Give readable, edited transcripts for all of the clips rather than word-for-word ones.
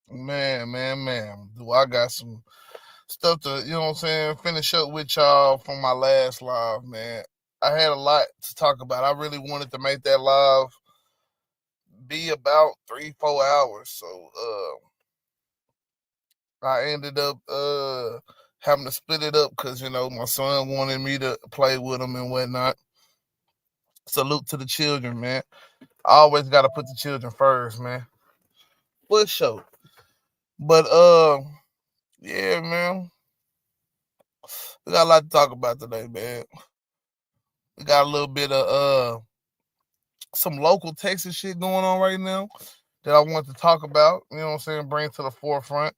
Man. Do I got some stuff to, what I'm saying, finish up with y'all from my last live, man. I had a lot to talk about. I really wanted to make that live be about 3-4 hours. So I ended up having to split it up because, my son wanted me to play with him and whatnot. Salute to the children, man. I always gotta put the children first, man. For sure. But yeah, man. We got a lot to talk about today, man. We got a little bit of some local Texas shit going on right now that I want to talk about. You know what I'm saying? Bring to the forefront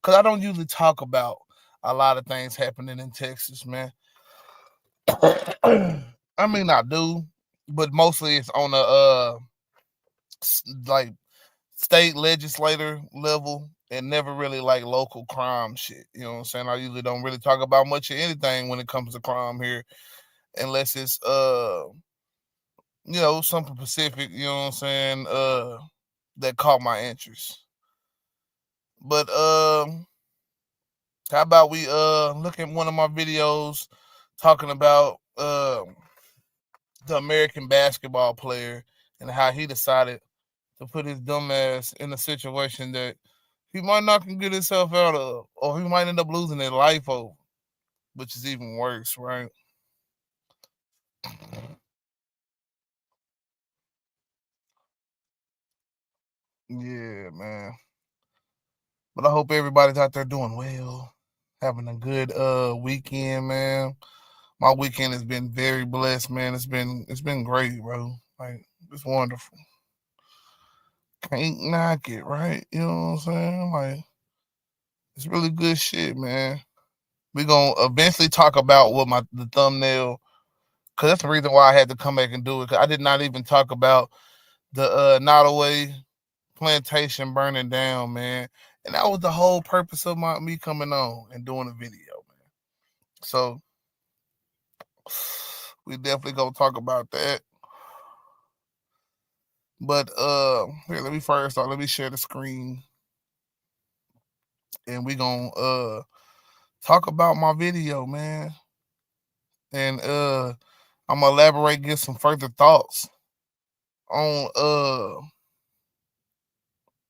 because I don't usually talk about a lot of things happening in Texas, man. I mean, I do, but mostly it's on a like state legislator level and never really like local crime shit. You know what I'm saying? I usually don't really talk about much of anything when it comes to crime here, unless it's something specific, you know what I'm saying, that caught my interest. But how about we look at one of my videos talking about the American basketball player and how he decided to put his dumb ass in a situation that he might not can get himself out of, or he might end up losing his life over, which is even worse, right? Yeah, man. But I hope everybody's out there doing well, having a good weekend, man. My weekend has been very blessed, man. It's been great, bro. Like it's wonderful. Can't knock it, right? You know what I'm saying? Like it's really good shit, man. We gonna eventually talk about what the thumbnail, because that's the reason why I had to come back and do it. Cause I did not even talk about the Nottoway plantation burning down, man. And that was the whole purpose of me coming on and doing a video, man. So we definitely gonna talk about that. But here, let me first start. Let me share the screen, and we gonna talk about my video, man. And I'm gonna elaborate, give some further thoughts on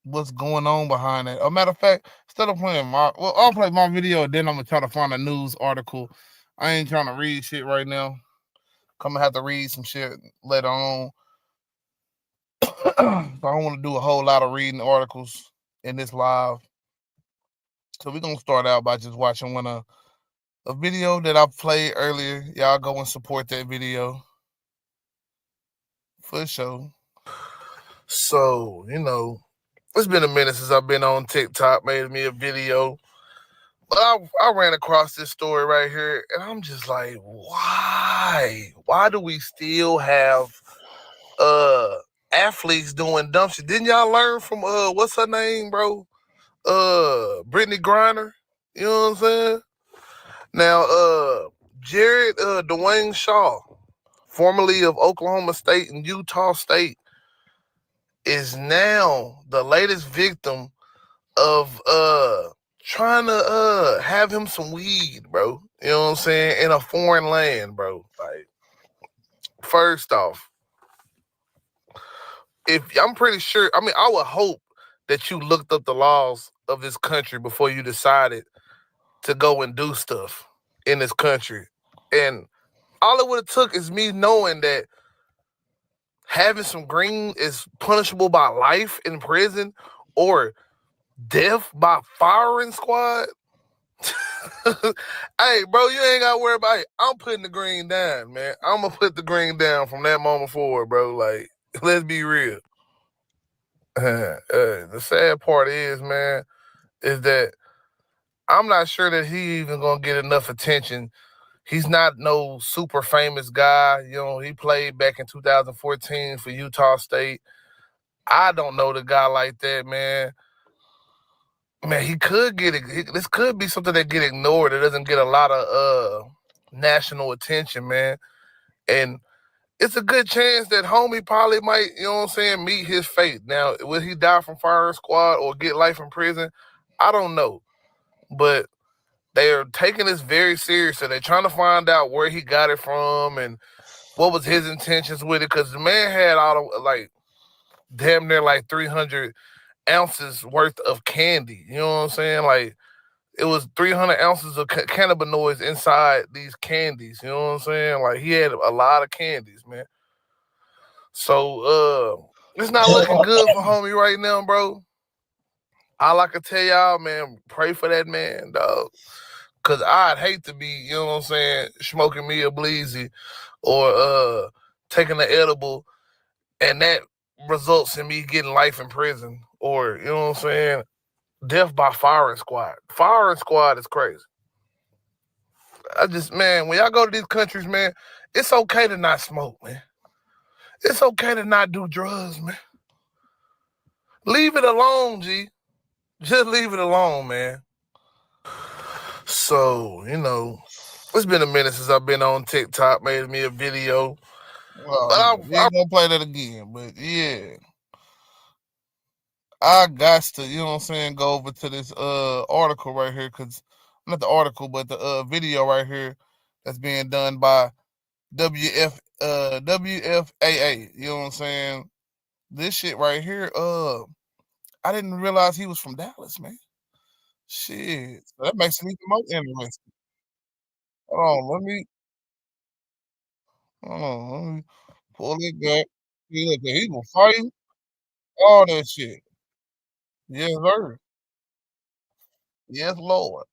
what's going on behind that. A matter of fact, instead of playing I'll play my video, then I'm gonna try to find a news article. I ain't trying to read shit right now. I'm gonna have to read some shit later on. So I don't want to do a whole lot of reading articles in this live. So we're gonna start out by just watching a video that I played earlier. Y'all go and support that video for sure. So, it's been a minute since I've been on TikTok, made me a video. But I ran across this story right here, and I'm just like, why? Why do we still have athletes doing dumb shit? Didn't y'all learn from what's her name, bro? Brittany Griner. You know what I'm saying? Now, Jared Dwayne Shaw, formerly of Oklahoma State and Utah State, is now the latest victim of trying to have him some weed, bro. You know what I'm saying? In a foreign land, bro. Like, first off, if I'm pretty sure, I mean, I would hope that you looked up the laws of this country before you decided to go and do stuff in this country. And all it would have took is me knowing that having some green is punishable by life in prison or death by firing squad. Hey, bro, you ain't gotta worry about it. I'm putting the green down, man. I'm gonna put the green down from that moment forward, bro. Like, let's be real. The sad part is, man, is that I'm not sure that he even gonna get enough attention. He's not no super famous guy. He played back in 2014 for Utah State. I don't know the guy like that, man. Man, he could get it. This could be something that get ignored. It doesn't get a lot of national attention, man. And it's a good chance that homie probably might, you know what I'm saying, meet his fate. Now, will he die from firing squad or get life in prison? I don't know. But they are taking this very serious. So they're trying to find out where he got it from and what was his intentions with it. Because the man had all of, like, damn near like 300 ounces worth of candy. You know what I'm saying? Like, it was 300 ounces of cannabinoids inside these candies. You know what I'm saying? Like, he had a lot of candies, man. So, it's not looking good for homie right now, bro. All I can tell y'all, man, pray for that man, dog. Cause I'd hate to be, you know what I'm saying, smoking me a bleezy or taking an edible and that results in me getting life in prison. Or, you know what I'm saying, death by firing squad. Firing squad is crazy. I just, man, when y'all go to these countries, man, it's okay to not smoke, man. It's okay to not do drugs, man. Leave it alone, G. Just leave it alone, man. So, you know, it's been a minute since I've been on TikTok, made me a video. Well, we ain't gonna play that again, but yeah. I got to, you know what I'm saying, go over to this article right here, cause not the article, but the video right here that's being done by WFAA. You know what I'm saying? This shit right here, I didn't realize he was from Dallas, man. Shit. So that makes it even more interesting. Hold on, let me pull it back. See, look, he was fighting all that shit. Yes, sir. Yes, Lord.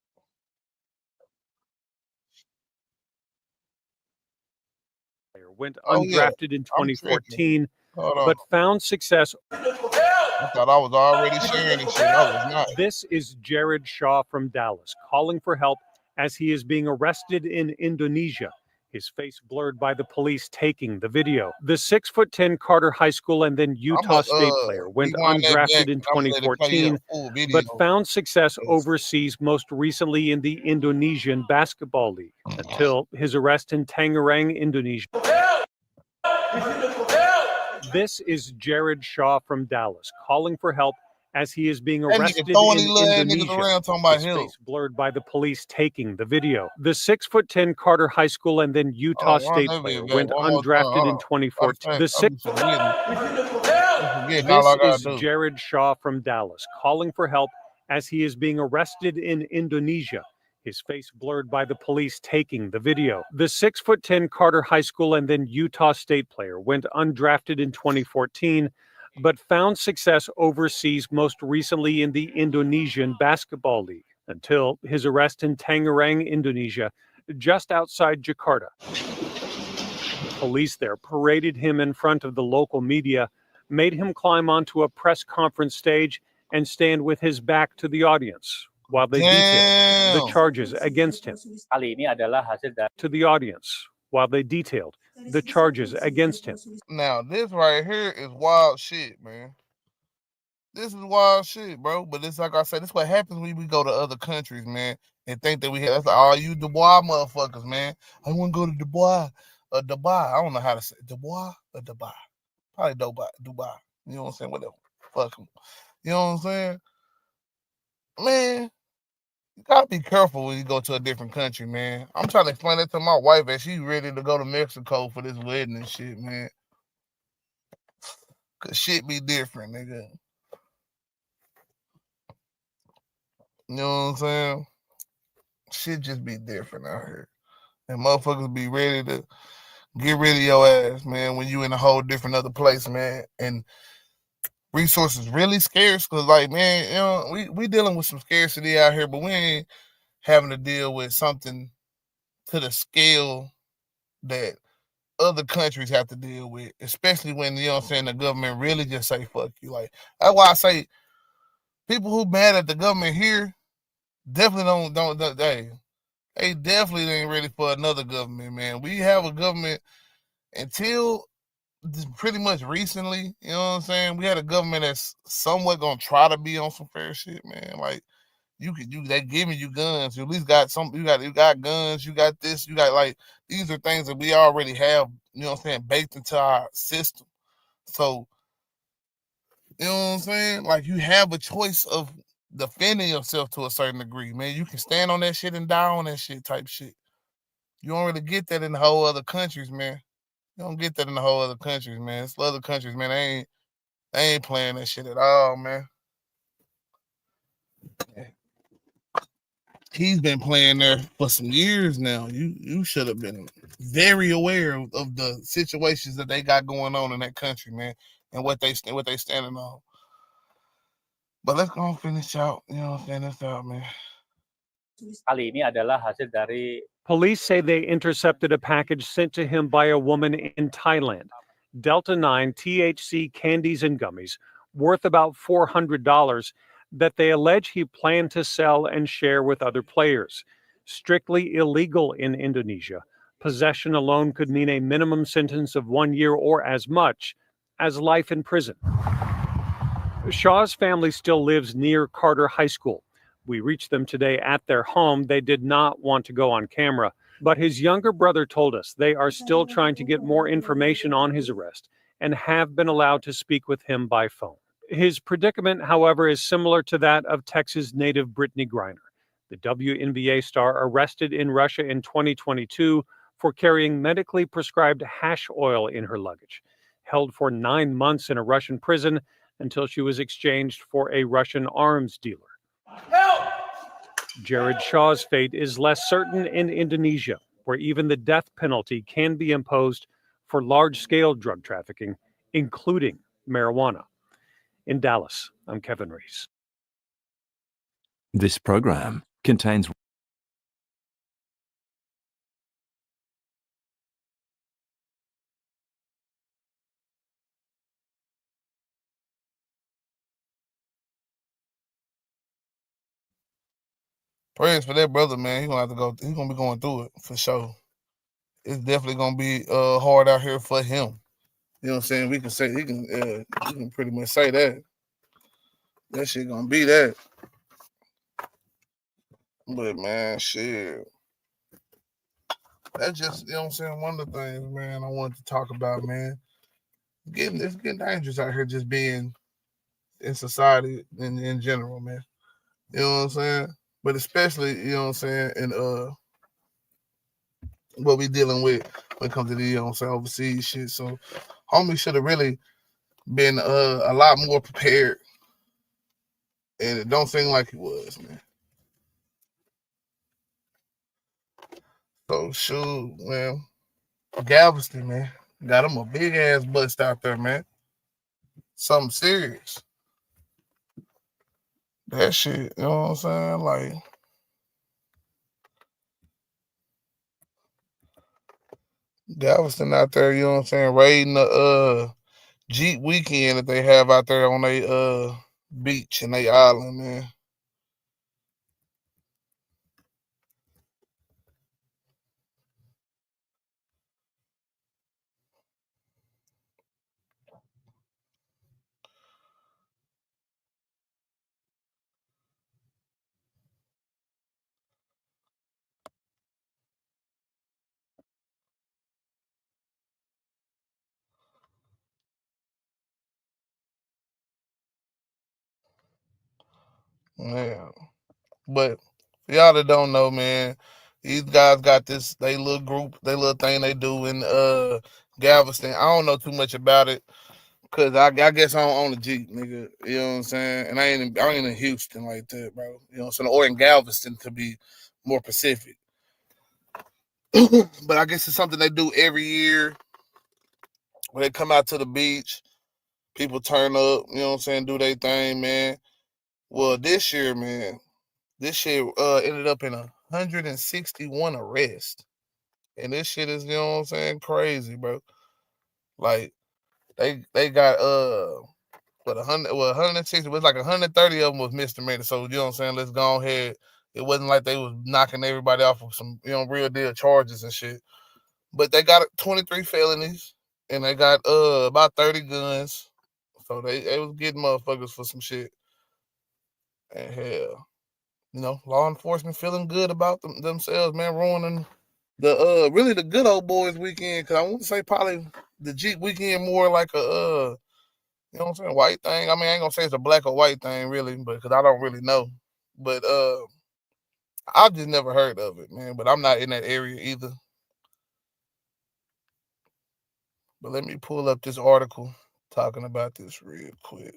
went Oh yeah, undrafted in I'm tripping. 2014, Hold on. but found success. I thought I was already sharing this shit. I was not. This is Jared Shaw from Dallas calling for help as he is being arrested in Indonesia. His face blurred by the police taking the video. The 6'10" Carter High School and then Utah State player went rewind that back. undrafted in I'm gonna let it play you a 2014, full video. but found success overseas, most recently in the Indonesian Basketball League, until his arrest in Tangerang, Indonesia. This is Jared Shaw from Dallas calling for help as he is being That nigga arrested throwing in these little ass niggas Indonesia. around talking about His him. face blurred by the police taking the video. The 6'10" Carter High School and then Utah State player went undrafted in 2014. This is Jared Shaw from Dallas calling for help as he is being arrested in Indonesia. His face blurred by the police taking the video. The 6'10" Carter High School and then Utah State player went undrafted in 2014, but found success overseas, most recently in the Indonesian Basketball League, until his arrest in Tangerang, Indonesia, just outside Jakarta. Police there paraded him in front of the local media, made him climb onto a press conference stage and stand with his back to the audience while they detailed the charges against him. To the audience while they detailed the charges against him. Now, this right here is wild shit, man. This is wild shit, bro. But it's like I said, this is what happens when we go to other countries, man, and think that we have. That's like, all you Dubois motherfuckers, man. I want to go to Dubois or Dubai. I don't know how to say Dubois or Dubai. Probably Dubai. You know what I'm saying? Whatever. Fuck them. You know what I'm saying? Man, you gotta be careful when you go to a different country, man. I'm trying to explain that to my wife, and she ready to go to Mexico for this wedding and shit, man. Cause shit be different, nigga. You know what I'm saying? Shit just be different out here. And motherfuckers be ready to get rid of your ass, man, when you in a whole different other place, man. And resources really scarce, cause like, man, you know, we dealing with some scarcity out here, but we ain't having to deal with something to the scale that other countries have to deal with, especially when, you know what I'm saying, the government really just say fuck you. Like, that's why I say people who mad at the government here definitely don't they definitely ain't ready for another government, man. We have a government until pretty much recently, you know what I'm saying? We had a government that's somewhat gonna try to be on some fair shit, man. Like, they giving you guns. You at least got some. You got guns. You got this. You got, like, these are things that we already have you know what I'm saying, baked into our system. So, you know what I'm saying? Like, you have a choice of defending yourself to a certain degree, man. You can stand on that shit and die on that shit type shit. You don't really get that in the whole other countries, man. You don't get that in the whole other countries, man. It's other countries, man. They ain't playing that shit at all, man. He's been playing there for some years now. You should have been very aware of the situations that they got going on in that country, man, and what they standing on. But let's go and finish out. You know what I'm saying? This out, man. Kali ini adalah hasil dari Police say they intercepted a package sent to him by a woman in Thailand. Delta 9 THC candies and gummies worth about $400 that they allege he planned to sell and share with other players. Strictly illegal in Indonesia. Possession alone could mean a minimum sentence of 1 year or as much as life in prison. Shaw's family still lives near Carter High School. We reached them today at their home. They did not want to go on camera, but his younger brother told us they are still trying to get more information on his arrest and have been allowed to speak with him by phone. His predicament, however, is similar to that of Texas native Brittany Griner, the WNBA star arrested in Russia in 2022 for carrying medically prescribed hash oil in her luggage, held for 9 months in a Russian prison until she was exchanged for a Russian arms dealer. Help! Jared Shaw's fate is less certain in Indonesia, where even the death penalty can be imposed for large-scale drug trafficking, including marijuana. In Dallas, I'm Kevin Reese. This program contains Prayers for that brother, man. He's gonna have to go. He's gonna be going through it for sure. It's definitely gonna be hard out here for him. You know what I'm saying? We can say he can pretty much say that. That shit gonna be that. But man, shit. That's just, you know what I'm saying, one of the things, man, I wanted to talk about, man. It's getting dangerous out here just being in society in general, man. You know what I'm saying? But especially, you know what I'm saying, in what we dealing with when it comes to the, you know what I'm saying, overseas shit. So homie should have really been a lot more prepared. And it don't seem like he was, man. So shoot, man. Galveston, man. Got him a big ass bust out there, man. Something serious. That shit, you know what I'm saying? Like, Galveston out there, you know what I'm saying, raiding the Jeep weekend that they have out there on a beach and they island, man. Yeah. But for y'all that don't know, man, these guys got this they little group, they little thing they do in Galveston. I don't know too much about it. Cause I guess I don't own a Jeep, nigga. You know what I'm saying? And I ain't in Houston like that, bro. You know what I'm saying? Or in Galveston to be more specific. But I guess it's something they do every year when they come out to the beach. People turn up, you know what I'm saying, do their thing, man. Well, this year, man, ended up in 161 arrests. And this shit is, you know what I'm saying, crazy, bro. Like, they got 160, it was like 130 of them was misdemeanor. So, you know what I'm saying, let's go ahead. It wasn't like they was knocking everybody off of some, you know, real deal charges and shit. But they got 23 felonies and they got about 30 guns. So they was getting motherfuckers for some shit. And hell, you know, law enforcement feeling good about themselves, man, ruining the really the good old boys weekend, because I want to say probably the Jeep weekend more like a you know what I'm saying, white thing. I mean, I ain't gonna say it's a black or white thing really, but because I don't really know. But I've just never heard of it, man. But I'm not in that area either. But let me pull up this article talking about this real quick.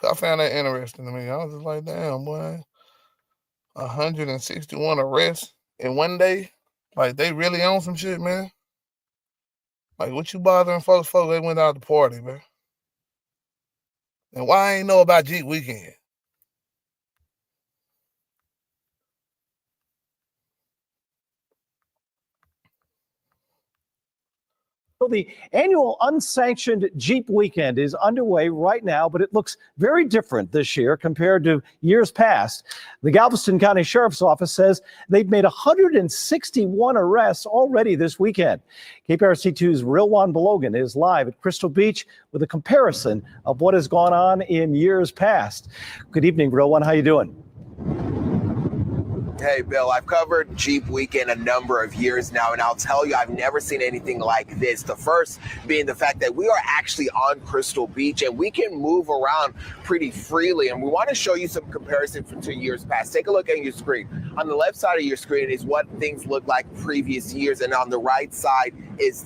I found that interesting to me. I was just like, damn, boy, 161 arrests in one day. Like they really on some shit, man. Like what you bothering folks for? They went out to party, man. And why I ain't know about Jeep weekend? So the annual unsanctioned Jeep weekend is underway right now, but it looks very different this year compared to years past. The Galveston County Sheriff's Office says they've made 161 arrests already this weekend. KPRC2's Rilwan Belogan is live at Crystal Beach with a comparison of what has gone on in years past. Good evening, Rilwan. How you doing? Hey, Bill, I've covered Jeep Weekend a number of years now, and I'll tell you, I've never seen anything like this. The first being the fact that we are actually on Crystal Beach, and we can move around pretty freely. And we want to show you some comparison to years past. Take a look at your screen. On the left side of your screen is what things look like previous years, and on the right side is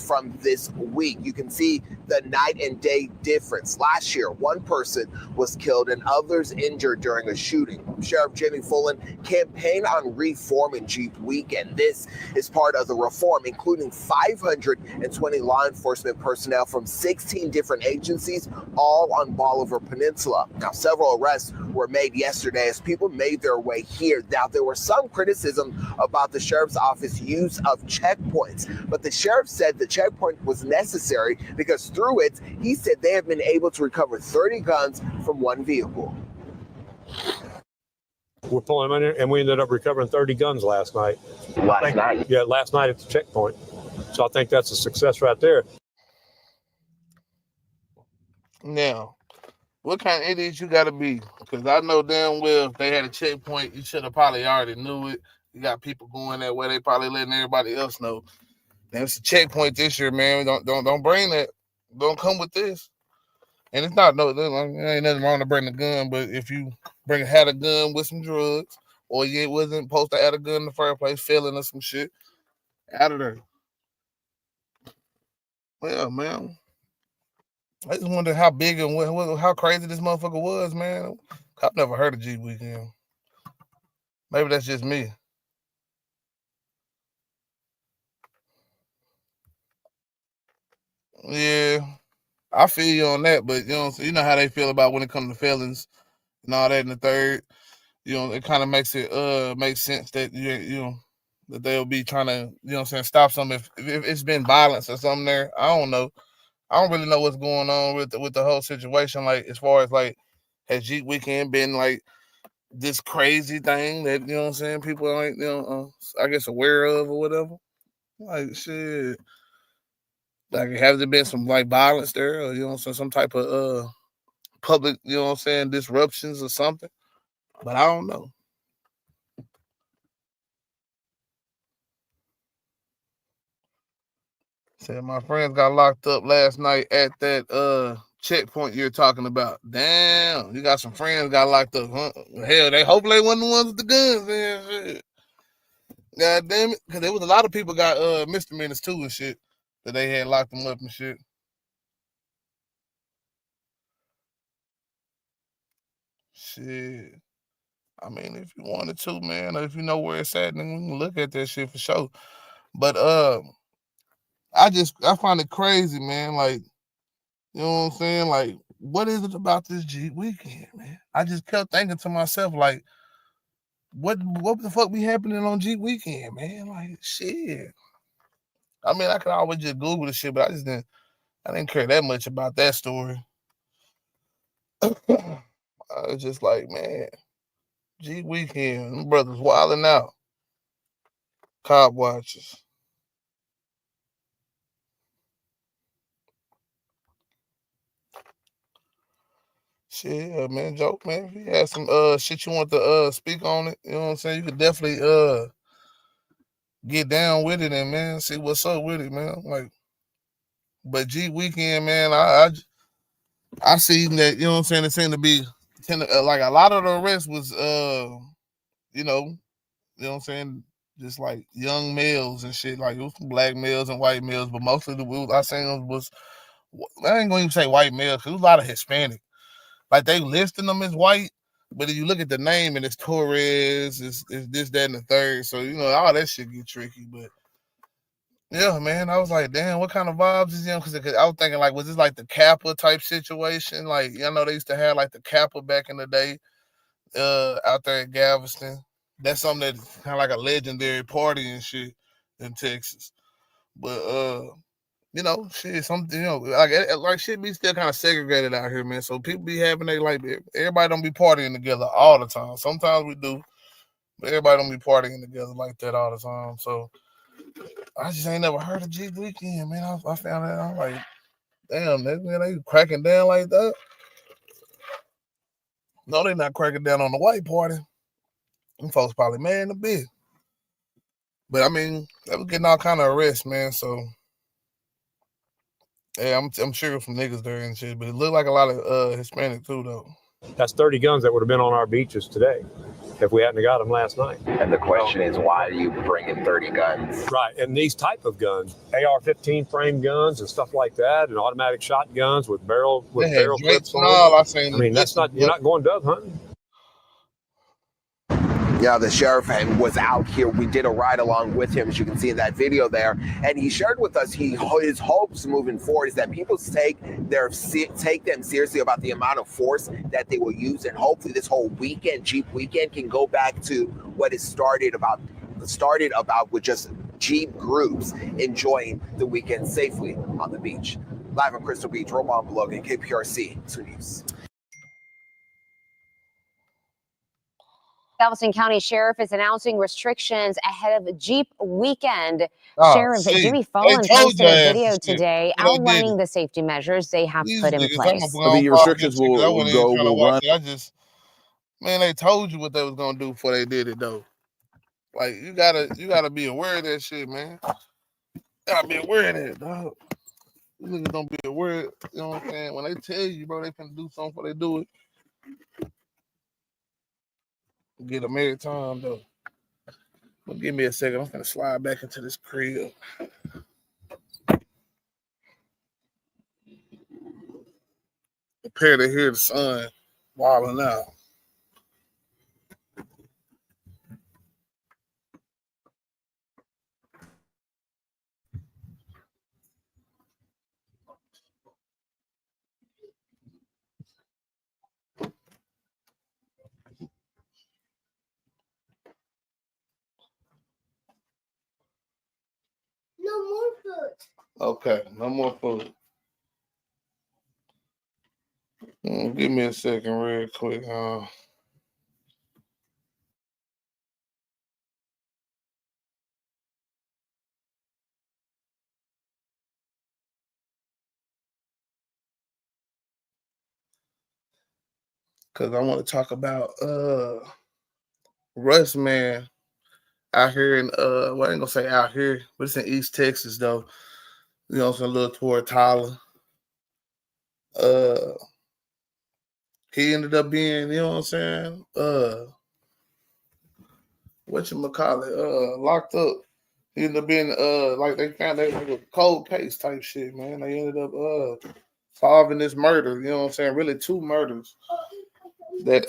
from this week. You can see the night and day difference. Last year, one person was killed and others injured during a shooting. Sheriff Jimmy Fullen campaigned on reforming Jeep Weekend. This is part of the reform, including 520 law enforcement personnel from 16 different agencies, all on Bolivar Peninsula. Now, several arrests were made yesterday as people made their way here. Now, there was some criticism about the sheriff's office use of checkpoints, but the sheriff said the checkpoint was necessary because through it, he said they have been able to recover 30 guns from one vehicle. We're pulling them in and we ended up recovering 30 guns last night. Last night? Yeah, last night at the checkpoint. So I think that's a success right there. Now, what kind of idiots you got to be? Because I know damn well if they had a checkpoint, you should have probably already knew it. You got people going that way. They probably letting everybody else know. Now, it's a checkpoint this year, man. Don't bring that. Don't come with this. And it's not there ain't nothing wrong to bring a gun, but if you had a gun with some drugs, or you wasn't supposed to add a gun in the first place, failing or some shit, out of there. Well, man, I just wonder how big and how crazy this motherfucker was, man. I've never heard of Jeep Weekend. Maybe that's just me. Yeah, I feel you on that, but you know how they feel about when it comes to felons and all that in the third. It kind of makes it make sense that that they'll be trying to stop something if it's been violence or something there. I don't know. I don't really know what's going on with the whole situation. Like as far as like has Jeep Weekend been like this crazy thing that people are like I guess aware of or whatever. Like shit. Like has there been some like violence there or some type of public disruptions or something? But I don't know. Said my friends got locked up last night at that checkpoint you're talking about. Damn, you got some friends got locked up, huh? Hell, they hopefully they wasn't the ones with the guns, man. Shit. God damn it, because there was a lot of people got misdemeanors too and shit that they had locked them up and shit. Shit. I mean, if you wanted to, man, or if you know where it's at, then we can look at that shit for sure. But I find it crazy, man. Like, you know what I'm saying? Like, what is it about this Jeep Weekend, man? I just kept thinking to myself, like, what the fuck be happening on Jeep Weekend, man? Like, shit. I mean, I could always just Google the shit, but I didn't care that much about that story. I was just like, man, Jeep Weekend, them brothers wilding out. Cop watchers. Shit, man, joke, man. If you had some shit you want to speak on it, you know what I'm saying? You could definitely get down with it and, man, see what's up with it, man. Like, but Jeep weekend, man, I seen that, you know what I'm saying, it seemed to be like a lot of the arrests was you know what I'm saying, just like young males and shit. Like, it was black males and white males, but mostly I seen was, I ain't gonna even say white males, because there was a lot of Hispanic. Like, they listing them as white, but if you look at the name and it's Torres, it's this, that, and the third. So, you know, all that shit get tricky. But yeah, man, I was like, damn, what kind of vibes is him? Because I was thinking, like, was this like the Kappa type situation? Like, you know, they used to have like the Kappa back in the day, out there in Galveston. That's something that's kind of like a legendary party and shit in Texas. But you know, shit, something, you know, like shit be still kind of segregated out here, man. So people be having everybody don't be partying together all the time. Sometimes we do, but everybody don't be partying together like that all the time. So I just ain't never heard of Jeep Weekend, man. I found that, I'm like, damn, they cracking down like that. No, they not cracking down on the white party. Them folks probably mad in a bit. But I mean, they was getting all kind of arrests, man. So yeah, I'm sure some niggas there and shit. But it looked like a lot of Hispanic too, though. That's 30 guns that would have been on our beaches today if we hadn't got them last night. And the question is, why are you bringing 30 guns? Right, and these type of guns, AR-15 frame guns and stuff like that, and automatic shotguns with barrel clips on them. I mean, that's not, you're not going dove hunting. Yeah, the sheriff was out here. We did a ride along with him, as you can see in that video there, and he shared with us his hopes moving forward is that people take them seriously about the amount of force that they will use, and hopefully this whole weekend, Jeep weekend, can go back to what it started about with just Jeep groups enjoying the weekend safely on the beach. Live on Crystal Beach, Roman Logan, KPRC 2 News. Galveston County Sheriff is announcing restrictions ahead of Jeep weekend. Sheriff Jimmy Fallon posted a video today outlining the safety measures they have put in place. I think your restrictions will run. Man, they told you what they was gonna do before they did it, though. Like, you gotta be aware of that shit, man. You gotta be aware of that, dog. You niggas don't be aware. You know what I'm saying? When they tell you, bro, they finna do something before they do it. Get them every time, though. But give me a second. I'm finna slide back into this crib. Prepare to hear the sun wilding out. No more food. Okay, no more food. Give me a second real quick. Because I want to talk about Russ, man, out here in well, I ain't gonna say out here, but it's in East Texas though. You know, it's a little toward Tyler. He ended up being, you know what I'm saying? Locked up. He ended up being like they found that like a cold case type shit, man. They ended up solving this murder, you know what I'm saying? Really two murders that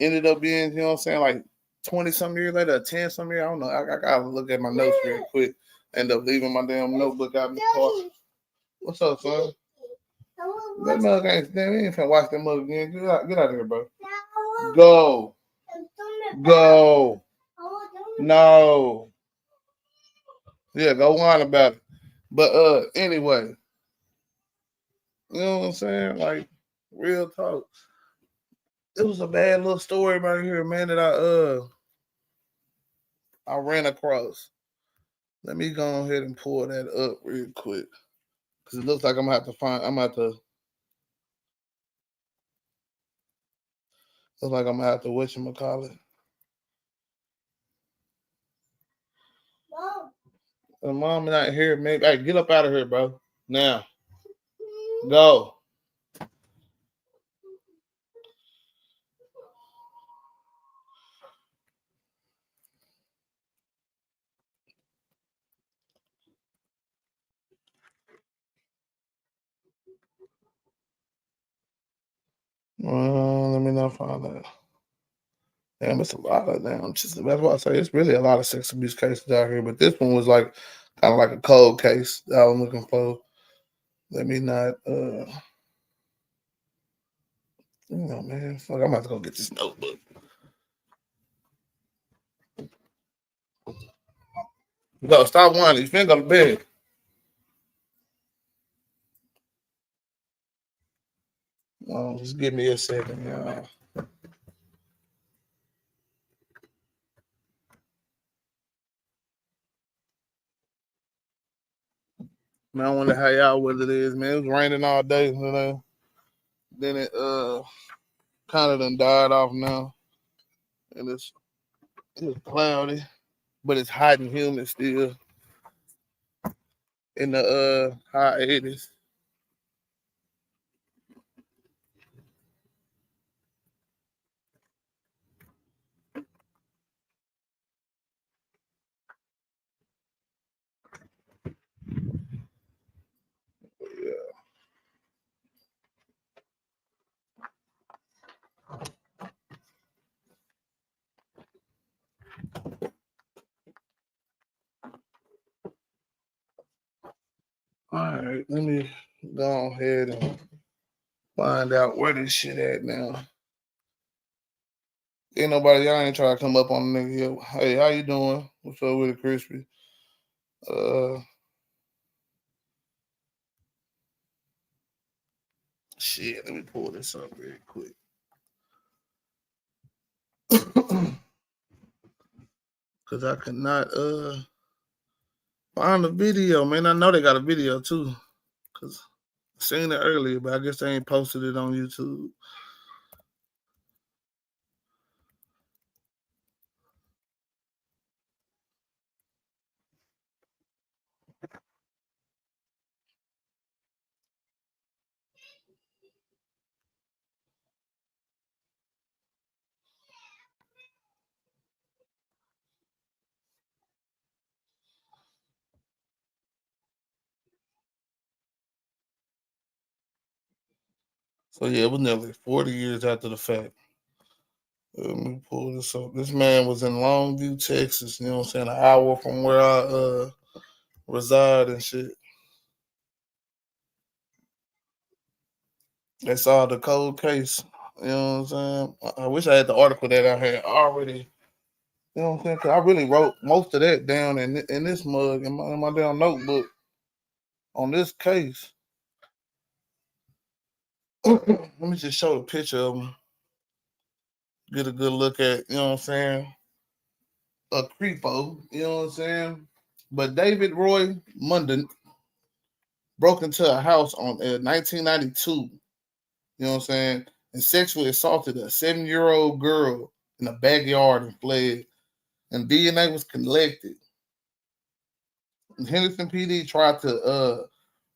ended up being, you know what I'm saying, like 20 some years later, 10 some years. I don't know. I gotta look at my notes real quick. End up leaving my damn notebook out in the car. What's up, son? That mug ain't, damn, we ain't finna watch that mug again. Get out of here, bro. Go. Go. No. Yeah, go whine about it. But anyway, you know what I'm saying? Like, real talk. It was a bad little story right here, man, that I ran across. Let me go ahead and pull that up real quick. Cause it looks like I'm gonna have to whatchamacallit. Mom not here, maybe. Hey, get up out of here, bro. Now. Go. Let me not find that. Damn, it's a lot of them. That's why I say it's really a lot of sex abuse cases out here. But this one was like kind of like a cold case that I was looking for. Let me not man. Fuck, I'm about to go get this notebook. Go, stop whining. You finna go to bed. Just give me a second, y'all. Man, I wonder how y'all weather is, man. It was raining all day today. Then it kind of done died off now. And it's cloudy, but it's hot and humid still. In the high 80s. All right, let me go ahead and find out where this shit at now. Ain't nobody, y'all ain't trying to come up on the nigga here. Hey, how you doing? What's up with it, Crispy? Shit, let me pull this up real quick. Cause I could not find the video, man. I know they got a video too. Cause I seen it earlier, but I guess they ain't posted it on YouTube. So yeah, it was nearly 40 years after the fact. Let me pull this up. This man was in Longview, Texas, you know what I'm saying, an hour from where I reside and shit. That's all the cold case. You know what I'm saying? I wish I had the article that I had already. You know what I'm saying? Cause I really wrote most of that down in this mug in my damn notebook on this case. Let me just show the picture of him. Get a good look at, you know what I'm saying? A creepo, you know what I'm saying? But David Roy Munden broke into a house on 1992, you know what I'm saying, and sexually assaulted a 7-year-old girl in a backyard and fled. And DNA was collected. And Henderson PD tried to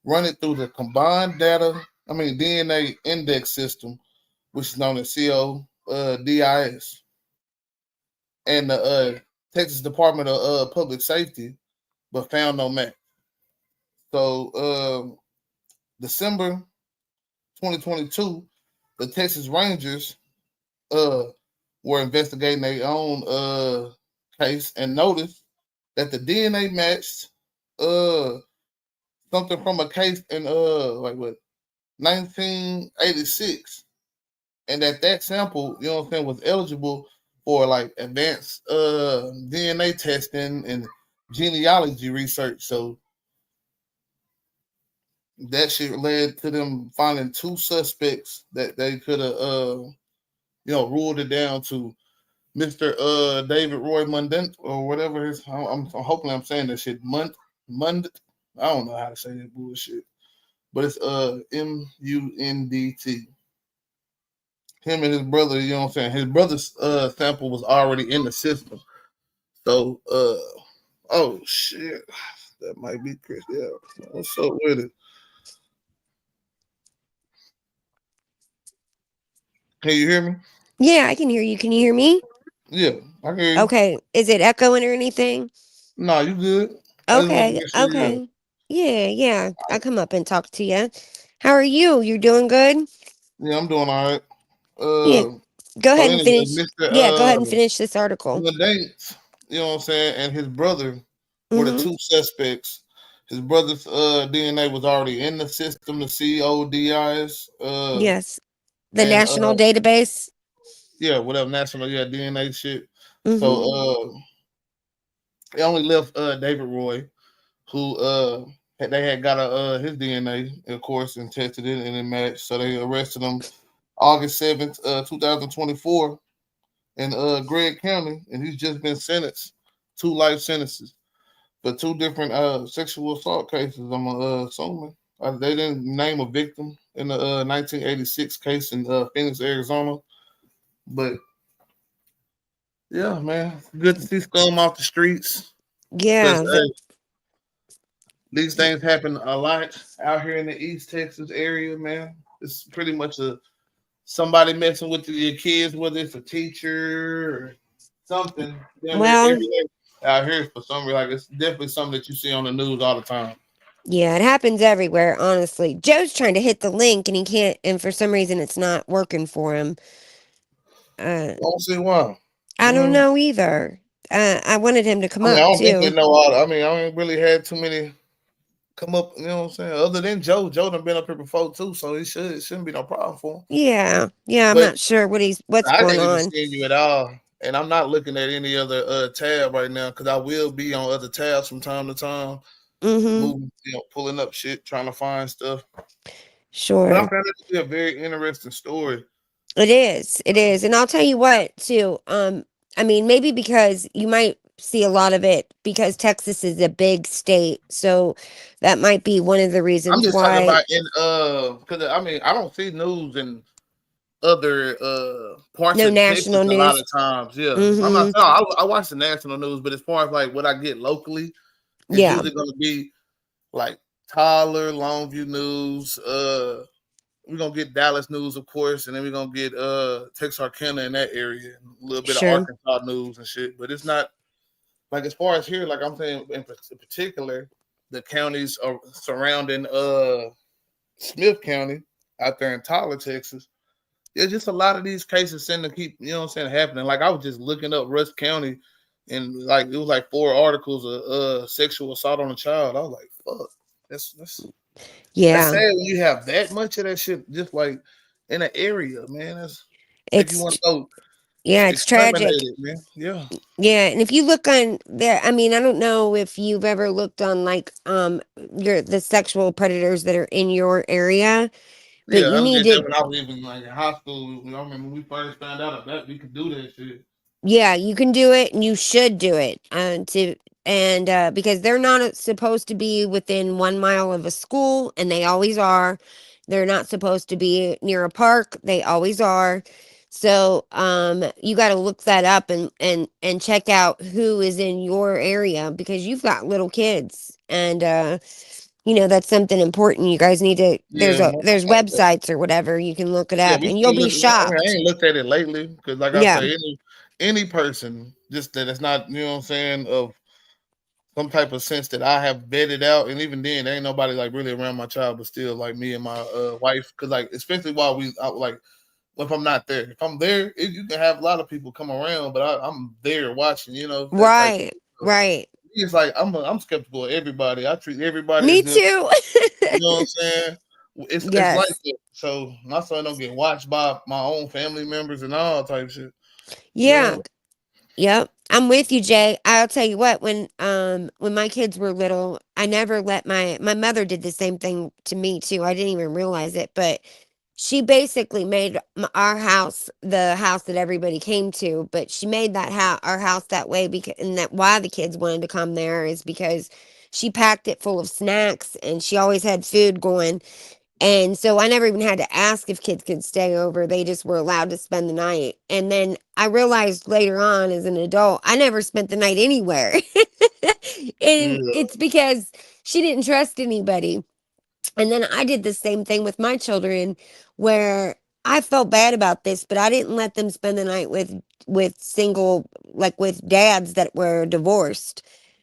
run it through the combined DNA index system, which is known as CODIS, and the Texas Department of Public Safety, but found no match. So December 2022, the Texas Rangers were investigating their own case and noticed that the DNA matched something from a case in 1986, and that sample, you know what I'm saying, was eligible for like advanced DNA testing and genealogy research. So that shit led to them finding 2 suspects that they could have ruled it down to Mr. David Roy Mundent or whatever his. I'm hoping I'm saying that shit. Mund. I don't know how to say that bullshit, but it's MUNDT. Him and his brother, you know what I'm saying. His brother's sample was already in the system. So oh shit. That might be Chris. Yeah. What's up with it? Can you hear me? Yeah, I can hear you. Can you hear me? Yeah, I can hear you. Okay. Is it echoing or anything? No, you good. Okay. Okay. Yeah. I'll come up and talk to you. How are you? You're doing good? Yeah, I'm doing all right. Yeah. Go So ahead and anyway, finish. Mr. Yeah, go ahead and finish this article. Danks, you know what I'm saying, and his brother were the Mm-hmm. two suspects. His brother's DNA was already in the system, the CODIS. Yes. The national database. Yeah, whatever national DNA shit. Mm-hmm. So they only left David Roy, who they had got his DNA, of course, and tested it and it matched. So they arrested him August 7th, 2024 in Gregg County, and he's just been sentenced 2 life sentences for 2 different sexual assault cases. I'm assuming they didn't name a victim in the 1986 case in Phoenix, Arizona, but yeah, man, good to see scum off the streets. Yeah. These things happen a lot out here in the East Texas area, man. It's pretty much somebody messing with your kids, whether it's a teacher or something. Well, out here for some reason, like it's definitely something that you see on the news all the time. Yeah, it happens everywhere, honestly. Joe's trying to hit the link and he can't, and for some reason it's not working for him. I don't see why. I don't know either. I wanted him to come up I don't too. think they know all. I ain't really had too many come up. You know what I'm saying? Other than Joe done been up here before too, so it shouldn't be no problem for him. Yeah. I'm not sure what's going on. I didn't see you at all, and I'm not looking at any other tab right now because I will be on other tabs from time to time. Mm-hmm. Moving, pulling up shit, trying to find stuff. Sure. But I found it to be a very interesting story. It is. And I'll tell you what, too. Maybe because you might see a lot of it because Texas is a big state. So that might be one of the reasons I'm just why. talking about because I don't see news in other parts of national Texas news. A lot of times. Yeah. Mm-hmm. I'm not I watch the national news, but as far as like what I get locally, it's usually gonna be like Tyler, Longview News, we're gonna get Dallas news, of course, and then we're gonna get Texarkana in that area, a little bit of Arkansas news and shit. But it's not like as far as here, like I'm saying in particular, the counties are surrounding Smith County out there in Tyler, Texas. There's just a lot of these cases seem to keep, happening. Like I was just looking up Rusk County, and like it was like 4 articles of sexual assault on a child. I was like, fuck, that's sad when you have that much of that shit just like in an area, man. That's if you want to go. Yeah, it's tragic, man. Yeah. Yeah, and if you look on there, I don't know if you've ever looked on like the sexual predators that are in your area. But you need to. When I was even like in high school, I remember when we first found out about we could do that shit. Yeah, you can do it, and you should do it. Because they're not supposed to be within 1 mile of a school, and they always are. They're not supposed to be near a park. They always are. So, you got to look that up and check out who is in your area because you've got little kids, and that's something important. You guys need to. There's websites or whatever you can look it up, and you'll be shocked. I ain't looked at it lately because, like I say, any person just that it's not, of some type of sense that I have vetted out, and even then, there ain't nobody like really around my child, but still like me and my wife, because like especially while if I'm not there, if I'm there, you can have a lot of people come around, but I'm there watching, Right. It's like I'm skeptical of everybody. I treat everybody. Me too. You know what I'm saying? It's like that. So my son don't get watched by my own family members and all type of shit. Yeah. Yep. I'm with you, Jay. I'll tell you what, when my kids were little, I never let my mother did the same thing to me too. I didn't even realize it, but she basically made our house the house that everybody came to, but she made our house that way why the kids wanted to come there is because she packed it full of snacks and she always had food going. And so I never even had to ask if kids could stay over. They just were allowed to spend the night. And then I realized later on as an adult, I never spent the night anywhere. And it's because she didn't trust anybody. And then I did the same thing with my children where I felt bad about this, but I didn't let them spend the night with single, like with dads that were divorced.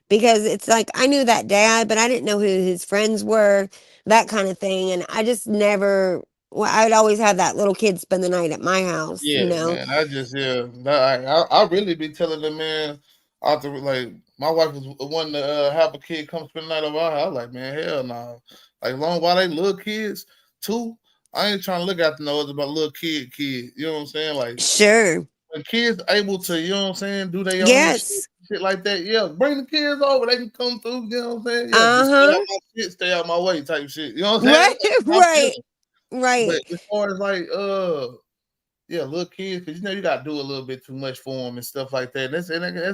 Because it's like I knew that dad, but I didn't know who his friends were, that kind of thing. And I just never, well, I would always have that little kid spend the night at my house, you Yeah, know? man. I really be telling them, man. After like my wife was wanting to have a kid come spend the night over our house. I was like, man, hell no. Nah. Like long while they little kids too, I ain't trying to look after no other but little kid. You know what I'm saying? Like Sure. when kids able to, you know what I'm saying, do their own Yes. shit like that. Yeah, bring the kids over. They can come through. You know what I'm saying? Yeah, just stay out Uh-huh. my shit, stay out my way type shit. You know what I'm saying? Right, I'm right, feeling. But right. as far as like yeah, little kids, because you know you got to do a little bit too much for them and stuff like that. That's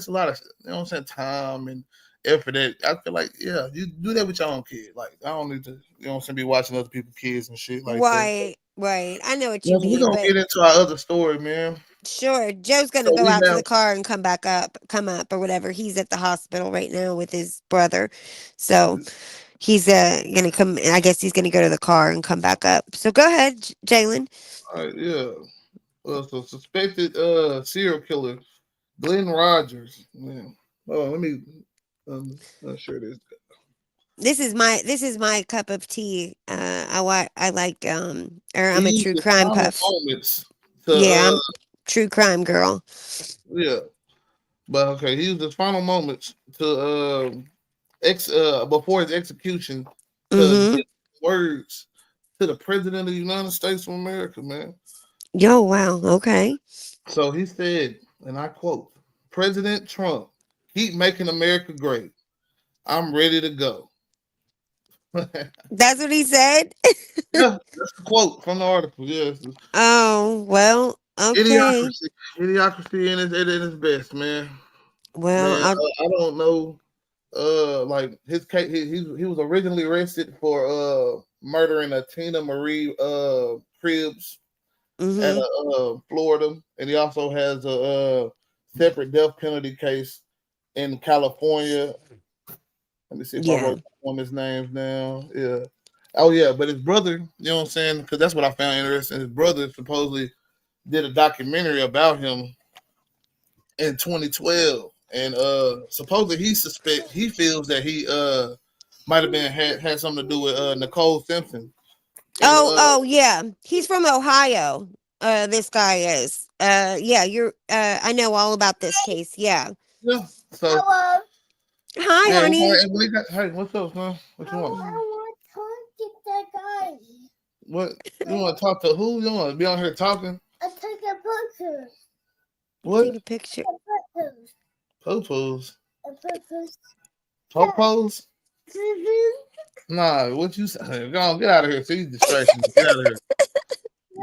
a lot of, you know what I'm saying, time and effort. That I feel like, yeah, you do that with your own kid. Like I don't need to, you know what I'm saying, be watching other people's kids and shit like that. Right, right. I know what Yeah, you so we're mean, gonna but get into our other story, man. sure. Joe's gonna So go we out to have, the car and come up or whatever. He's at the hospital right now with his brother. So he's gonna come, I guess he's gonna go to the car and come back up. So go ahead, Jalen. yeah, so suspected serial killer Glenn Rogers. Man, oh, let me share this. This is my cup of tea. I like or He I'm a used true his crime final puff. moments to Yeah, I'm true crime girl. yeah. But okay, he used his final moments to before his execution to Mm-hmm. get words to the president of the United States of America, man. Yo, wow, okay. So he said, and I quote, President Trump, keep making America great. I'm ready to go. That's what he said? Yeah, that's the quote from the article. Yes. Oh, well, okay. Idiocracy. Idiocracy in its best, man. Well, Man, I'll I don't know. Like his case, he was originally arrested for murdering a Tina Marie Cribs at mhm. Florida, and he also has a separate death penalty case in California. Let me see if I Yeah. wrote one of his names down. Yeah. Oh yeah, but his brother, you know what I'm saying? Because that's what I found interesting. His brother supposedly did a documentary about him in 2012, and supposedly he feels that he might have been had something to do with Nicole Simpson. And Oh, yeah. He's from Ohio. This guy is. Yeah, you're I know all about this case. Yeah. yeah, so Hi, yeah, honey. hey, what's up, man? What you want? want to talk to the guy. What you want to talk to? Who you want to be on here talking? I take a picture. What? Take a picture. Pictures. Popos? Pictures. Popos? Nah, what you say? Go on, get out of here. See distractions. Get out of here.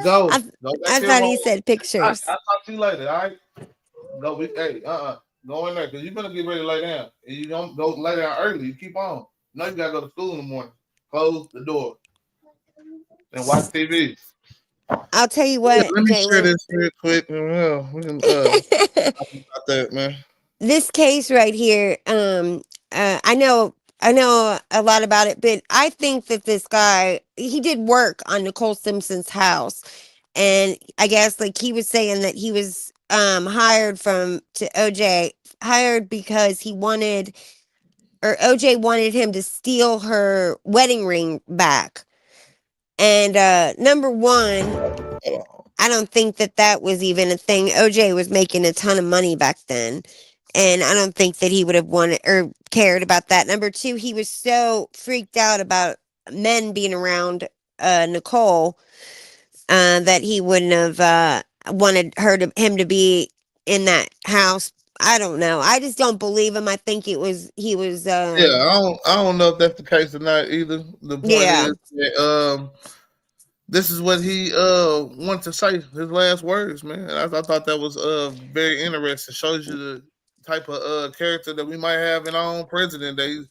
Go. I Go back I to your thought room. he said pictures. I'll talk to you later, all right? Go be hey, go in there because you're gonna get ready to lay down. And you don't go lay down early. You keep on. Now you gotta go to school in the morning. Close the door and watch TV. I'll tell you Yeah, what, let me share Jalen. this real quick. We can talk about that, man. This case right here, I know a lot about it, but I think that this guy, he did work on Nicole Simpson's house. And I guess like he was saying that he was hired from to OJ, hired because he wanted or OJ wanted him to steal her wedding ring back. And number one, I don't think that that was even a thing. OJ was making a ton of money back then. And I don't think that he would have wanted or cared about that. Number two, he was so freaked out about men being around Nicole that he wouldn't have wanted him to be in that house. I don't know. I just don't believe him. I think he was Yeah, I don't know if that's the case or not either. The point yeah. is that, this is what he wanted to say, his last words, man. I thought that was very interesting. Shows you the type of character that we might have in our own president. That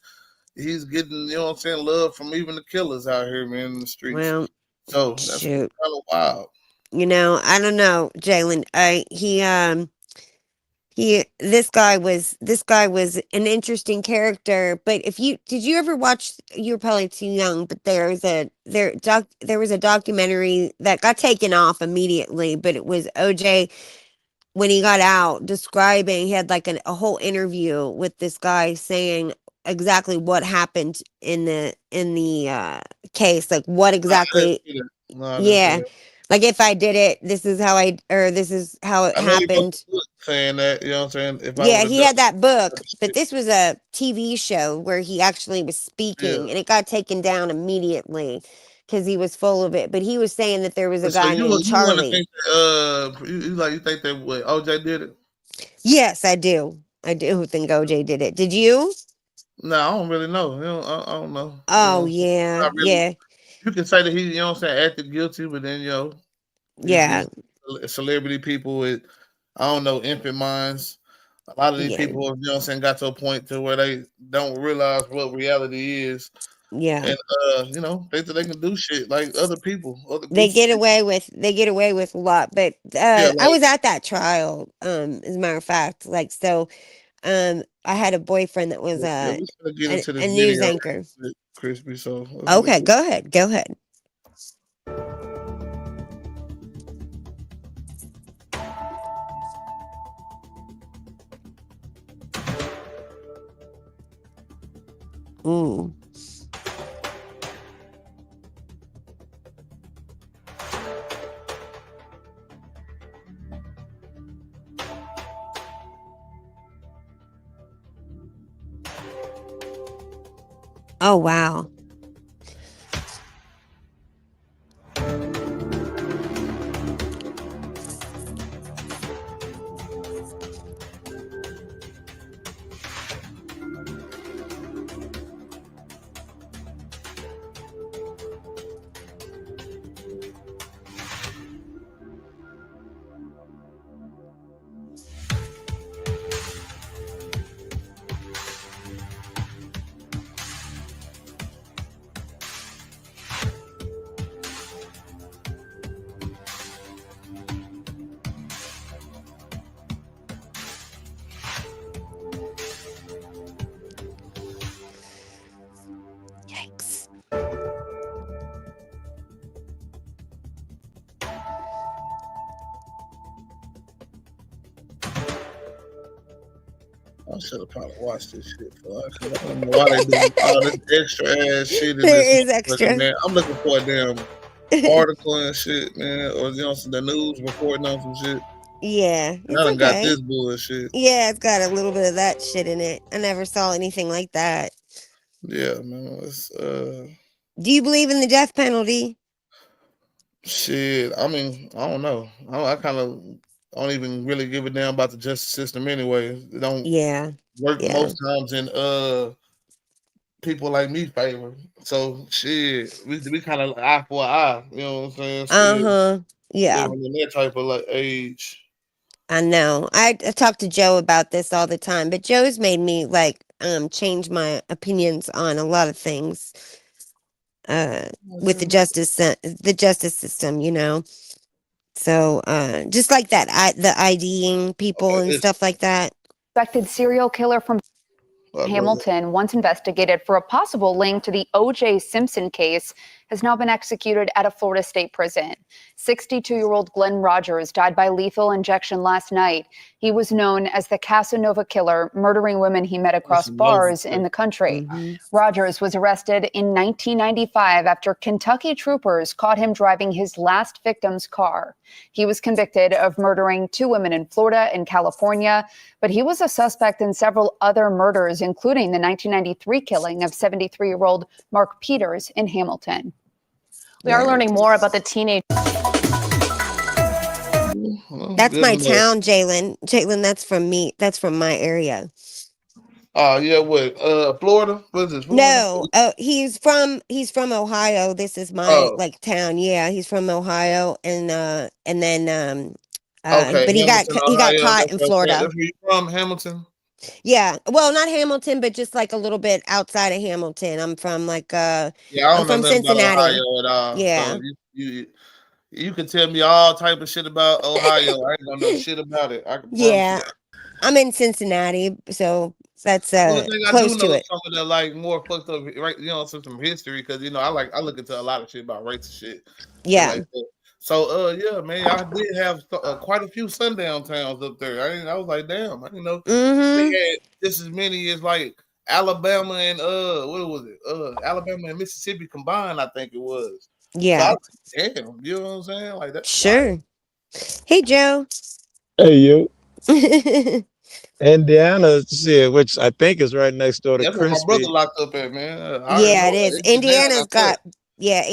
he's getting, you know what I'm saying, love from even the killers out here, man, in the streets. Well, So that's kind shoot. of wild. I don't know, Jalen. I he This guy was an interesting character. But did you ever watch? You were probably too young, but there was a documentary that got taken off immediately. But it was OJ when he got out, describing, he had like a whole interview with this guy saying exactly what happened in the case, like what exactly. No, I didn't see Yeah, that. like if I did it, this is how it I know he wrote happened. a book saying that. You know what I'm saying? If I Yeah, would have he done had that book, but it, this was a TV show where he actually was yeah. speaking, and it got taken down immediately because he was full of it. But he was saying that there was a So guy you named want to Charlie. think that you think that what OJ did it? Yes, I do. I do think OJ did it. Did you? No, I don't really know. You know, I don't know. You Oh know, yeah, not really. yeah, You can say that he, you know what I'm saying, acted guilty, but then yeah, these celebrity people with I don't know infant minds. A lot of these yeah, people, you know what I'm saying, got to a point to where they don't realize what reality is, yeah. and think that they can do shit like other people, other They groups of get people. away with a lot. But Yeah, I like was at that trial. As a matter of fact, like so. I had a boyfriend that was yeah, we're gonna get into a this news video, anchor. Crispy. So let's look Okay, at. go ahead. Go ahead. Ooh. Oh wow. Yikes. I should have probably watched this shit for because I don't know why they do all this extra ass shit in this There is motherfucker, extra. man. I'm looking for a damn article and shit, man, or the news reporting on some shit. Yeah, And I it's done got okay. this bullshit. Yeah, it's got a little bit of that shit in it. I never saw anything like that. Yeah, man. It's Do you believe in the death penalty? shit. I mean, I don't know. I kind of don't even really give a damn about the justice system anyway. It don't Yeah. work Yeah. most times in people like me favor. So shit, we kind of eye for eye. You know what I'm saying? Still Uh-huh. Yeah. living in that type of like age. I know. I talk to Joe about this all the time, but Joe's made me like change my opinions on a lot of things with the justice system, you know. So just like that, the IDing people Okay, and it's stuff like that. Suspected serial killer from Hamilton, once investigated for a possible link to the O.J. Simpson case, has now been executed at a Florida state prison. 62-year-old Glenn Rogers died by lethal injection last night. He was known as the Casanova Killer, murdering women he met across bars in the country. Mm-hmm. Rogers was arrested in 1995 after Kentucky troopers caught him driving his last victim's car. He was convicted of murdering 2 women in Florida and California, but he was a suspect in several other murders, including the 1993 killing of 73-year-old Mark Peters in Hamilton. We are learning more about the teenage. That's my town, Jalen. Jalen, that's from me. That's from my area. Oh yeah, what? Florida? What is this? Florida? No, he's from Ohio. This is my like town. Yeah, he's from Ohio, and then Okay, but Hamilton, he got Ohio. caught That's in what I said. Florida. That's where you from, Hamilton? Yeah, well, not Hamilton, but just like a little bit outside of Hamilton. I'm from Yeah, I I'm don't know from nothing about Cincinnati. Ohio at all. Yeah. So you can tell me all type of shit about Ohio. I ain't gonna know shit about it. I can promise you Yeah. that. I'm in Cincinnati, so that's Only thing I close do to know it. some of the like more fucked up, right? You know, some history because I look into a lot of shit about race and shit Yeah. like that. So yeah, man, I did have quite a few sundown towns up there. I was like, damn, I didn't know they had just as many as like Alabama and what was it? Alabama and Mississippi combined, I think it was. So I Yeah. was like, damn, you know what I'm saying? Like that's Sure. Hey, Joe. Hey, you. Indiana, shit, which I think is right next door to That's where my brother Crispy. locked up at, man. I already Yeah, know it is. that.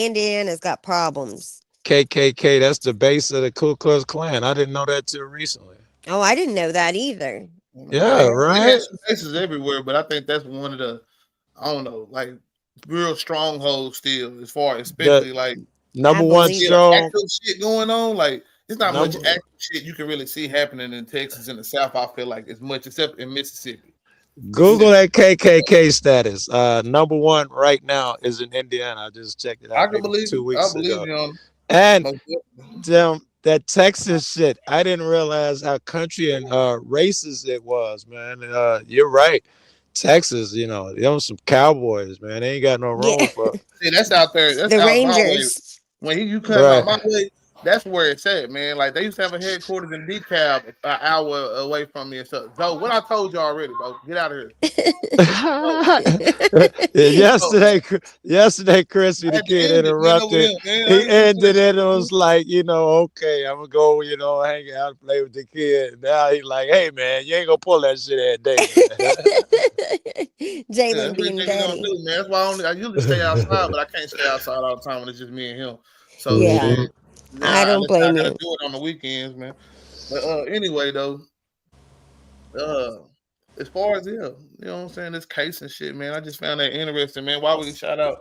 Indiana's got problems. KKK, that's the base of the Ku Klux Klan. I didn't know that till recently. Oh, I didn't know that either. Yeah, They right. have some bases everywhere, but I think that's one of the I don't know, like real strongholds still, as far The especially like number one strong active shit going on. Like there's not much number. active shit you can really see happening in Texas and the South. I feel like as much, except in Mississippi. Google that KKK status. Number one right now is in Indiana. I just checked it I out can maybe believe 2 it. I weeks believe ago. you on And that Texas shit, I didn't realize how country and racist it was, man. You're right. Texas, them some cowboys, man. They ain't got no Yeah. room for. See, that's out there. That's The out my way. Rangers. When you come out Right. my way, that's where it's at, man. Like they used to have a headquarters in DeKalb, an hour away from me and stuff. So what I told you already, bro, get out of here. Yesterday, Chrissy I the had to kid end it, man, over interrupted. him, man. I He ain't finna do that ended shit it and no was like, okay, I'm gonna go, hang out and play with the kid. Now he's like, hey man, you ain't gonna pull that shit that day, Yeah, Jalen that's what you being think he gonna daddy. do, man. That's why I usually stay outside, but I can't stay outside all the time when it's just me and him. So Yeah. shit. I Now don't that's how I blame gotta you. do it on the weekends, man. But anyway though, uh as far as you know what I'm saying, this case and shit, man, I just found that interesting, man. Why would he shout out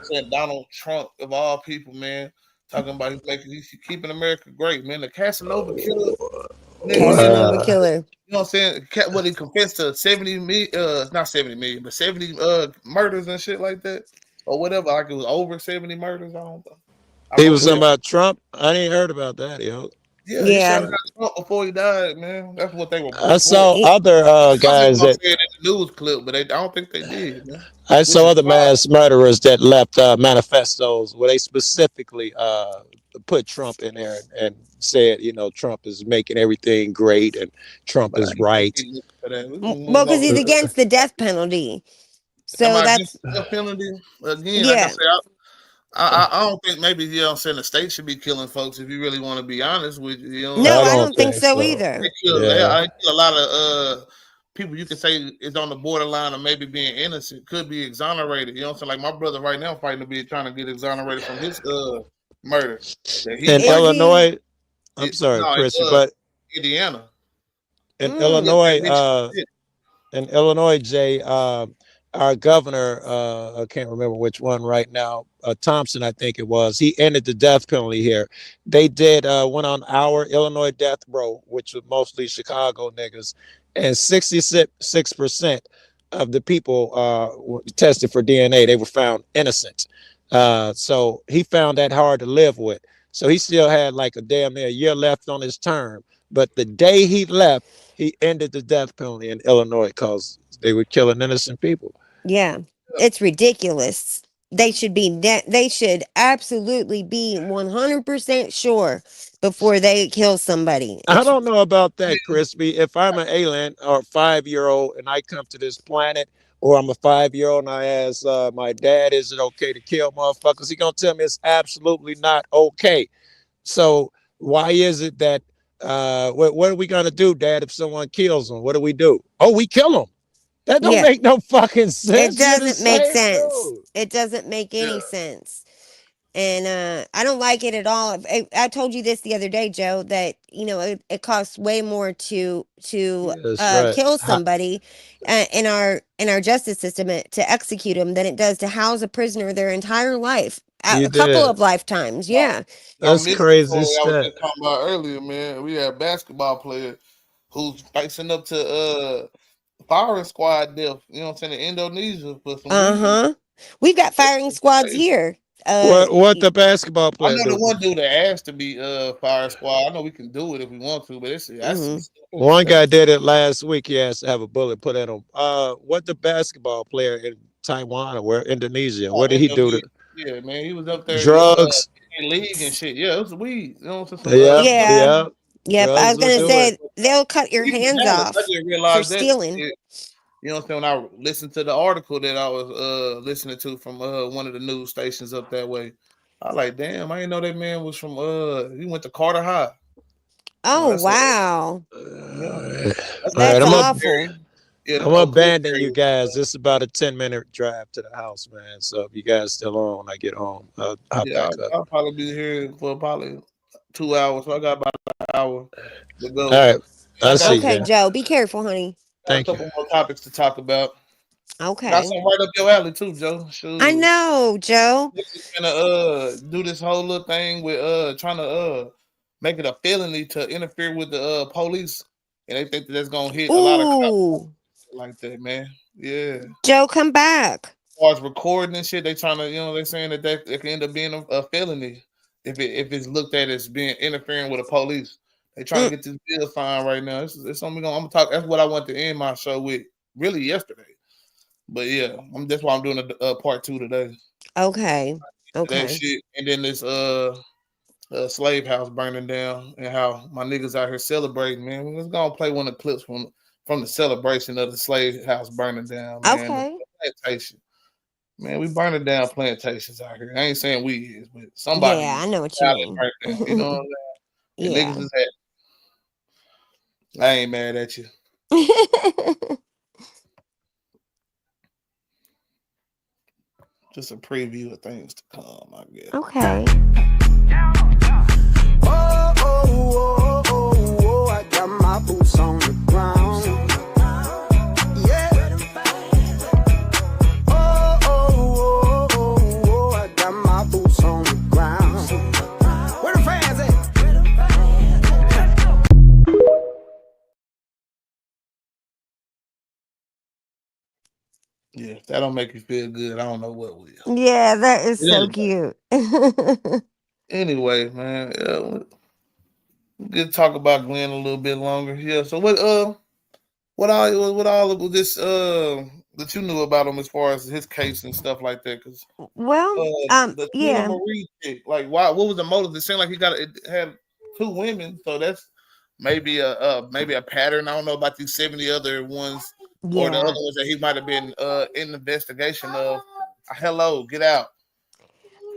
saying Donald Trump of all people, man, talking about he's keeping America great, man. The Casanova killer, nigga, man, Casanova killer. you know what I'm saying? What he confessed to 70 million, not 70 million, but 70 murders and shit like that, or whatever. Like it was over 70 murders. I don't know. I He wrote was it talking down. about Trump. I ain't heard about that, yo. Yeah, he Yeah. shouted out Trump before he died, man. That's what they I report. saw It- other I thought they were guys gonna that say it in the news clip, but I don't think they did, man. I Which saw is other wild. mass murderers that left manifestos where they specifically put Trump in there and said, Trump is making everything great and Trump But I is ain't gonna right. keep looking for that. We well, can move because on. he's against the death penalty. Am So I against that's the death penalty? Again, like I yeah. said, I don't think maybe saying the state should be killing folks if you really want to be honest with you. You know what I'm No, I I saying? don't don't think think so so. either. Yeah. I kill a lot of people you can say is on the borderline of maybe being innocent, could be exonerated. You know what I'm saying? Like my brother right now fighting to be trying to get exonerated from his murder that he In Is fighting. he? Illinois, I'm sorry, No, Chrissy, but Indiana. in Yeah, Mm. Illinois, Michigan. Jay, our governor, I can't remember which one right now, Thompson, I think it was, he ended the death penalty here. They did, went on our Illinois death row, which was mostly Chicago niggas, and 66% of the people were tested for DNA. They were found innocent. So he found that hard to live with. So he still had like a damn near year left on his term. But the day he left, he ended the death penalty in Illinois because they were killing innocent people. Yeah. It's ridiculous. They should absolutely be 100% sure before they kill somebody. I It's don't know about that, Crispy. If I'm an alien or 5-year-old and I come to this planet, or I'm a 5-year-old and I ask my dad, is it okay to kill motherfuckers? He gonna tell me it's absolutely not okay. So why is it that what are we gonna do, Dad, if someone kills them? What do we do? Oh, we kill them. That don't yeah. make no fucking It sense. You're the doesn't make same sense. dude. It doesn't make Yeah. any sense. And I don't like it at all. I told you this the other day, Joe, that it costs way more to Yeah, that's right. kill somebody in our justice system to execute them than it does to house a prisoner their entire life, You a couple did. of lifetimes. Yeah. Y'all That's missed the crazy story I was stuff. just talking about earlier, man. We had a basketball player who's facing up to firing squad death. You know what I'm saying? In Indonesia for some weed. Uh-huh. We've got firing squads here. What the basketball I player know the do? one dude that asked to be fire squad. I know we can do it if we want to, but that's some stupid. One guy did it last week. He has to have a bullet put in him. What the basketball player in Taiwan or where Indonesia? What did he do to Yeah, man, he was up there drugs? in league and shit. Yeah, it was weed. You know, some Yep, Yeah. Yep. I drugs was will gonna do it. say they'll cut your He's from hands Dallas. I off didn't for realize that stealing. shit. You know what I'm saying? When I listened to the article that I was listening to from one of the news stations up that way, I like, damn, I didn't know that man was from he went to Carter High. Oh wow. Yeah. All right, That's awful. Yeah, I'm gonna Oak Cliff abandon you area. guys. This is about a 10-minute drive to the house, man. So if you guys still on when I get home, I'll Yeah, back up. I'll probably be here for probably 2 hours. So I got about an hour to All go. right, I I'll got, see you, Okay, Jay. Joe, be careful, honey. got a Thank you. couple more topics to talk about. Got Okay. some right up your alley too, Joe. I Shoot. know, Joe. Niggas gonna do this whole little thing with trying to make it a felony to interfere with the police, and they think that that's gonna hit a lot of cops Ooh. like that, man. Yeah. Joe, come back. As far as recording and shit, they trying to, they're saying that it can end up being a felony if it's looked at as being interfering with the police. They trying to get this bill signed right now. It's only I'm gonna talk. That's what I want to end my show with, really yesterday. But yeah, that's why I'm doing a part 2 today. Okay. That Okay. shit, and then this slave house burning down, and how my niggas out here celebrating. Man, we're just gonna play one of the clips from the celebration of the slave house burning down. Man, Okay. the plantation. Man, we burning down plantations out here. I ain't saying we is, but somebody Yeah, I know what you got it mean. burnt down. You know what I'm saying? And Yeah. niggas is happy. I ain't mad at you. Just a preview of things to come, I guess. Okay. I got my boots on the ground. Yeah. I got my boots on the ground. Where the fans at? Yeah, if that don't make you feel good, I don't know what will. Yeah, that is so cute. Anyway, man, we could talk about Glenn a little bit longer. Yeah. So what all of this that you knew about him as far as his case and stuff like that? Because Well, the Tina yeah. Marie chick, like, why? What was the motive? It seemed like it had 2 women, so that's maybe a pattern. I don't know about these 70 other ones or the Yeah. other ones that he might have been in investigation of. Hello, get out.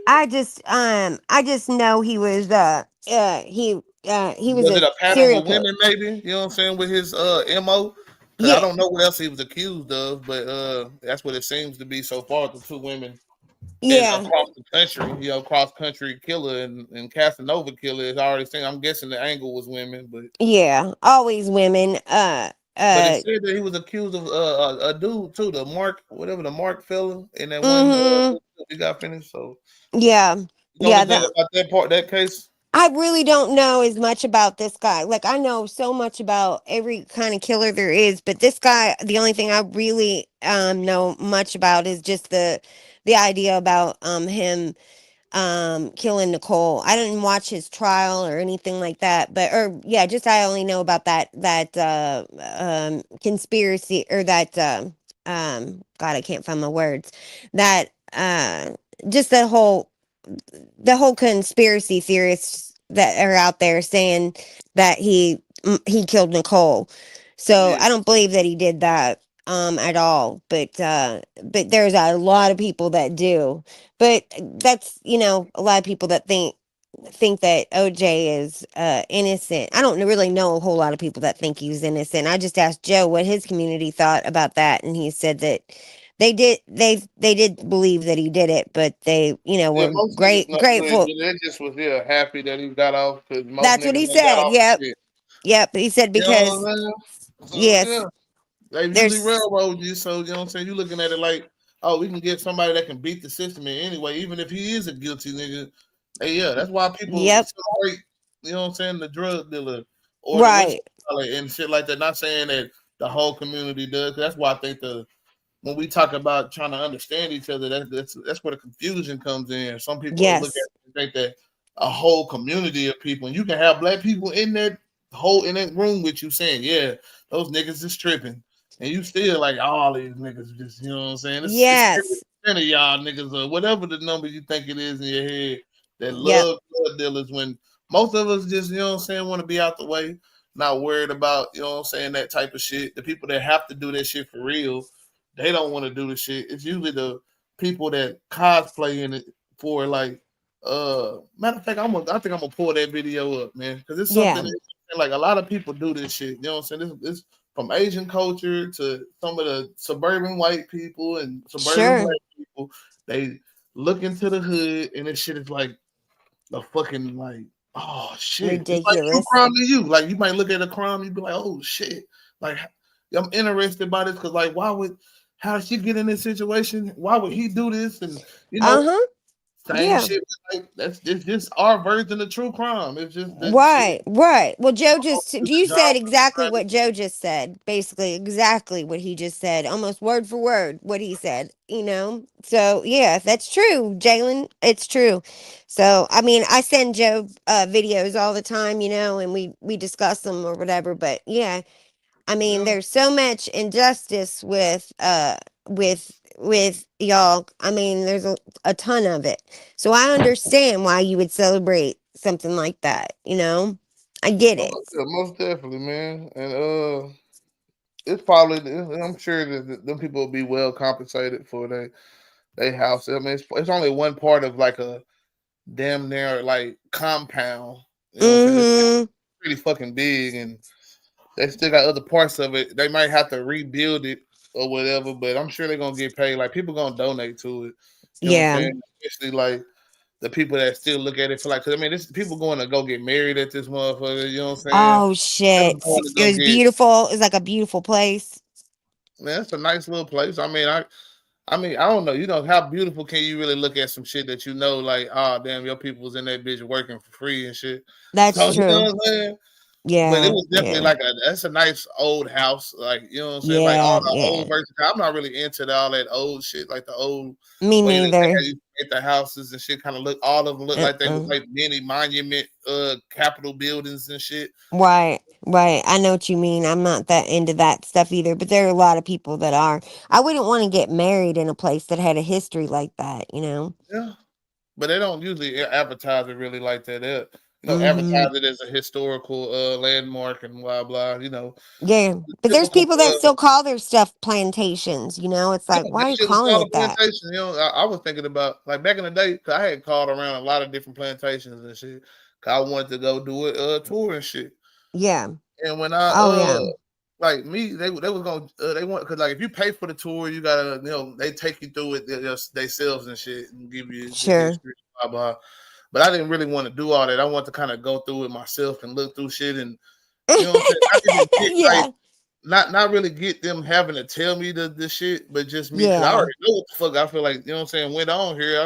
I just know he was he was Was it a a pattern serial with killer. women, maybe? You know what I'm saying, with his MO? Because I Yeah. don't know what else he was accused of, but that's what it seems to be so far. The 2 women and Yeah. across the country, cross country killer and Casanova killer is already saying. I'm guessing the angle was women, but Yeah. Always women. it said that he was accused of a dude too, the Mark fella, and that one Mhm. he got finished. So Yeah. you know Yeah, anything about that case? I really don't know as much about this guy. Like I know so much about every kind of killer there is, but this guy, the only thing I really know much about is just the idea about him killing Nicole. I didn't watch his trial or anything like that, but just I only know about that conspiracy or that God, I can't find my words. That just the whole conspiracy theorists that are out there saying that he killed Nicole. So Yeah. I don't believe that he did that at all. But there's a lot of people that do. But that's a lot of people that think that OJ is innocent. I don't really know a whole lot of people that think he's innocent. I just asked Joe what his community thought about that, and he said that they did believe that he did it, but they were Most niggas not grateful. they just was happy that he got off because most That's what niggas he ain't got said. off Yep. and shit. Yep. He said You know because what I'm saying? So yes, they usually there's railroad you. So you know what I'm saying? You looking at it like, oh, we can get somebody that can beat the system in anyway, even if he is a guilty nigga. Hey, yeah, that's why people yep. celebrate. You know what I'm saying? The drug dealer or the Right. and shit like that. Not saying that the whole community does. That's why I think the when we talk about trying to understand each other, that's where the confusion comes in. Some people look at Yes. it and think that a whole community of people, and you can have black people in that room with you saying, yeah, those niggas is tripping. And you still like all these niggas just, you know what I'm saying? It's Yes. 30% of y'all niggas or whatever the number you think it is in your head that Yep. love drug dealers when most of us just, you know what I'm saying, want to be out the way, not worried about, you know what I'm saying, that type of shit. The people that have to do that shit for real, they don't want to do the shit. It's usually the people that cosplay in it for like matter of fact, I think I'm gonna pull that video up, man, because it's something Yeah. that, like a lot of people do this shit. You know what I'm saying? This from Asian culture to some of the suburban white people and suburban Sure. black people. They look into the hood and this shit is like a fucking like, oh shit. It's like true Ridiculous. crime to you. Like you might look at a crime, you'd be like, oh shit. Like I'm interested by this because like how did she get in this situation? Why would he do this? And you know, Uh-huh. same Yeah. shit. Like it's just our version of true crime. It's just that shit. Right, right. Well, Joe just Do you the job said for exactly somebody. what Joe just said. Basically, exactly what he just said, almost word for word what he said. So yeah, that's true, Jalen. It's true. So I mean, I send Joe videos all the time, and we discuss them or whatever. But yeah, I mean, Yeah. there's so much injustice with y'all. I mean, there's a ton of it. So I understand why you would celebrate something like that, I get Oh, it. yeah, most definitely, man. And it's probably I'm sure that them people will be well compensated for their house. I mean, it's only one part of like a damn near like compound. You know what I'm saying? It's Mm-hmm. pretty fucking big, and they still got other parts of it. They might have to rebuild it or whatever, but I'm sure they're gonna get paid. Like people gonna donate to it. You know what I'm Yeah. saying? Especially like the people that still look at it for like, cause I mean, this people going to go get married at this motherfucker. You know what I'm saying? Oh People shit. going to It go was get, beautiful. It's like a beautiful place. man, it's a nice little place. I mean, I don't know. You know, how beautiful can you really look at some shit that you know, like, oh damn, your people was in that bitch working for free and shit. That's So you know true. what I'm saying? But it Yeah. was definitely Yeah. like that's a nice old house, like you know what I'm saying, like all Yeah. the Yeah. old versions. I'm not really into all that old shit, like the old Me way that they neither. had you make the houses and shit. Kind of look, all of them look like they was Uh-uh. like mini monument, capitol buildings and shit. Right, right. I know what you mean. I'm not that into that stuff either, but there are a lot of people that are. I wouldn't want to get married in a place that had a history like that. Yeah, but they don't usually advertise it really like that. They, Mm-hmm. advertise it as a historical landmark and blah blah. Yeah, The but there's typical. people that still call their stuff plantations. It's Yeah, like, why that are you shit was calling called a it that? plantation. I was thinking about like back in the day, cause I had called around a lot of different plantations and shit. Cause I wanted to go do a tour and shit. Yeah. And when I Oh yeah. like me, they was gonna they want because like if you pay for the tour, you gotta they take you through it themselves and shit and give you the Sure. history, blah blah. But I didn't really want to do all that. I want to kind of go through it myself and look through shit and you know what I'm saying. Not even get like Yeah. not really get them having to tell me the shit, but just me because I Yeah. already know what the fuck I feel like. You know what I'm saying? Went on here, I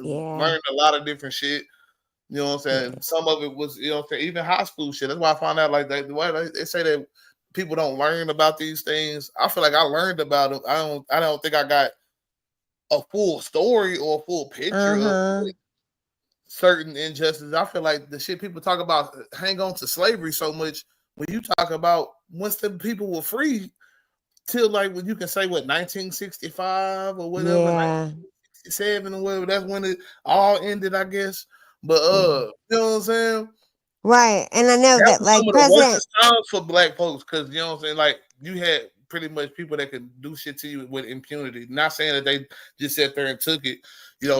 Yeah. learned a lot of different shit. You know what I'm saying? Yeah. Some of it was, what I'm saying, even high school shit. That's why I found out like that. Why they say that people don't learn about these things. I feel like I learned about them. I don't think I got a full story or a full picture of Uh-huh. certain injustices. I feel like the shit people talk about hang on to slavery so much. When you talk about once the people were free, till like when you can say what 1965 or whatever, Yeah. 1967 or whatever. That's when it all ended, I guess. But Yeah. you know what I'm saying? Right. And I know That that was some like of the President worst times for black folks because you know what I'm saying. Like you had pretty much people that could do shit to you with impunity. Not saying that they just sat there and took it.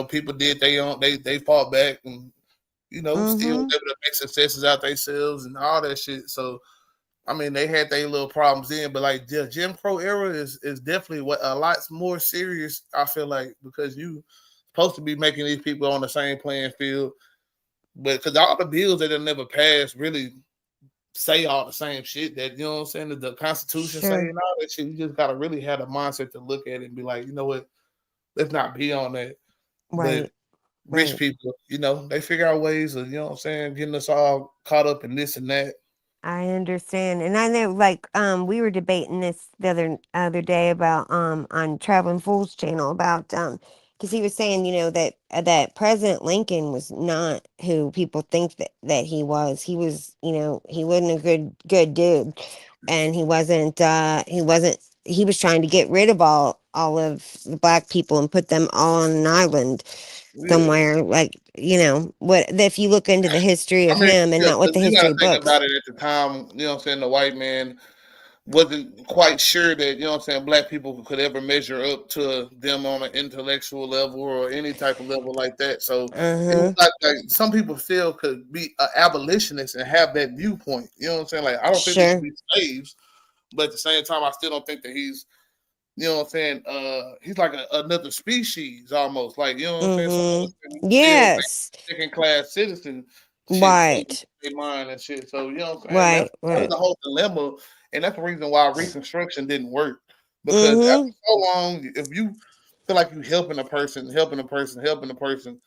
People did they own they fought back and still mm-hmm. able to make successes out themselves and all that shit. So I mean, they had their little problems then, but like the Jim Crow era is definitely what a lot more serious. I feel like because you supposed to be making these people on the same playing field, but because all the bills that have never passed really say all the same shit that you know what I'm saying that the Constitution say Sure. and all that shit. You just gotta really have a mindset to look at it and be like, you know what, let's not be on that. But Right. rich Right. people, they figure out ways of, you know what I'm saying, getting us all caught up in this and that. I understand, and I know, like, we were debating this the other day about on Traveling Fools channel about because he was saying, that that President Lincoln was not who people think that he was. He was, he wasn't a good dude, and he was trying to get rid of all of the black people and put them all on an island somewhere. Like, what if you look into the history of I mean, him and yeah, not what 'cause the you history gotta think books. about it at the time, you know what I'm saying, the white man wasn't quite sure that, you know what I'm saying, black people could ever measure up to them on an intellectual level or any type of level like that. So it was Uh-huh. like some people still could be an abolitionist and have that viewpoint. You know what I'm saying? Like I don't think they should Sure. be slaves, but at the same time, I still don't think that he's, you know what I'm saying, he's like another species almost. Like, you know what I'm saying? Some of us Mm-hmm. still Yes. second class citizen shit in Right. their mind and shit. So, you know what I'm saying? Right. That's Right. the whole dilemma. And that's the reason why Reconstruction didn't work. Because after Mm-hmm. so long, if you feel like you helping a person, helping a person, helping a person,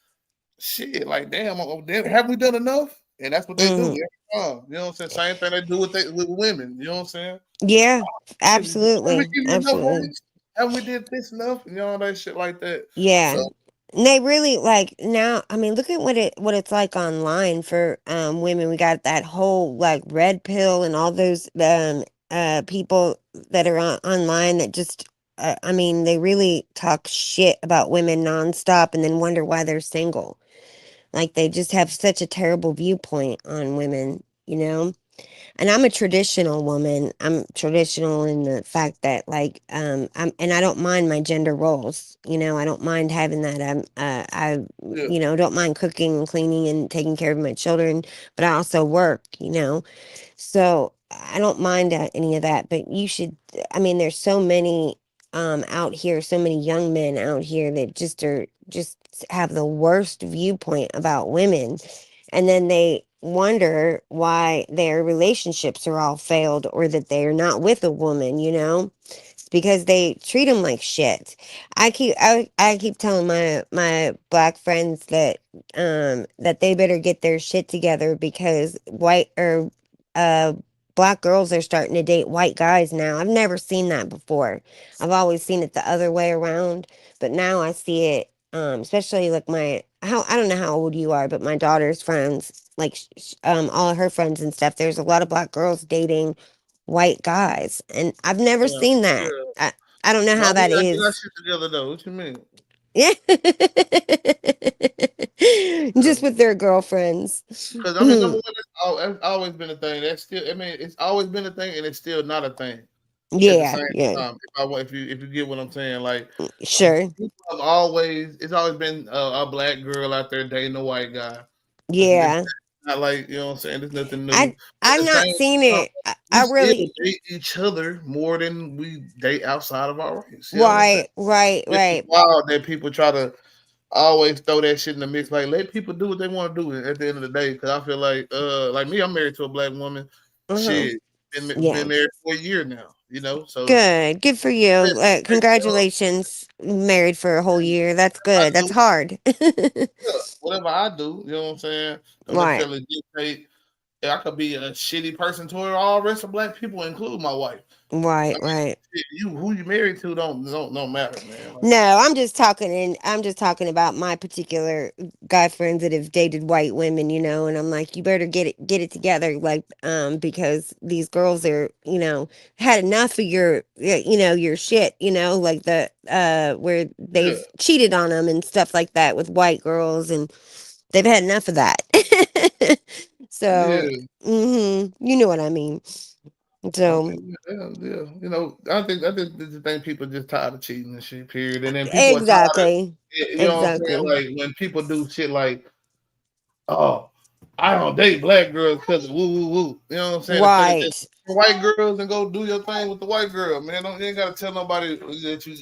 shit, like damn, have we done enough? And that's what they do Mm-hmm. every time. You know what I'm saying? Same thing they do with women. You know what I'm saying? Yeah. Shit, have we Absolutely. given you enough Absolutely. rights? Have we did this enough? You know, that shit like that. Yeah. So And they really like now, I mean, look at what it's like online for women. We got that whole like red pill and all those people that are online that just I mean, they really talk shit about women nonstop and then wonder why they're single. Like they just have such a terrible viewpoint on women. And I'm a traditional woman. I'm traditional in the fact that like and I don't mind my gender roles. I don't mind having that. I yeah, don't mind cooking and cleaning and taking care of my children, but I also work. So I don't mind any of that, but you should. I mean, there's so many out here, so many young men out here that just have the worst viewpoint about women, and then they wonder why their relationships are all failed or that they are not with a woman. It's because they treat them like shit. I keep telling my black friends that they better get their shit together because white or uh black girls are starting to date white guys now. I've never seen that before. I've always seen it the other way around, but now I see it. Especially like how I don't know how old you are, but my daughter's friends, like all of her friends and stuff. There's a lot of black girls dating white guys, and I've never yeah, seen that. yeah. I don't know No, how we that gotta get our is. shit together though. What you mean? Yeah, Yeah. just with their girlfriends. Because I mean, number one, it's always been a thing. That's still, I mean, it's always been a thing, and it's still not a thing at the Yeah, same yeah, time. If you get what I'm saying, like sure. people it's always been a black girl out there dating a white guy. It's Yeah, not like, you know what I'm saying. There's nothing new. At I've the not same seen time, it. we I still really date each other more than we date outside of our race. You know what I'm saying? right, right, It's just right. wild that people try to always throw that shit in the mix. Like let people do what they want to do at the end of the day. Because I feel like me, I'm married to a black woman. Uh-huh. Shit, been Yeah. married for a year now. So Good for you. yeah, Congratulations. Married for a whole year. That's I good. That's do hard. whatever I do. You know what I'm saying? Don't Right. necessarily dictate. Yeah, I could be a shitty person to all the rest of black people, include my wife. Right, I mean, right. shit, who you married to don't matter, man. Like, No, I'm just talking about my particular guy friends that have dated white women, and I'm like, you better get it together, like, because these girls are, had enough of your shit, like where yeah, they've cheated on them and stuff like that with white girls, and they've had enough of that. So, yeah. you know what I mean. So, Okay, yeah. I think this the thing people just tired of cheating and shit. Period. And then people are tired of, exactly, you know what I'm saying? exactly, Like when people do shit like, oh, I don't date black girls because of woo woo woo. You know what I'm saying? Instead of just right. white girls and go do your thing with the white girl, man. You ain't gotta tell nobody that you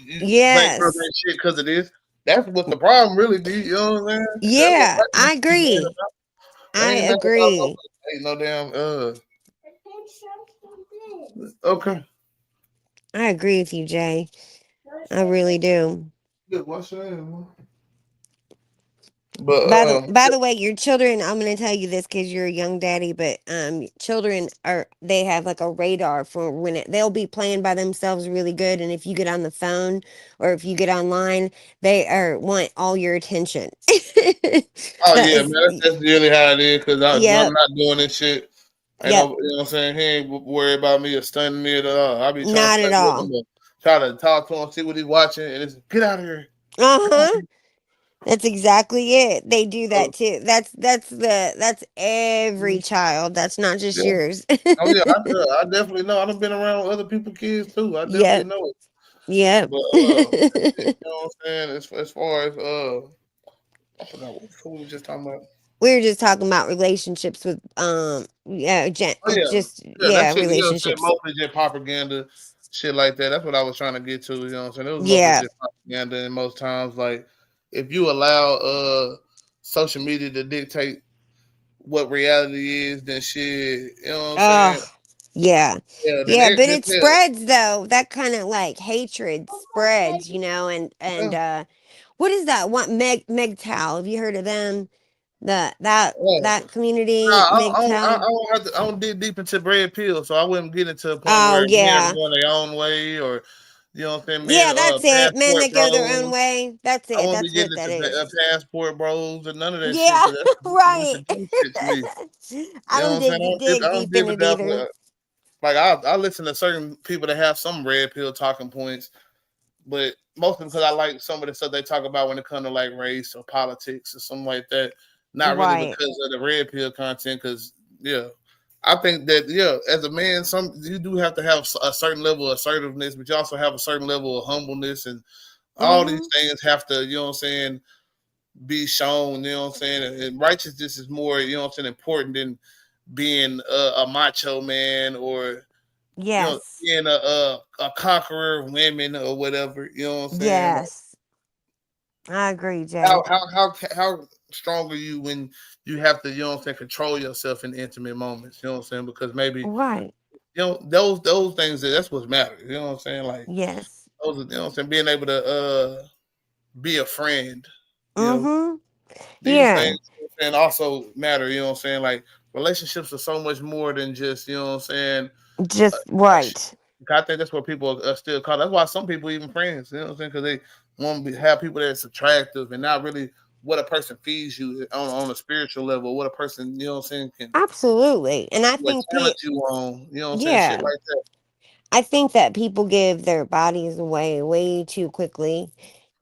black girls Yes. ain't shit because of this. That's what the problem really be. You know what I'm saying? That's what Yeah, black I people be mad agree. about. I They ain't mad about agree. no damn okay. I agree with you, Jay. I really do. Good, what's your name, man? But by the way, your children, I'm going to tell you this because you're a young daddy, but children they have like a radar for when they'll be playing by themselves really good, and if you get on the phone or if you get online, they want all your attention. oh yeah, man, that's really how it is. Because I'm not doing this shit. Ain't no, you know what I'm saying? He ain't worried about me or stunning me at all. I be trying Not to at all. try to talk to him, see what he's watching, and it's get out of here. That's exactly it. They do that too. That's every child. That's not just yours. Oh yeah, I definitely know. I've been around other people's kids too. I definitely Yep. know it. Yep. But you know what I'm saying? As far as I forgot what we were just talking about. We were just talking about relationships with just that shit, you know what I'm saying, relationships. mostly just propaganda, shit like that. That's what I was trying to get to, you know what I'm saying? It was mostly Yeah. just propaganda, and most times like if you allow social media to dictate what reality is, then shit, you know what I'm saying? Oh, yeah. Yeah, Yeah, but then it spreads though. That kind of like hatred spreads, and what is that one MGTOW? Have you heard of them? That community, I MGTOW. don't have to. I don't dig deep into red pill, so I wouldn't get into a point Oh where men are yeah. going their own way, or you know what I'm saying, Yeah, men that's it. Men passport that go their own bros. way. That's I it. won't be That's what getting that into is. passport bros and none of that shit Yeah, because that's right. some deep shit to me. I You know don't what I'm saying? dig I don't deep deal in with it that. either. Like I listen to certain people that have some red pill talking points, but most of them because I like some of the stuff they talk about when it comes to like race or politics or something like that. Not really Right. because of the red pill content, because yeah, I think that as a man, you do have to have a certain level of assertiveness, but you also have a certain level of humbleness, and all these things have to, you know what I'm saying, be shown. You know what I'm saying, and righteousness is more, you know what I'm saying, important than being a macho man or Yes. being a conqueror of women or whatever. You know what I'm saying? Like, Yes. I agree, Jay. how strong are you when you have to, you know what I'm saying, control yourself in intimate moments? You know what I'm saying? Because maybe Right. those things that's what matters. You know what I'm saying? Like Yes. those, you know what I'm saying, being able to be a friend. You know, Mm-hmm. these Yeah. things and also matter. You know what I'm saying? Like relationships are so much more than just, you know what I'm saying, Just right. I think that's what people are still call. That's why some people even friends. You know what I'm saying? Because they want to have people that's attractive and not really what a person feeds you on a spiritual level. What a person, you know what I'm saying, can Absolutely. And I what think challenge you on. You know what I'm saying? Shit yeah. like that. I think that people give their bodies away way too quickly.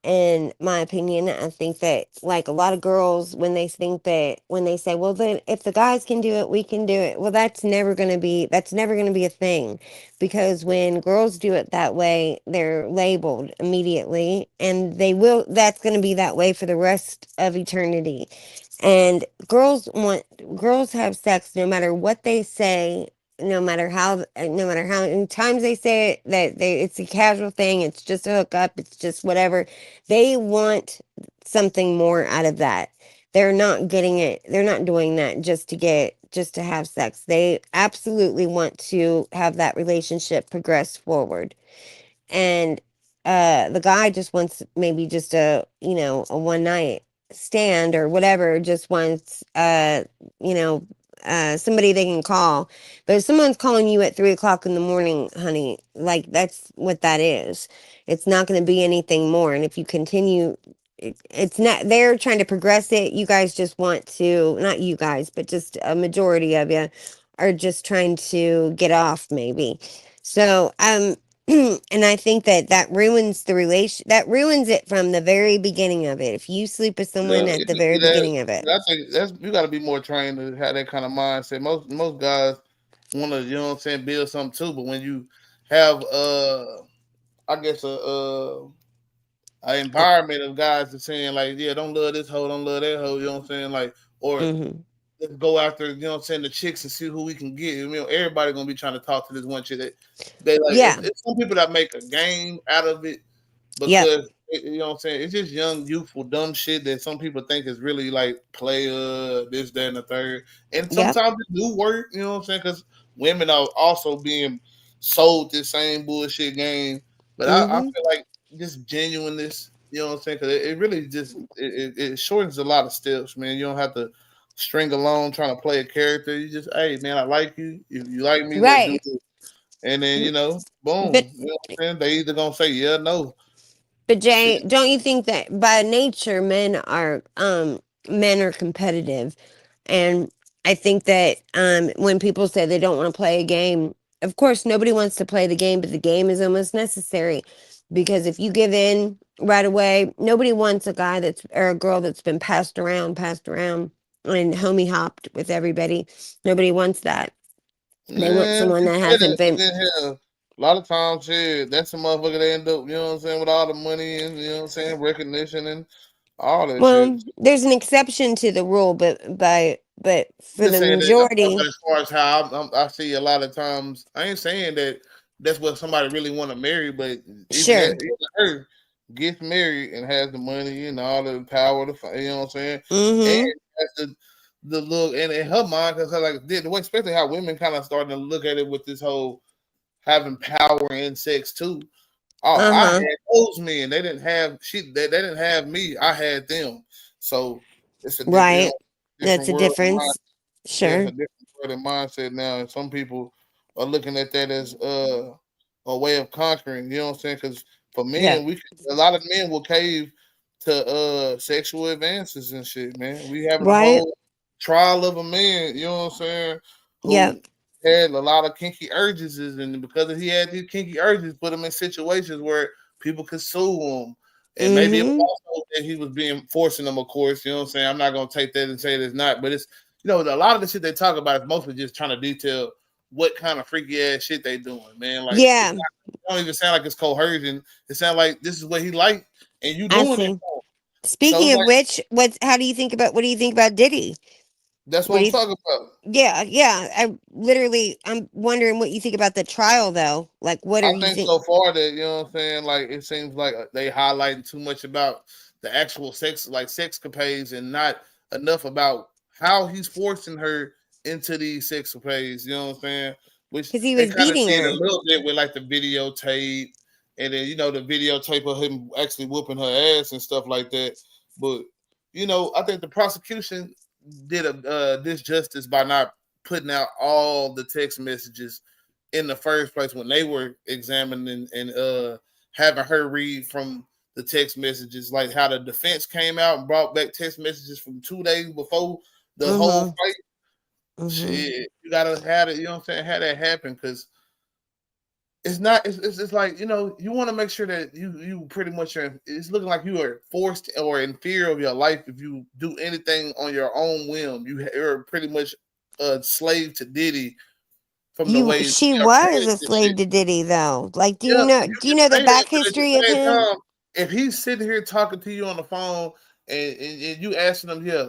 In my opinion, I think that like a lot of girls, when they think that when they say, well, then if the guys can do it, we can do it. Well, that's never gonna be a thing, because when girls do it that way, they're labeled immediately, and that's gonna be that way for the rest of eternity. And girls have sex no matter what they say, no matter how many times they say it, that it's a casual thing, it's just a hookup, it's just whatever. They want something more out of that. They're not doing that just to have sex. They absolutely want to have that relationship progress forward. And the guy just wants maybe just a one night stand or whatever, just wants you know somebody they can call. But if someone's calling you at 3 o'clock in the morning, honey, like that's what that is. It's not going to be anything more. And if you continue, it's not, they're trying to progress it. You guys just want to, not you guys, but just a majority of you are just trying to get off maybe. So and I think that ruins the relation, that ruins it from the very beginning of it. If you sleep with Yeah, someone at the very beginning of it. I think that's you got to be more trained to have that kind of mindset. Most guys want to, you know what I'm saying, build something too. But when you have I guess a environment of guys that's saying like, yeah, don't love this hoe, don't love that hoe, you know what I'm saying, like, or let's go after, you know what I'm saying, the chicks and see who we can get. You know, everybody gonna be trying to talk to this one chick. They like Yeah. it's some people that make a game out of it Yep. because you know what I'm saying, it's just young, youthful, dumb shit that some people think is really like player, this, that, and the third. And Yep. sometimes it do work, you know what I'm saying, because women are also being sold this same bullshit game. But I feel like just genuineness, You know what I'm saying? Because it really just it shortens a lot of steps, man. You don't have to string along trying to play a character. You just, hey, man, I like you. If you like me, let's do Right. this. And then boom. But You know what I'm saying? They either gonna say yeah, no. but Jay, Shit. don't you think that by nature men are competitive, and I think that when people say they don't want to play a game, of course nobody wants to play the game, but the game is almost necessary because if you give in right away, nobody wants a guy that's or a girl that's been passed around, and homie hopped with everybody. Nobody wants that. They want Man, someone you that said hasn't it. And been. then hell, a lot of times, shit, that's a motherfucker that end up, you know what I'm saying, with all the money and you know what I'm saying, recognition and all that shit. Well, there's an exception to the rule, but I'm for just the saying that I'm talking majority, about as far as how I see a lot of times. I ain't saying that that's what somebody really want to marry, but sure. either her gets married and has the money and all the power, you know what I'm saying, and Mm-hmm. has the look and in her mind because like the way, especially how women kind of starting to look at it with this whole having power in sex too. Oh, I had Uh-huh. those men. They didn't have they didn't have me. I had them. So it's a Right. That's different a world of mind. difference. Yeah, it's a Sure. different world of mindset now. And some people are looking at that as a way of conquering. You know what I'm saying? Because for Yeah. men, a lot of men will cave to sexual advances and shit, man. We having a Right. whole trial of a man, you know what I'm saying, who Yep. had a lot of kinky urges, and because he had these kinky urges, put him in situations where people could sue him. And maybe it was Mm-hmm. also that he was being forcing them, of course. You know what I'm saying? I'm not gonna take that and say it's not, but it's a lot of the shit they talk about is mostly just trying to detail what kind of freaky ass shit they doing, man. Like Yeah. it don't even sound like it's coercion. It sounds like this is what he liked, and you I doing it see. for him. So Speaking it's of like which, what do you think about Diddy? that's what What do I'm you th- talking about. yeah. I'm wondering what you think about the trial though. Like what I are you think think so far that what I'm saying, like it seems like they highlighting too much about the actual sex, like sex capades, and not enough about how he's forcing her into these sex capades. You know what I'm saying? Which because he they was kind of beating did a her. little bit with like the videotape, and then the videotape of him actually whooping her ass and stuff like that. But I think the prosecution did a disjustice by not putting out all the text messages in the first place when they were examining and having her read from the text messages, like how the defense came out and brought back text messages from 2 days before the whole Mm-hmm. fight. Mm-hmm. Shit, you gotta have it. You know what I'm saying? Have that happen because it's not. It's like you want to make sure that you pretty much are. It's looking like you are forced or in fear of your life if you do anything on your own whim. You're pretty much a slave to Diddy from the way She they are was painting a this shit. slave to Diddy though. Like, Yeah, you do you can know the say that, back but at the history of same him? time, if he's sitting here talking to you on the phone and you asking him, yeah,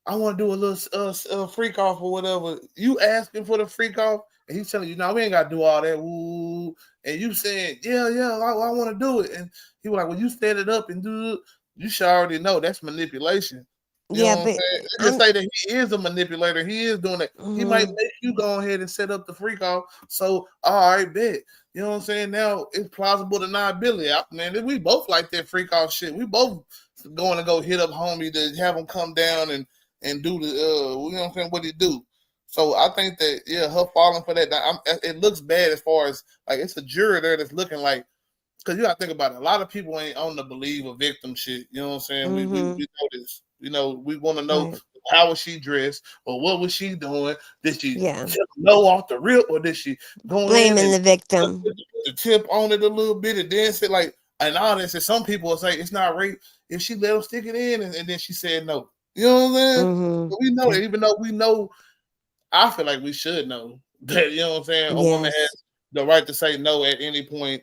I want to do a little freak off or whatever, you asking for the freak off, and he's telling you, no, we ain't got to do all that, woo, and you saying, yeah, I want to do it, and he was like, well, you stand it up and do it, you should already know that's manipulation. You know Yeah, what I'm but saying? Let's just I'm say that he is a manipulator. He is doing that. He might mhm. make you go ahead and set up the freak off. So, all right, bet. You know what I'm saying? Now it's plausible deniability. Man, we both like that freak off shit. We both going to go hit up homie to have him come down and do the you know what I'm saying, what he do. So I think that her falling for that. It looks bad as far as like it's a jury there that's looking like because you got to think about it. A lot of people ain't on the believe a victim shit. You know what I'm saying? We Mhm. know this. We want to know Right. how was she dressed or what was she doing? Did she Yeah. know off the rip or did she go in Blaming and the victim. put the tip on it a little bit and then say like and all this? And some people will say it's not rape if she let him stick it in and then she said no. You know what I'm saying? Mhm. So we know that even though we know, I feel like we should know that what I'm saying. A woman Yes. has the right to say no at any point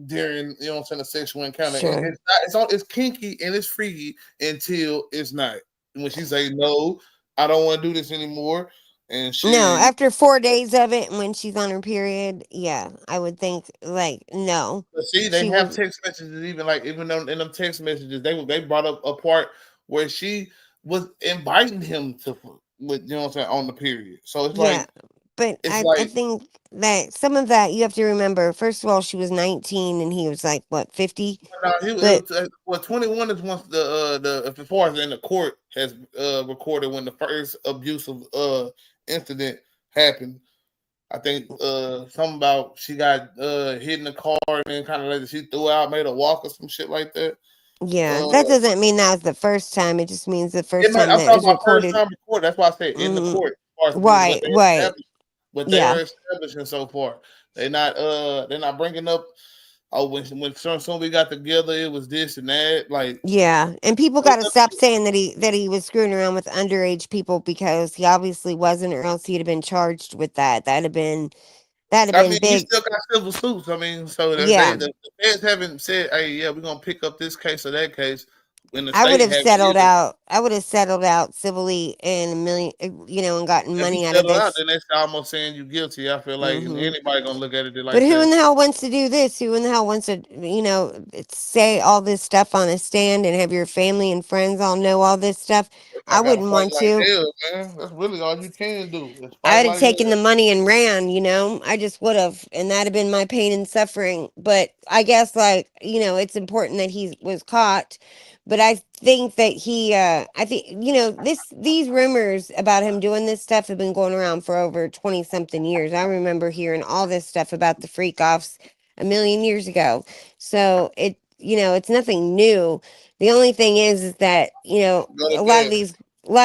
during what I'm saying, a sexual encounter. And Sure. it's kinky and it's freaky until it's not. When she say no, I don't want to do this anymore, and No, she. after 4 days of it and when she's on her period, yeah, I would think like no. But see, they She have would text messages even though in them text messages they brought up a part where she was inviting him to with what I'm saying on the period. So it's yeah. like But It's I like think that some of that you have to remember. First of all, she was 19 and he was like what 50. But 21 is once the as far as in the court has recorded when the first abusive incident happened. I think something about she got hit in the car and then kind of like she threw out, made a walk or some shit like that. yeah, that doesn't mean that was the first time. It just means the first time I'm that it talking was about first recorded. time recorded. That's why I said in the court, as far as what Right, they right. established, what they Yeah. are establishing so far. They're not bringing up. Oh, when soon we got together, it was this and that. Like, Yeah, and people got to stop saying that he was screwing around with underage people because he obviously wasn't, or else he'd have been charged with that. That'd have been he big. still got civil suits. I mean, so Yeah. the feds haven't said, "Hey, yeah, we're gonna pick up this case or that case." When the I would state have haven't settled either. out. I would have settled out civilly in a million, and gotten If you money out of settle out, this. then that's almost saying you guilty. I feel like, and anybody gonna look at it But like who in that. the hell wants to do this? Who in the hell wants to, say all this stuff on a stand and have your family and friends all know all this stuff? I I gotta wouldn't fight want like to. hell, man. That's really all you can do is I fight would have like hell. taken the money and ran, I just would have. And that'd have been my pain and suffering. But I guess, it's important that he was caught. But I think that I think, these rumors about him doing this stuff have been going around for over 20 something years. I remember hearing all this stuff about the freak offs a million years ago. So it's nothing new. The only thing is that, Go to a lot of bed.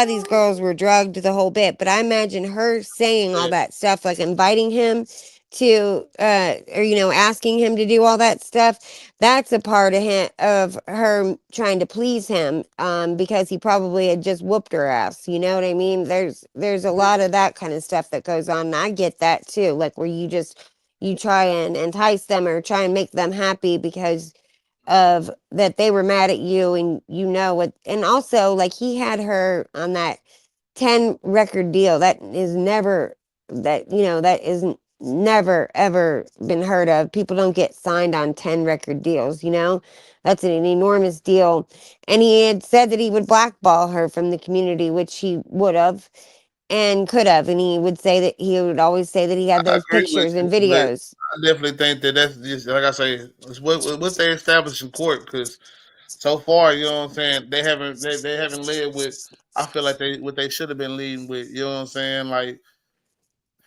these girls were drugged the whole bit, but I imagine her saying all Yeah. that stuff, like inviting him to or asking him to do all that stuff. That's a part of her trying to please him, because he probably had just whooped her ass. You know what I mean? There's a lot of that kind of stuff that goes on, and I get that too, like where you try and entice them or try and make them happy because of that they were mad at you, and what. And also, like, he had her on that 10 record deal that is never that isn't never ever been heard of. People don't get signed on 10 record deals. That's an enormous deal. And he had said that he would blackball her from the community, which he would have and could have. And he would always say that he had I those agree with pictures and you, but videos. I definitely think that that's just like I say, it's what they established in court. Because so far, you know what I'm saying, they haven't led with. I feel like what they should have been leading with. You know what I'm saying, like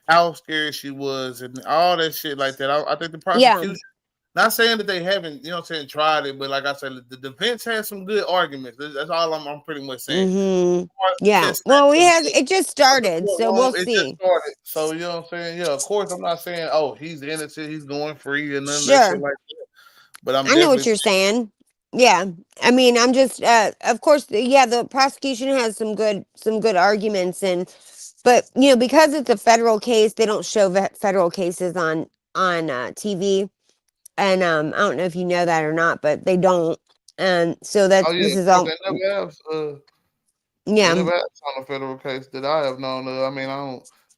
how scared she was and all that shit like that. I think the Yeah. prosecution. Not saying that they haven't, you know what I'm saying, tried it, but like I said, the defense has some good arguments. That's all I'm pretty much saying. Yeah. Well, it just started, so we'll It just see. started. So, you know what I'm saying? Yeah, of course, I'm not saying, oh, he's innocent, he's going free, and none of that shit Sure. like that. But I'm I know what definitely you're saying. Yeah. I mean, I'm just of course, yeah, the prosecution has some good arguments, but because it's a federal case, they don't show federal cases on TV. And I don't know if you know that or not, but they don't. And so oh, this yeah, of is course, all. they Yeah. never have on a federal case that I have known of. I mean,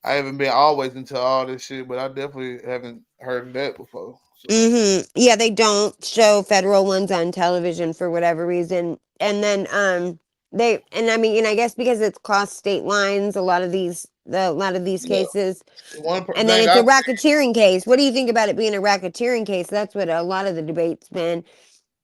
I haven't been always into all this shit, but I definitely haven't heard of that before. So. Yeah, they don't show federal ones on television for whatever reason. And then I mean, and I guess because it's crossed state lines, a lot of these Yeah. cases. One And then thing it's I a racketeering case. What do you think about it being a racketeering case? That's what a lot of the debate's been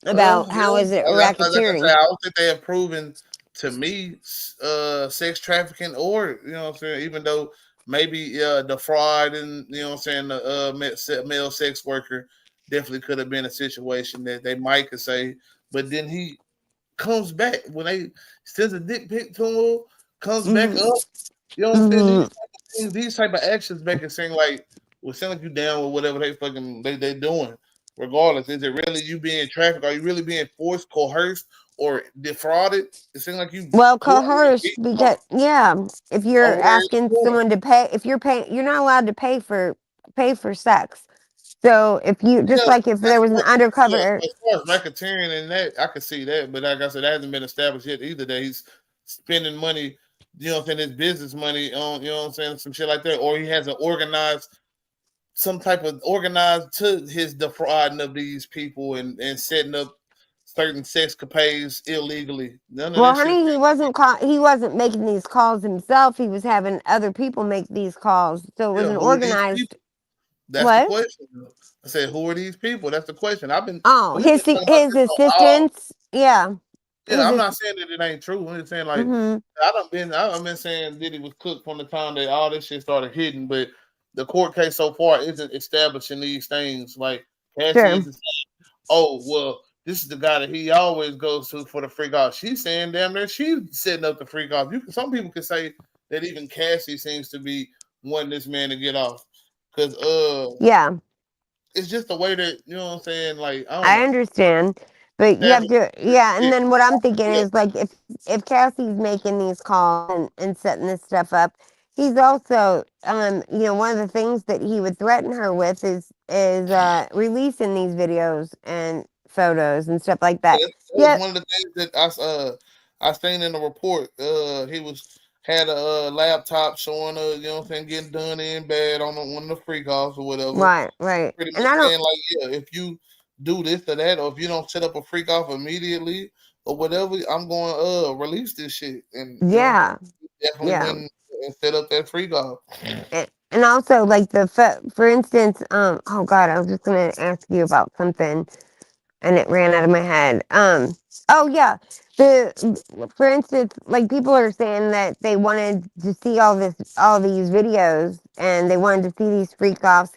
about. How Yeah, is it a like I say, racketeering? I don't think they have proven to me sex trafficking or you know what I'm saying. Even though maybe the fraud and you know what I'm saying the male sex worker definitely could have been a situation that they might could say, but then he comes back when they sends a dick pic to him, comes back Mm-hmm. up. You know what I'm saying? Mm-hmm. These type of actions make it seem like well, seem like you down with whatever they doing. Regardless, is it really you being trafficked? Are you really being forced, coerced, or defrauded? It seems like you Well, coerced coerced because yeah, if you're over there in asking the corner. someone to pay, if you're paying, you're not allowed to pay for sex. So if you just Yeah, like if there that's was an what. Yeah, undercover, as far as racketeering and that, I could see that. But like I said, that hasn't been established yet either. That he's spending money, you know what I'm saying, his business money on, you know what I'm saying, some shit like that, or he has an organized some type of organized to his defrauding of these people and setting up certain sex capades illegally. None of Well, this shit. honey, he wasn't making these calls himself. He was having other people make these calls. So it was Yeah, an who are these organized. people? That's the What? question. I said, who are these people? That's the question. Oh, We've been talking about his this for all. assistants. Yeah. Yeah, I'm not saying that it ain't true. I'm just saying like Mm-hmm. I've been saying Diddy was cooked from the time that all this shit started hitting, but the court case so far isn't establishing these things. Like Cassie Sure. isn't saying, oh well, this is the guy that he always goes to for the freak off. She's saying damn near she's setting up the freak off. Some people could say that even Cassie seems to be wanting this man to get off. Cause Yeah. it's just the way that you know what I'm saying, like I don't I know. understand, but you have to, yeah. And then what I'm thinking is like, if Cassie's making these calls and setting this stuff up, he's also, one of the things that he would threaten her with is releasing these videos and photos and stuff like that. That was Yeah. one of the things that I seen in the report. He had a laptop showing you know what I'm saying, getting done in bed on one of the freak offs or whatever. Right. Pretty And much I don't. saying like, yeah, if you do this or that, or if you don't set up a freak off immediately or whatever, I'm going to release this shit. And you know, Yeah. definitely Yeah. went and set up that freak off. And also like for instance, oh God, I was just gonna ask you about something and it ran out of my head. Oh yeah, for instance, like people are saying that they wanted to see all these videos and they wanted to see these freak offs.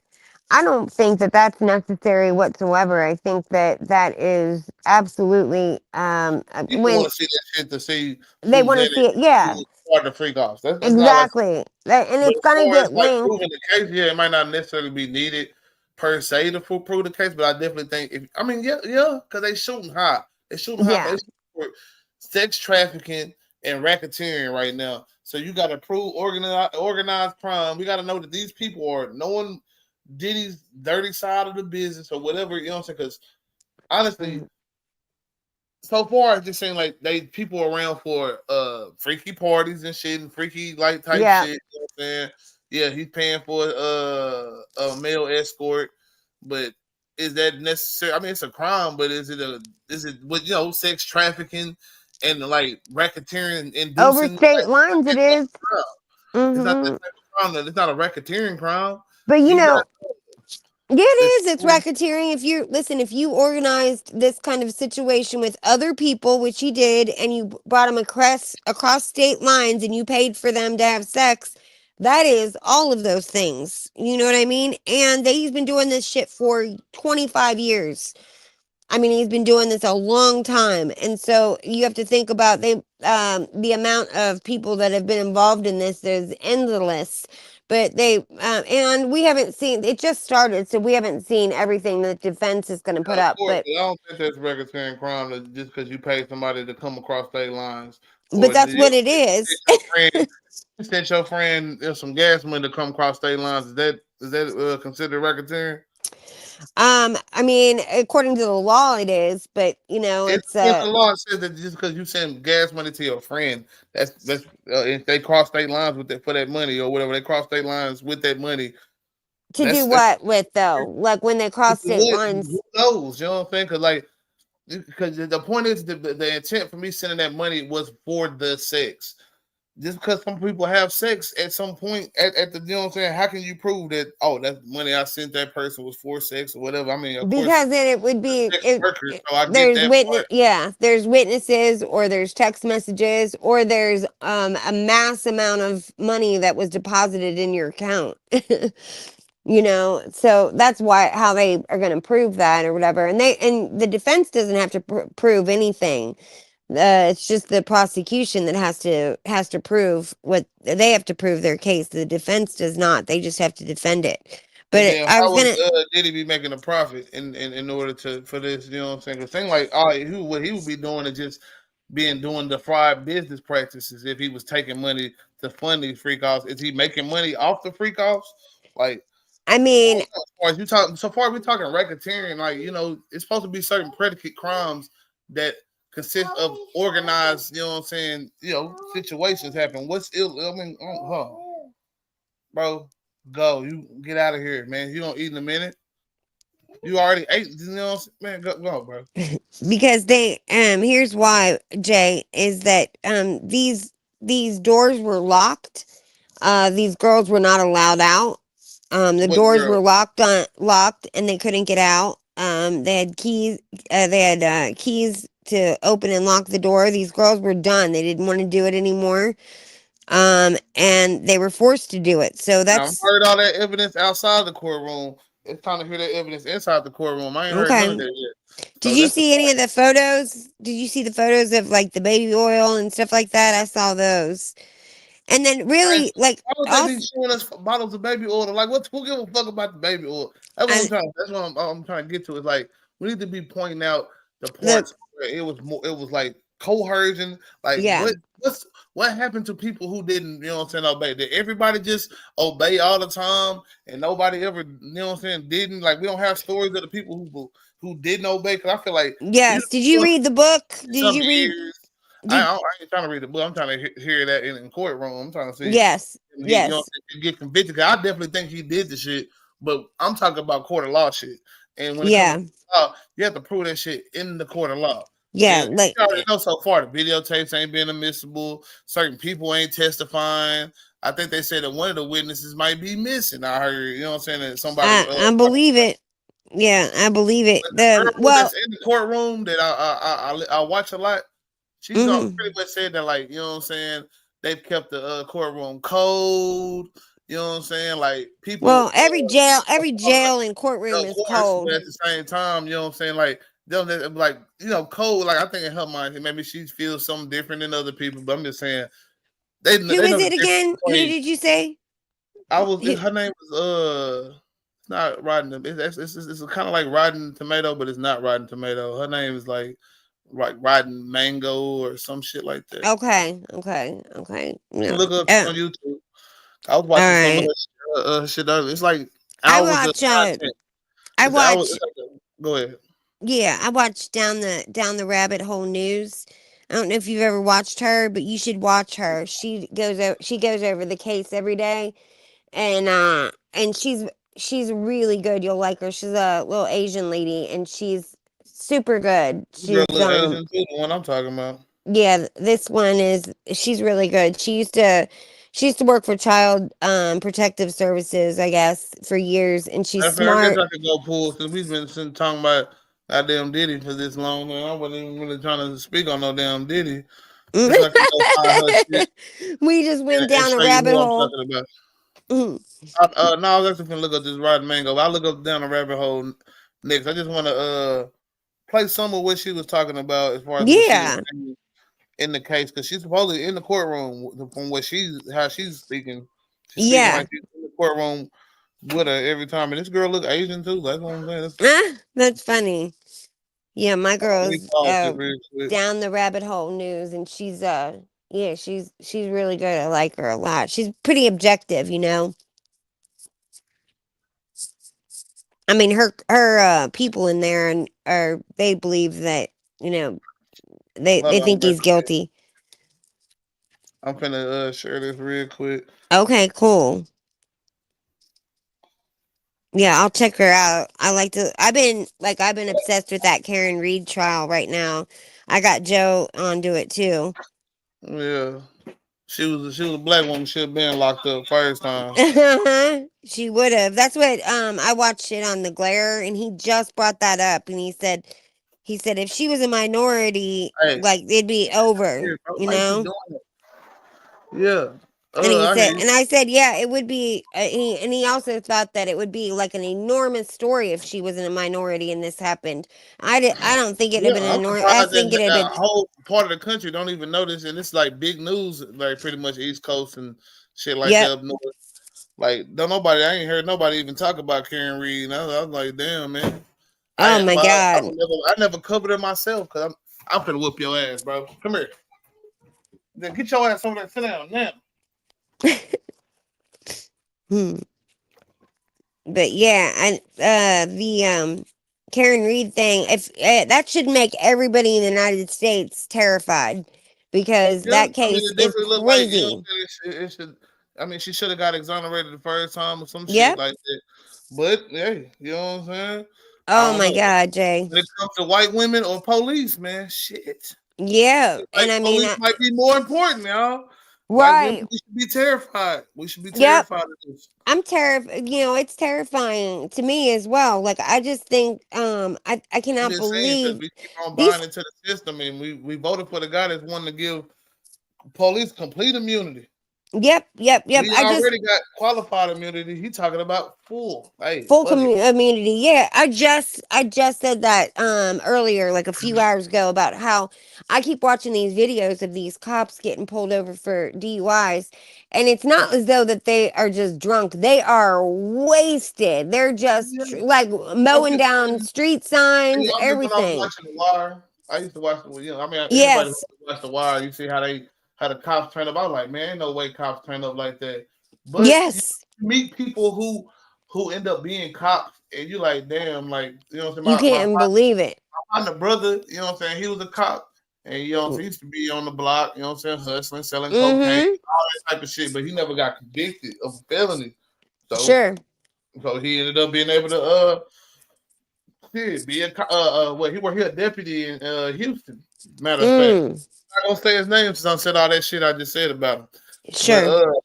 I don't think that that's necessary whatsoever. I think that is absolutely People when want to see that shit to see they who's want in to it, see it. Yeah, who's part of the freak offs. That's not like. exactly. And But it's as gonna far as get like linked. proving the case, yeah, it might not necessarily be needed per se to prove the case, but I definitely think because they shooting high. They shooting high Yeah. for sex trafficking and racketeering right now. So you got to prove organized crime. We got to know that these people are knowing Diddy's dirty side of the business or whatever. You know what I'm saying? Because honestly, so far it just seems like they people around for freaky parties and shit and freaky like type Yeah. shit. You know what I'm saying? Yeah, he's paying for a male escort, but is that necessary? I mean, it's a crime, but is it with sex trafficking and like racketeering Over inducing? state lines, it is. It's not that Mm-hmm. type of crime. It's not a racketeering crime. But You got yeah, it it's is. It's racketeering. If you organized this kind of situation with other people, which he did, and you brought them across state lines, and you paid for them to have sex, that is all of those things. You know what I mean? And he's been doing this shit for 25 years. I mean, he's been doing this a long time, and so you have to think about the amount of people that have been involved in this. There's endless, but and we haven't seen it just started, so we haven't seen everything that defense is going to put of up. course, But but I don't think that's racketeering crime just because you pay somebody to come across state lines, but or that's what it is. you sent your friend some gas money to come across state lines. Is that considered racketeering? I mean, according to the law, it is, but it's If the law says that just because you send gas money to your friend, that's if they cross state lines for that money or whatever, they cross state lines with that money. to do That's what with though, like when they cross state what lines. who knows? You know what I'm saying? Because the point is the intent for me sending that money was for the sex. Just because some people have sex at some point at the you know what I'm saying, how can you prove that that money I sent that person was for sex or whatever? I mean, of course, Because then it would be sex workers, so I get there's that part. there's witnesses or there's text messages or there's a mass amount of money that was deposited in your account. So that's how they are going to prove that or whatever. And the defense doesn't have to prove anything. It's just the prosecution that has to prove what they have to prove their case. The defense does not. They just have to defend it. But But then I was how would gonna. Diddy be making a profit in order for this? You know what I'm saying? Because thing like what he would be doing is just doing the fraud business practices. If he was taking money to fund these freak offs, is he making money off the freak offs? Like, I mean, so far we're talking racketeering. Like, it's supposed to be certain predicate crimes that consist of organized. You know what I'm saying? Situations happen. What's ill? I mean, bro, go. You get out of here, man. You don't eat in a minute. You already ate, you know, man. Go, bro. Because they here's why, Jay, is that these doors were locked. These girls were not allowed out. The What doors girl? were locked, and they couldn't get out. They had keys. They had keys to open and lock the door. These girls were done. They didn't want to do it anymore. And they were forced to do it. So Now, I've that's heard all that evidence outside the courtroom. It's time to hear that evidence inside the courtroom. I ain't heard none of okay. that yet. Did So you that's the see any part. of the photos? Did you see the photos of like the baby oil and stuff like that? I saw those. And then Man, really like why would they be also showing us bottles of baby oil? Like, what? Who give a fuck about the baby oil? That's what I'm I, trying. That's what I'm trying to get to. Is like we need to be pointing out the the parts where it was more. It was like coercion. Like yeah. what happened to people who didn't? You know what I'm saying? Obey? Did everybody just obey all the time and nobody ever? You know what I'm saying? Didn't like we don't have stories of the people who didn't obey. Because I feel like Yes. Did you read the book? Did some you read years. did I ain't trying to read the book. I'm trying to hear that in courtroom. I'm trying to see yes. him get, you know, Yes. get convicted. Cause I definitely think he did the shit, but I'm talking about court of law shit. And when it comes to Yeah. law, you have to prove that shit in the court of law. Yeah. And Like you already know so far the videotapes ain't being admissible. Certain people ain't testifying. I think they said that one of the witnesses might be missing. I heard, you know what I'm saying, that somebody. I believe it. Yeah, I believe it. But the girl Well, that's in the courtroom that I watch a lot, she's all mhm. pretty much said that, like, you know what I'm saying, they've kept the courtroom cold. You know what I'm saying? Like people, Well, every jail and courtroom of is course, but cold. at the same time, you know what I'm saying? Like them, like you know, cold. Like I think in her mind, maybe she feels something different than other people. But I'm just saying Who they is know the it difference again? Who between. did you say? Who- Her name was it's not Rotten. It's kind of like Rotten Tomato, but it's not Rotten Tomato. Her name is like Rotten Mango or some shit like that. Okay, okay. You can No. look up on YouTube. I was All watching some of right. her shit. It's like I hours of watch content. I It's hours. watch Go ahead. yeah, I watch down the rabbit hole news. I don't know if you've ever watched her, but you should watch her. She goes over the case every day, and she's really good. You'll like her. She's a little Asian lady, and she's super good. The girl She's look Asian too. The one I'm talking about. yeah, this one is she's really good. She used to work for child protective services, I guess, for years, and she's I guess smart. I could go pull since we've been sitting talking about goddamn Diddy for this long. And I wasn't even really trying to speak on no damn Diddy. Guess I can go find her shit We just went and down a show you rabbit who I'm hole. talking about. Mhm. No, I was actually gonna look up this Rotten Mango. I'll look up down the rabbit hole next. I just want to play some of what she was talking about as far as what she was Yeah, saying in the case because she's supposedly in the courtroom from what how she's speaking. She's speaking yeah. like she's in the courtroom with her every time, and this girl look Asian too. That's what I'm saying. That's funny. Yeah, my Let me girl's pause it real quick. down the rabbit hole news, and yeah, she's really good. I like her a lot. She's pretty objective, you know. I mean, her people in there and are they believe that you know Hold they on, think he's guilty. I'm finna share this real quick. Okay, cool. Yeah, I'll check her out. I've been obsessed with that Karen Reed trial right now. I got Joe onto it too. Yeah, she was a black woman. Should have been locked up first time. She would have. That's what I watched it on the Glare, and he just brought that up, and he said if she was a minority, Hey, like it'd be over, here, bro, you why you keep know. doing it? Yeah. And he I hear said, you. and I said, yeah, it would be. And he also thought that it would be like an enormous story if she was in a minority and this happened. I don't think it'd Yeah, have been an I'm enormous. I surprised think that it'd have a been. whole part of the country don't even know this, and it's like big news, like pretty much East Coast and shit like Yep. that up north. Like, don't nobody, I ain't heard nobody even talk about Karen Reed. And I was like, damn, man. Oh my God. I never covered it myself because I'm finna whoop your ass, bro. Come here. Then get your ass over there. Sit down now. Hmm. But yeah, and the Karen Reed thing, if that should make everybody in the United States terrified because Yeah, that I mean, case it is definitely looked like you know crazy. it should. I mean, she should have got exonerated the first time or some shit Yep. like that. But hey, you know what I'm saying? Oh my God, Jay. When it comes to white women or police, man, shit. Yeah, Like, and I mean, police might be more important, y'all. White right? women, we should be terrified. We should be Yep. terrified of this. I'm terrified. You know, it's terrifying to me as well. Like, I just think, I I'm cannot just saying because believe we keep on these. buying into the system, and we voted for the guy that's wanting to give police complete immunity. Yep. We already got qualified immunity. He talking about full. Hey, Full fuck it. immunity. Yeah, I just said that earlier, like a few hours ago, about how I keep watching these videos of these cops getting pulled over for DUIs, and it's not as though that they are just drunk. They are wasted. They're just like mowing down street signs, I'm just when I was everything. watching The Wire. I used to watch the. I mean, anybody Yes. who watch The Wire, you see how the cops turn up. I was like, man, ain't no way cops turn up like that. But Yes. you meet people who end up being cops, and you like, damn, like you know what I'm You saying. can't believe it. My brother, you know what I'm saying. He was a cop, and you know he used to be on the block, you know what I'm saying, hustling, selling cocaine, all that type of shit. But he never got convicted of a felony. So he ended up being able to be a he worked here a deputy in Houston. Matter of fact, I'm not gonna say his name since I said all that shit I just said about him. Sure. But,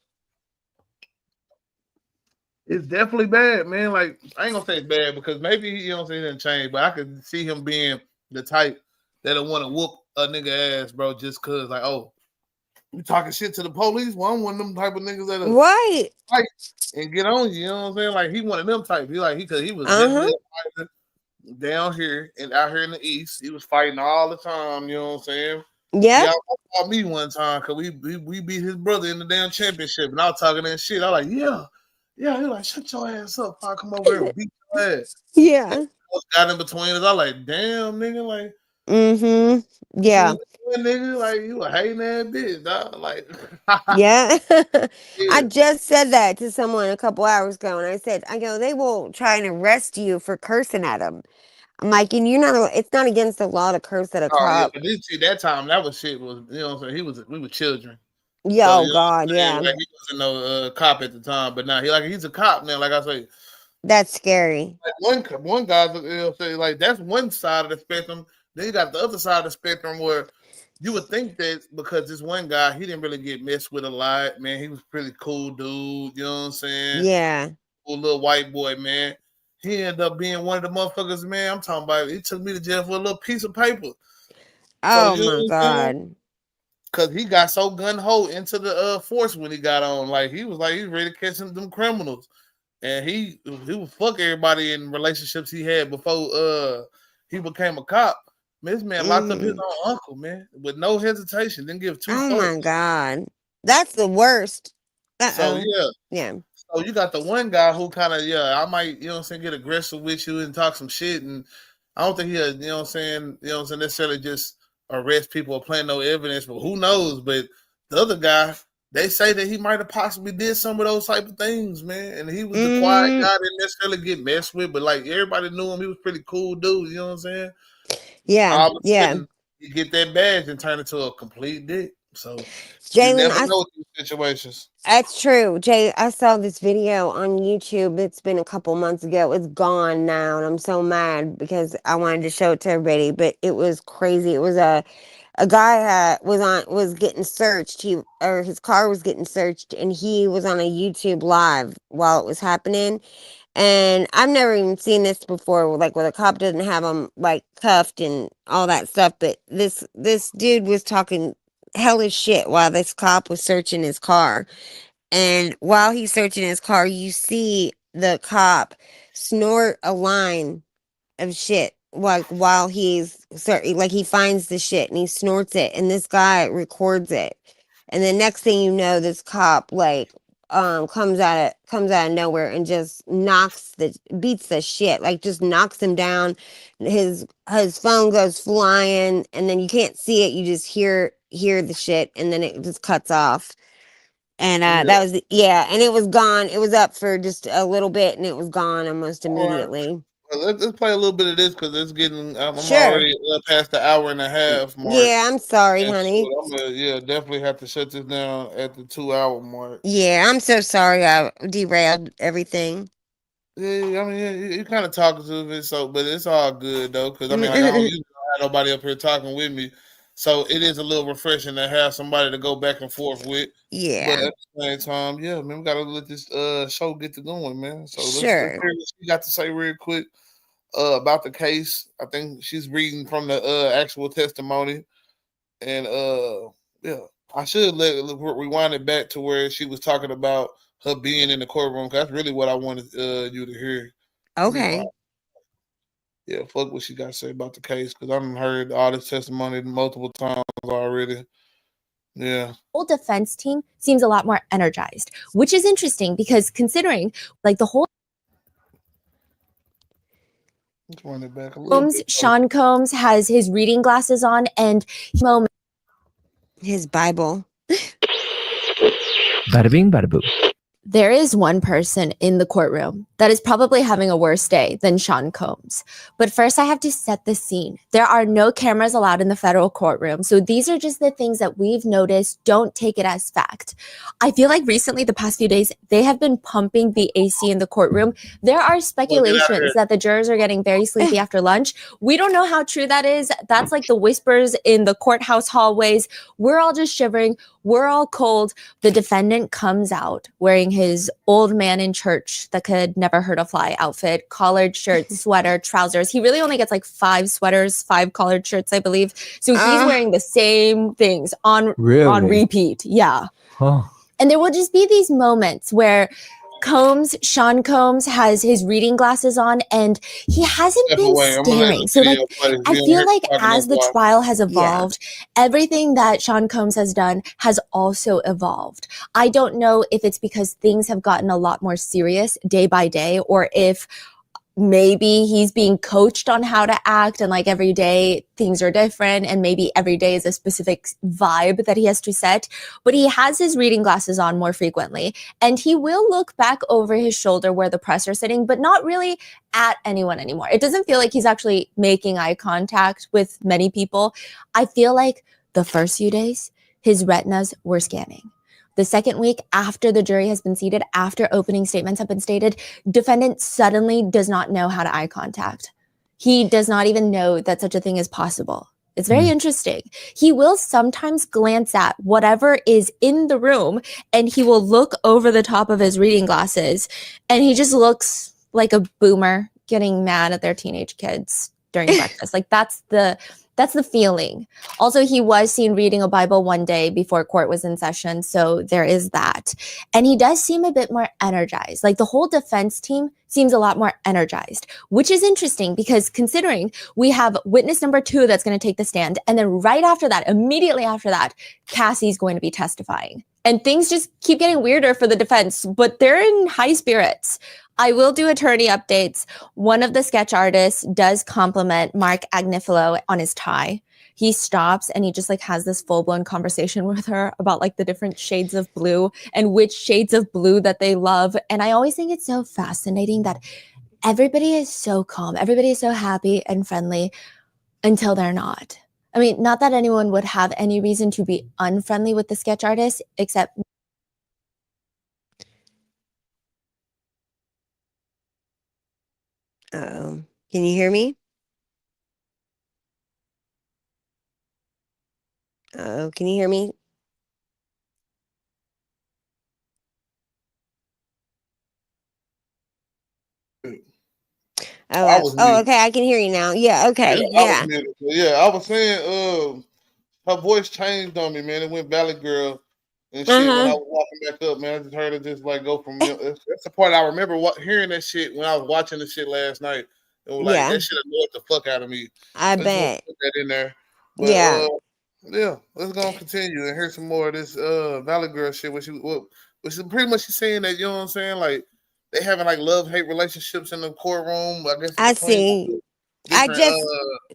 it's definitely bad, man. Like I ain't gonna say it's bad because maybe you know what I'm saying, he didn't change, but I could see him being the type that'll want to whoop a nigga ass, bro, just cause like, oh, you talking shit to the police? Well, I'm one of them type of niggas that'll fight and get on you. You know what I'm saying? Like he one of them type. He like because he was definitely a fighter down here and out here in the east. He was fighting all the time. You know what I'm saying? Yeah. Y'all called me one time because we beat his brother in the damn championship, and I was talking that shit. I was like, yeah. Yeah, he like, shut your ass up. I come over here and beat your ass. Yeah. Got in between us. I like, damn, nigga, like. Yeah. Nigga, like you a hating ass bitch, dog. Like. Yeah. I just said that to someone a couple hours ago, and I go, they will try and arrest you for cursing at them. I'm like, and it's not against the law to curse at a Oh yeah, cop. but this see that time that was shit was you know what I'm saying we were children. Yeah, So, oh God, yeah. Like, he wasn't no cop at the time, but now he's a cop now. Like I say, that's scary. Like one guy's you know say like that's one side of the spectrum. Then you got the other side of the spectrum where you would think that because this one guy he didn't really get messed with a lot, man. He was pretty cool dude. You know what I'm saying? Yeah. Cool little white boy, man. He ended up being one of the motherfuckers, man. I'm talking about. He took me to jail for a little piece of paper. Oh my God. Cause he got so gun ho into the force when he got on, like he was ready to catch them criminals, and he would fuck everybody in relationships he had before he became a cop. Man, this man locked up his own uncle, man, with no hesitation. Didn't give two fucks. Oh my God, that's the worst. So yeah. So you got the one guy who kind of I might you know what I'm saying get aggressive with you and talk some shit, and I don't think he'll you know what I'm saying necessarily just arrest people or plant no evidence, but who knows? But the other guy, they say that he might have possibly did some of those type of things, man. And he was the quiet guy, didn't necessarily get messed with, but like everybody knew him. He was pretty cool dude. You know what I'm saying? Yeah, all of a sudden, you get that badge and turn into a complete dick. So Jalen, you never know these situations. That's true. Jay, I saw this video on YouTube. It's been a couple months ago. It's gone now, and I'm so mad because I wanted to show it to everybody, but it was crazy. It was a guy was getting searched. His car was getting searched, and he was on a YouTube live while it was happening. And I've never even seen this before, like where the cop doesn't have him like cuffed and all that stuff. But this dude was talking hellish shit while this cop was searching his car. And while he's searching his car, you see the cop snort a line of shit, like while he's like he finds the shit and he snorts it, and this guy records it. And the next thing you know, this cop like comes out of nowhere and just beats the shit, like just knocks him down. His phone goes flying, and then you can't see it, you just hear the shit, and then it just cuts off. And that was and it was gone. It was up for just a little bit, and it was gone almost immediately. Right. Well, let's play a little bit of this because it's getting. I'm already past the hour and a half mark. Yeah, I'm sorry, honey. I'm gonna definitely have to shut this down at the 2 hour mark. Yeah, I'm so sorry I derailed everything. Yeah, I mean, you kind of talking to it, so but it's all good though, because I mean, like I don't usually have nobody up here talking with me, so it is a little refreshing to have somebody to go back and forth with. But Yeah. at the same time, yeah, man, we gotta let this show get to going, man. So let's Sure. hear what she got to say real quick about the case. I think she's reading from the actual testimony, and yeah, I should rewind it back to where she was talking about her being in the courtroom. 'Cause that's really what I wanted you to hear. Okay. Yeah, fuck what she got to say about the case, because I've heard all this testimony multiple times already. Yeah. Whole defense team seems a lot more energized, which is interesting because considering like the whole Let's run it back a little bit. Sean Combs has his reading glasses on and his Bible. Bada bing, bada boom. There is one person in the courtroom that is probably having a worse day than Sean Combs. But first, I have to set the scene. There are no cameras allowed in the federal courtroom. So these are just the things that we've noticed. Don't take it as fact. I feel like recently, the past few days, they have been pumping the AC in the courtroom. There are speculations that the jurors are getting very sleepy after lunch. We don't know how true that is. That's like the whispers in the courthouse hallways. We're all just shivering. We're all cold. The defendant comes out wearing his old man in church that could never hurt a fly outfit, collared shirt, sweater, trousers. He really only gets like 5 sweaters, 5 collared shirts, I believe. So he's wearing the same things on repeat. Yeah. Huh. And there will just be these moments where Sean Combs has his reading glasses on and he hasn't been staring. So like, I feel like as the trial has evolved, everything that Sean Combs has done has also evolved. I don't know if it's because things have gotten a lot more serious day by day, or if maybe he's being coached on how to act and like every day things are different and maybe every day is a specific vibe that he has to set, but he has his reading glasses on more frequently and he will look back over his shoulder where the press are sitting, but not really at anyone anymore. It doesn't feel like he's actually making eye contact with many people. I feel like the first few days, his retinas were scanning. The second week after the jury has been seated, after opening statements have been stated, defendant suddenly does not know how to eye contact. He does not even know that such a thing is possible. It's very interesting. He will sometimes glance at whatever is in the room and he will look over the top of his reading glasses and he just looks like a boomer getting mad at their teenage kids during breakfast. Like that's the feeling. Also, he was seen reading a Bible one day before court was in session. So there is that. And he does seem a bit more energized. Like the whole defense team seems a lot more energized, which is interesting because considering we have witness number 2 that's going to take the stand. And then right after that, immediately after that, Cassie's going to be testifying. And things just keep getting weirder for the defense, but they're in high spirits. I will do attorney updates. One of the sketch artists does compliment Mark Agnifilo on his tie. He stops and he just like has this full-blown conversation with her about like the different shades of blue and which shades of blue that they love. And I always think it's so fascinating that everybody is so calm. Everybody is so happy and friendly until they're not. I mean, not that anyone would have any reason to be unfriendly with the sketch artist, except Uh-oh. Can you hear me? Uh-oh. Can you hear me? Oh, okay. I can hear you now. Yeah, okay. Yeah. I was saying, her voice changed on me, man. It went Valley Girl and shit when I was walking back up, man. I just heard it just like go from that's the part I remember hearing that shit when I was watching the shit last night. It was like that shit annoyed the fuck out of me. I bet. Put that in there. But let's go and continue and hear some more of this Valley Girl shit. Which is pretty much she's saying that, you know what I'm saying? Like they having like love-hate relationships in the courtroom. I guess I see.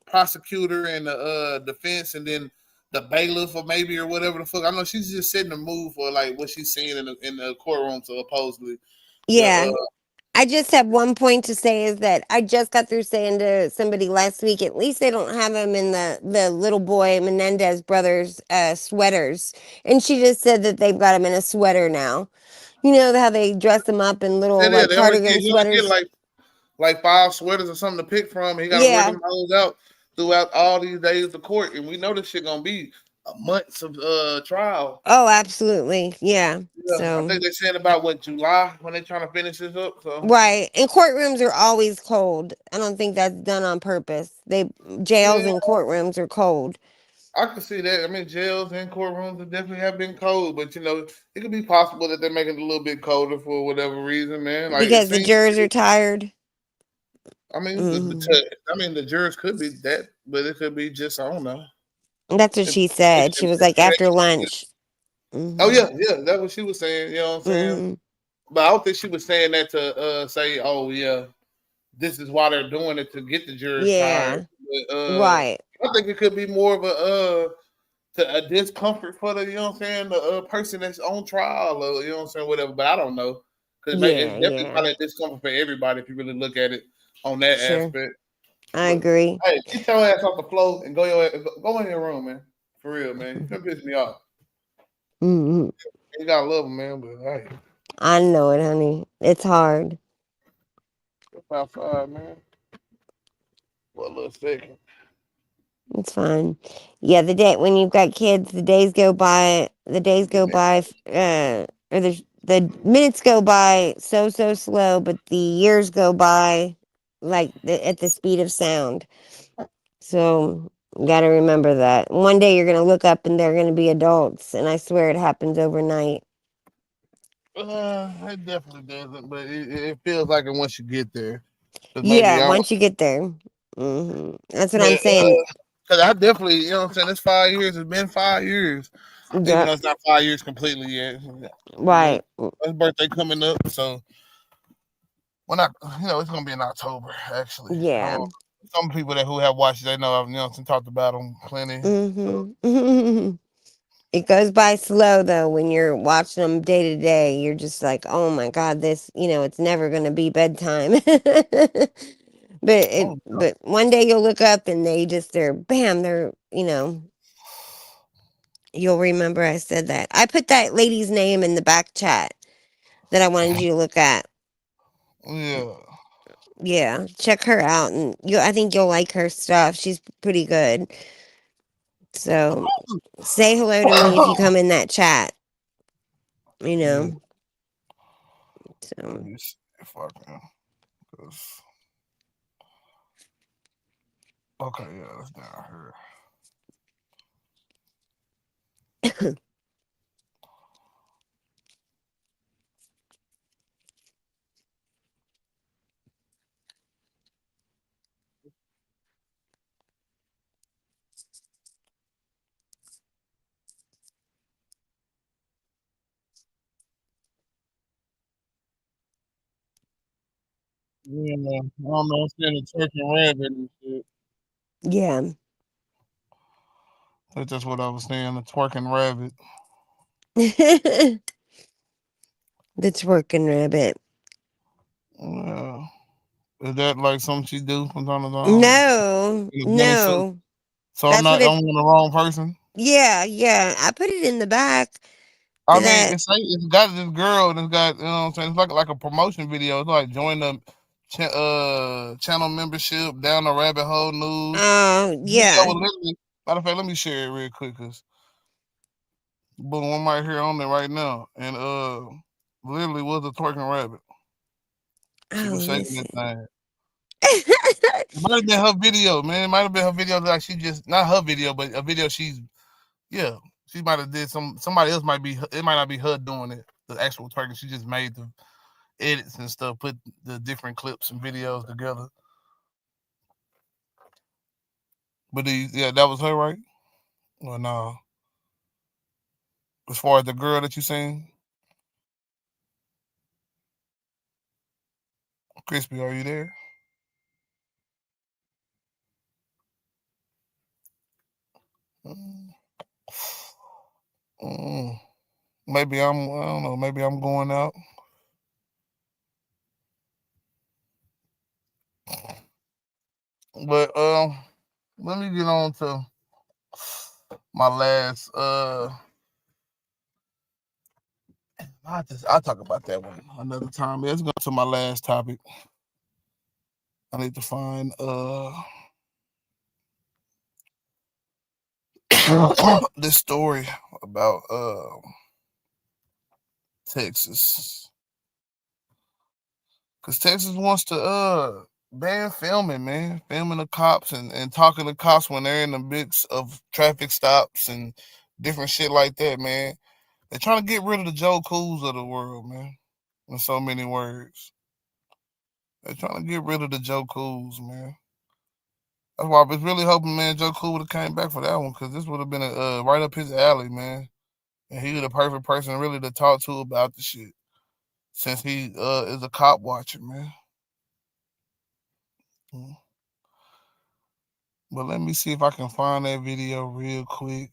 Prosecutor and the defense, and then the bailiff or maybe or whatever the fuck. I know she's just setting the mood for like what she's seeing in the courtroom, supposedly. Yeah. I just have one point to say is that I just got through saying to somebody last week, at least they don't have him in the little boy Menendez brothers sweaters. And she just said that they've got him in a sweater now. You know how they dress them up in little like cardigan sweaters. Get like 5 sweaters or something to pick from. He got to wear them hoes out throughout all these days of court, and we know this shit gonna be months of trial. Oh, absolutely, yeah. So I think they're saying about what, July, when they're trying to finish this up. So right, and courtrooms are always cold. I don't think that's done on purpose. Jails and courtrooms are cold. I can see that. I mean, jails and courtrooms definitely have been cold, but it could be possible that they're making it a little bit colder for whatever reason, man. Like because the jurors are tired. I mean, the jurors could be that, but it could be just, I don't know. That's what she said. She was like, after lunch. Oh yeah, that's what she was saying. You know what I'm saying? But I don't think she was saying that to say, oh yeah, this is why they're doing it, to get the jurors tired. But, right. I think it could be more of a discomfort for the, you know what I'm saying, the person that's on trial, or, you know what I'm saying, whatever. But I don't know, because it's definitely probably a discomfort for everybody if you really look at it on that aspect. I agree. Hey, get your ass off the floor and go in your room, man. For real, man. You can piss me off. You gotta love them, man. But hey, I know it, honey. It's hard. Outside, man. For a little second. It's fine. Yeah, the day when you've got kids, the days go by. Or the minutes go by so slow, but the years go by like at the speed of sound. So you got to remember that. One day you're gonna look up and they're gonna be adults, and I swear it happens overnight. It definitely doesn't, but it feels like it once you get there. Yeah, once you get there. That's what I'm saying. Because I definitely, you know what I'm saying, it's 5 years. It's been 5 years. Even though it's not 5 years completely yet. Right. His birthday coming up, so it's going to be in October, actually. Yeah. Some people who have watched it, they know I've talked about them plenty. It goes by slow though when you're watching them day to day. You're just like, oh my god, it's never gonna be bedtime. But one day you'll look up and they're you'll remember I said that. I put that lady's name in the back chat that I wanted you to look at. Yeah. Yeah, check her out, and I think you'll like her stuff. She's pretty good. So say hello to me if you come in that chat. So let me see if I can. Okay, yeah, that's down here. Yeah, I don't know. I'm seeing a turkey rabbit and shit. Yeah. That's just what I was saying, a twerking rabbit. The twerking rabbit. Yeah. Is that like something she do from time to time? No. So I'm the wrong person? Yeah. I put it in the back. I mean, it's got this girl and it's got, you know what I'm saying? It's like a promotion video. It's like join the channel membership, down the rabbit hole news. Yeah. Matter of fact, let me share it real quick, because boom, I'm right here on it right now. And literally was a twerking rabbit. She was shaking that thing. It might have been her video, man. It might have been her video, like she just, not her video, but a video she might have did somebody else it might not be her doing it, the actual twerking. She just made the edits and stuff, put the different clips and videos together. But that was her, right? Well, no. As far as the girl that you seen, Crispy, are you there? Maybe I don't know. Maybe I'm going out. But let me get on to my last I'll talk about that one another time. Let's go to my last topic. I need to find this story about Texas. Cause Texas wants to ban filming, man. Filming the cops and talking to cops when they're in the midst of traffic stops and different shit like that, man. They're trying to get rid of the Joe Cools of the world, man. In so many words. They're trying to get rid of the Joe Cools, man. That's why I was really hoping, man, Joe Cool would have came back for that one, because this would have been right up his alley, man. And he was the perfect person really to talk to about the shit, since he is a cop watcher, man. But let me see if I can find that video real quick,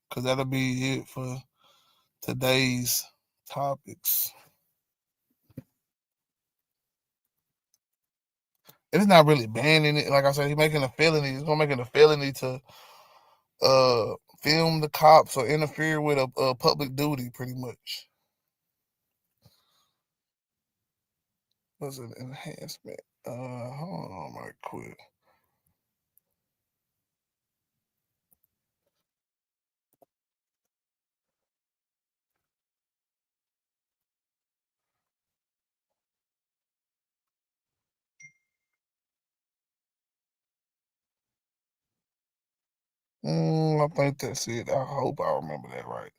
because that'll be it for today's topics. It's not really banning it. Like I said, he's making a felony. He's gonna make it a felony to film the cops or interfere with a public duty, pretty much. Was an enhancement. Hold on right quick. I think that's it. I hope I remember that right.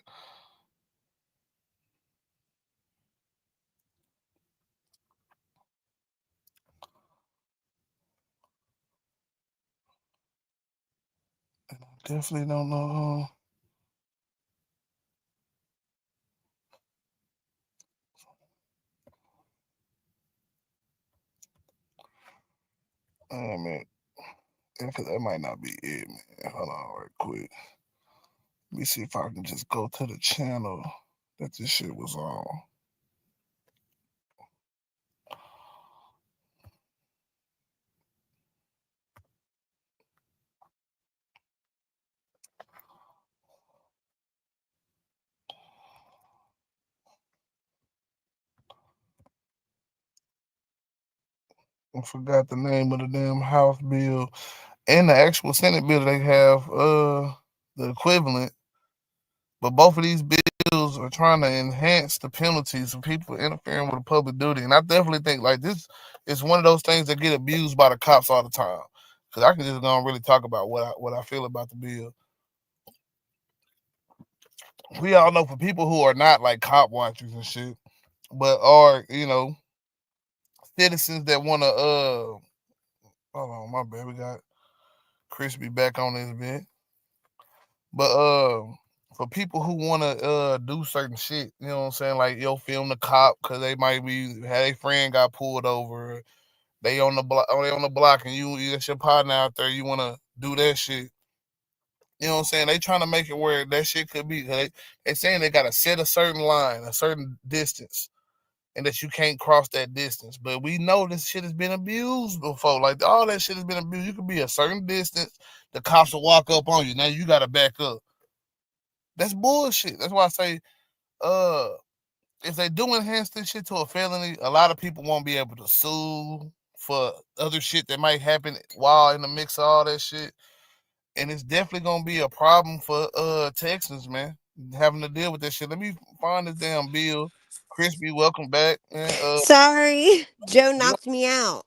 I definitely don't know. Man, that might not be it, man. Hold on right quick. Let me see if I can just go to the channel that this shit was on. I forgot the name of the damn House bill and the actual Senate bill. They have the equivalent, but both of these bills are trying to enhance the penalties for people interfering with a public duty. And I definitely think like this is one of those things that get abused by the cops all the time. Because I can just go and really talk about what I feel about the bill. We all know for people who are not like cop watchers and shit, but are, citizens that want to hold on, my bad, we got Crispy back on this bit. But for people who want to do certain shit, you know what I'm saying, like film the cop because they might be had a friend got pulled over, they on the block and that's your partner out there, you want to do that shit. You know what I'm saying? They trying to make it where that shit could be. They saying they got to set a certain line, a certain distance, and that you can't cross that distance. But we know this shit has been abused before. Like all that shit has been abused. You could be a certain distance, the cops will walk up on you. Now you got to back up. That's bullshit. That's why I say, if they do enhance this shit to a felony, a lot of people won't be able to sue for other shit that might happen while in the mix of all that shit. And it's definitely gonna be a problem for Texans, man, having to deal with that shit. Let me find this damn bill. Crispy, welcome back, man. Sorry, Joe knocked me out.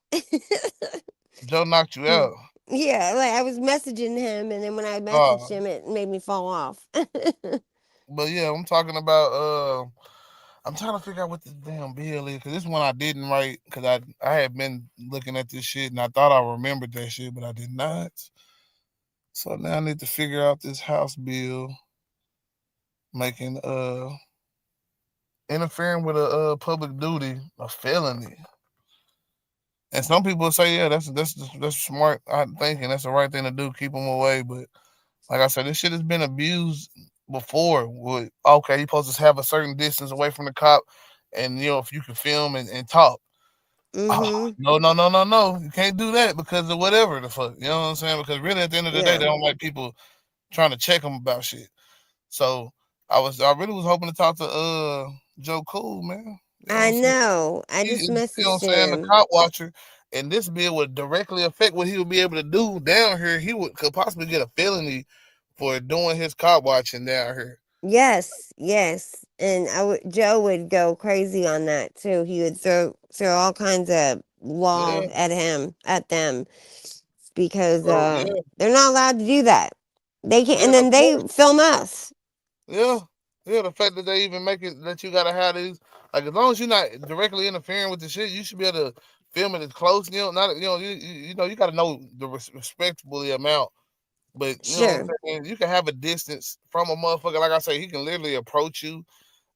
Joe knocked you out. Yeah, like I was messaging him, and then when I messaged him, it made me fall off. But yeah, I'm talking about. I'm trying to figure out what this damn bill is, because this one I didn't write, because I had been looking at this shit and I thought I remembered that shit, but I did not. So now I need to figure out this House bill making interfering with a public duty a felony. And some people say, yeah, that's smart. I'm thinking that's the right thing to do, keep them away. But like I said, this shit has been abused before. Okay, you're supposed to have a certain distance away from the cop, and if you can film and talk. Oh, no, you can't do that because of whatever the fuck. You know what I'm saying? Because really, at the end of the day, they don't like people trying to check them about shit. So I really was hoping to talk to Joe Cool, man. I know. I just messaged him. The cop watcher, and this bill would directly affect what he would be able to do down here. He could possibly get a felony for doing his cop watching down here. Yes, yes, and Joe would go crazy on that too. He would throw all kinds of law at them because they're not allowed to do that. They can't, and then they film us. Yeah, the fact that they even make it that you gotta have these, like, as long as you're not directly interfering with the shit, you should be able to film it as close. You gotta know the respectable amount. But you know what I'm saying? You can have a distance from a motherfucker. Like I say, he can literally approach you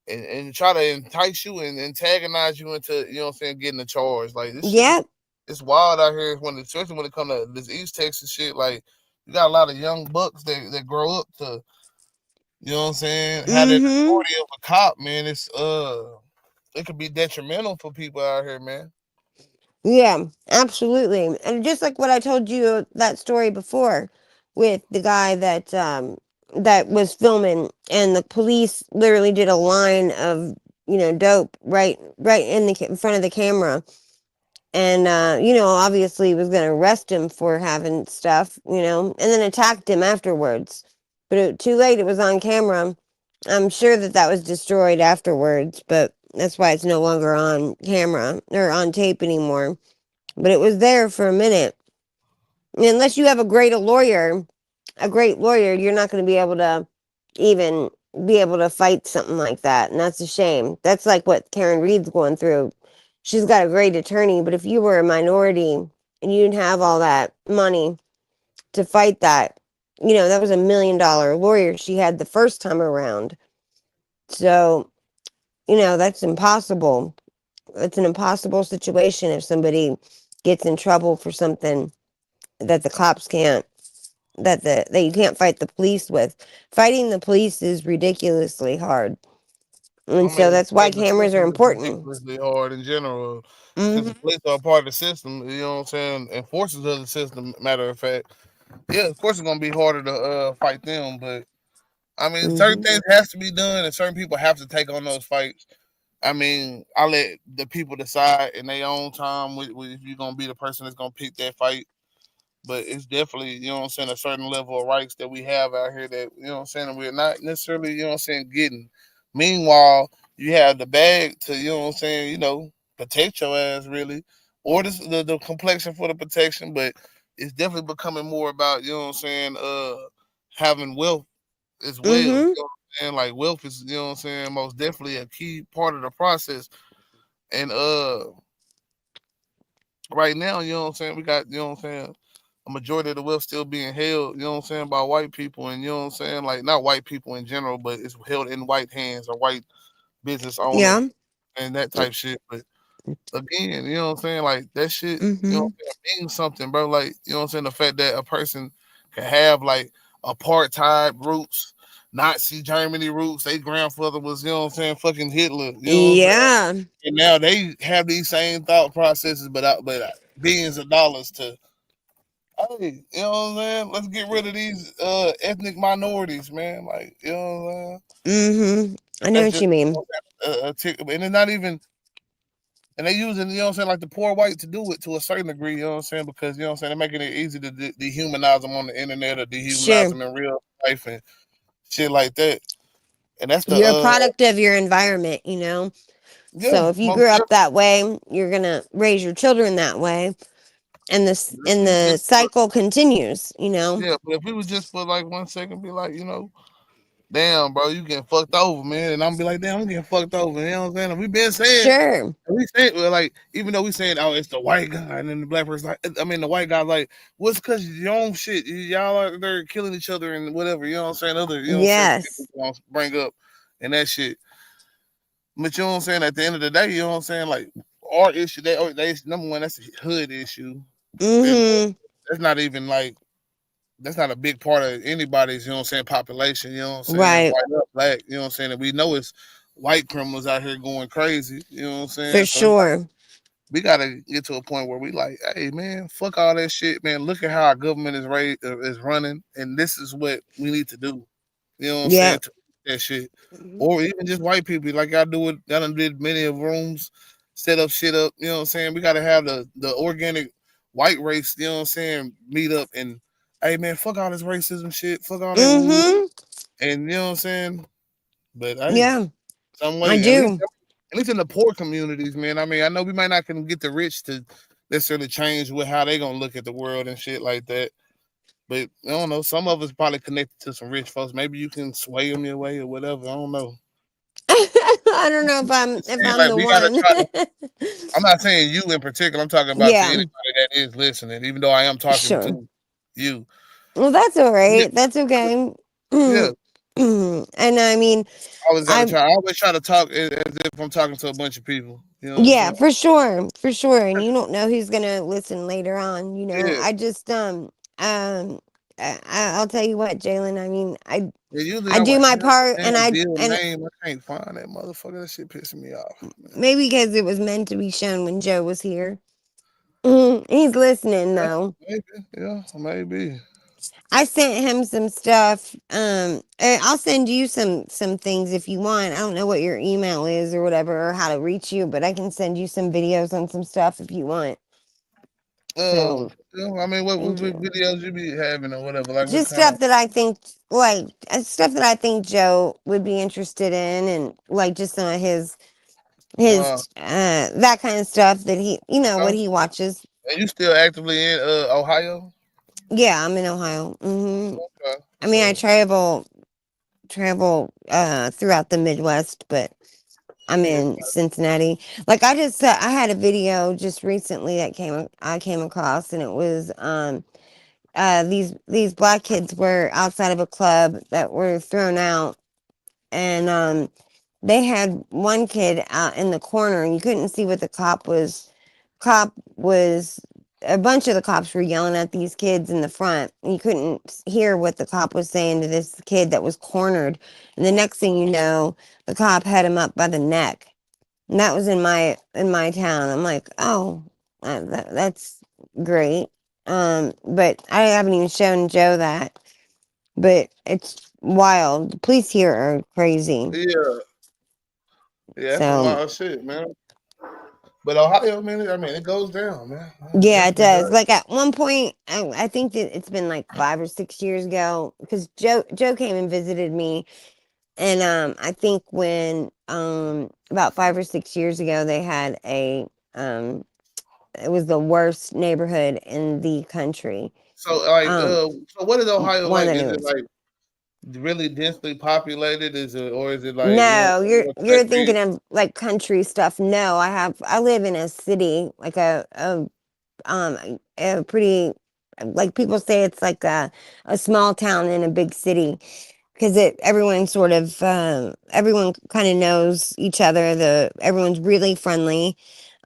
and try to entice you and antagonize you into, you know what I'm saying, getting a charge. Like, this shit, it's wild out here especially when it comes to this East Texas shit. Like, you got a lot of young bucks that grow up to, you know what I'm saying, have that authority of a cop, man. It could be detrimental for people out here, man. Yeah, absolutely. And just like what I told you that story before with the guy that was filming, and the police literally did a line of, dope right in front of the camera. And obviously was going to arrest him for having stuff, and then attacked him afterwards. But too late, it was on camera. I'm sure that was destroyed afterwards, but that's why it's no longer on camera or on tape anymore. But it was there for a minute. And unless you have a great lawyer, you're not going to be able to even be able to fight something like that. And that's a shame. That's like what Karen Reed's going through. She's got a great attorney, but if you were a minority and you didn't have all that money to fight that, that was $1 million lawyer she had the first time around. So, that's impossible. It's an impossible situation if somebody gets in trouble for something that the cops can't, that you can't fight the police with. Fighting the police is ridiculously hard. And so that's why cameras are important. Ridiculously hard in general. Since the police are a part of the system, you know what I'm saying, enforcers of the system, matter of fact. Yeah, of course it's gonna be harder to fight them, but I mean, certain things has to be done, and certain people have to take on those fights. I mean, I let the people decide in their own time if you're gonna be the person that's gonna pick that fight. But it's definitely, you know what I'm saying, a certain level of rights that we have out here that, you know what I'm saying, we're not necessarily, you know what I'm saying, getting. Meanwhile, you have the bag to, you know what I'm saying, protect your ass really, or the complexion for the protection, but it's definitely becoming more about, you know what I'm saying, having wealth as well. You know what I'm saying? Like, wealth is, you know what I'm saying, most definitely a key part of the process. And right now, you know what I'm saying, we got, you know what I'm saying, a majority of the wealth still being held, you know what I'm saying, by white people, and you know what I'm saying, like, not white people in general, but it's held in white hands or white business owners and that type shit. But again, you know what I'm saying, like, that shit, you know what I'm saying, means something, bro. Like, you know what I'm saying, the fact that a person can have like apartheid roots, Nazi Germany roots, their grandfather was, you know what I'm saying, fucking Hitler, you know what I'm saying? And now they have these same thought processes, but billions of dollars to, hey, you know what I'm saying? Let's get rid of these ethnic minorities, man. Like, you know what I'm saying? I know what you mean. And it's not even, and they using, you know what I'm saying, like the poor white to do it to a certain degree, you know what I'm saying? Because, you know what I'm saying, they're making it easy to dehumanize them on the internet or dehumanize them in real life and shit like that. And that's you're a product of your environment, so if you grew up that way, you're gonna raise your children that way, and the cycle continues, Yeah, but if we was just for like 1 second be like, damn, bro, you getting fucked over, man, and I'm be like, damn, I'm getting fucked over, you know what I'm saying? And we been saying, we say, like, even though we saying, oh, it's the white guy, and then the black person, like, I mean, the white guy's like, what's because your own shit, y'all are there killing each other and whatever, you know what I'm saying? Other, you know what I'm saying, people bring up and that shit. But you know what I'm saying? At the end of the day, you know what I'm saying? Like, our issue, they number one, that's a hood issue. That's not even like, that's not a big part of anybody's, you know what I'm saying, population, you know what I'm saying? Right. White or black, you know what I'm saying? And we know it's white criminals out here going crazy, you know what I'm saying? For sure. We gotta get to a point where we like, hey man, fuck all that shit, man. Look at how our government is running, and this is what we need to do. You know what I'm saying? that shit, or even just white people like y'all do it. Y'all done did many of rooms, set up shit up. You know what I'm saying? We got to have the organic white race. You know what I'm saying? Meet up and hey man, fuck all this racism shit. Fuck all that woo. And you know what I'm saying? But hey, Yeah, some I way do. at least in the poor communities, man. I mean, I know we might not can get the rich to necessarily change with how they gonna look at the world and shit like that. But I don't know. Some of us probably connected to some rich folks. Maybe you can sway them your way or whatever. I don't know. I don't know if I'm Like the we gotta one. try to. I'm not saying you in particular. I'm talking about to Yeah, anybody that is listening. Even though I am talking sure. to you. Well, that's all Yeah, right. That's okay. yeah. And I mean, I I always try to talk as if I'm talking to a bunch of people. You know what I'm yeah, saying? for sure. And you don't know who's gonna listen later on. Yeah. I just I'll tell you what, Jalen. I mean, Yeah, usually I I do would my have part, the and damn deal name. I can't find that motherfucker. That shit pissing me off. maybe because it was meant to be shown when Joe was here. He's listening though. Maybe, yeah, maybe. I sent him some stuff. I'll send you some things if you want. I don't know what your email is or whatever, or how to reach you, but I can send you some videos on some stuff if you want. So I mean, what videos you be having or whatever? Like what just kind of? stuff that I think, like stuff that I think Joe would be interested in, and like just some of his Uh, that kind of stuff that he, what he watches. And you still actively in Ohio? Yeah, I'm in Ohio. Okay. I mean, I travel throughout the Midwest, but I'm in Cincinnati. Like I had a video just recently that I came across, and it was these black kids were outside of a club that were thrown out, and they had one kid out in the corner, and you couldn't see what the cop was a bunch of the cops were yelling at these kids in the front. You couldn't hear what the cop was saying to this kid that was cornered. And the next thing you know, the cop had him up by the neck. And that was in my town. I'm like, oh, that's great. But I haven't even shown Joe that. But it's wild. The police here are crazy. Yeah. Yeah, that's some So wild shit, man. But Ohio, man, I mean, it goes down, man. yeah, it does. Like at one point, I think that it's been like 5 or 6 years ago because Joe came and visited me, and I think when about 5 or 6 years ago they had it was the worst neighborhood in the country. So like, Um, so what is Ohio one of like? the Is it newest. like really densely populated? Is it or is it like No, you're country? thinking of like country stuff. No, I live in a city, like a pretty, like people say it's like a small town in a big city because everyone sort of everyone kind of knows each other. Everyone's really friendly.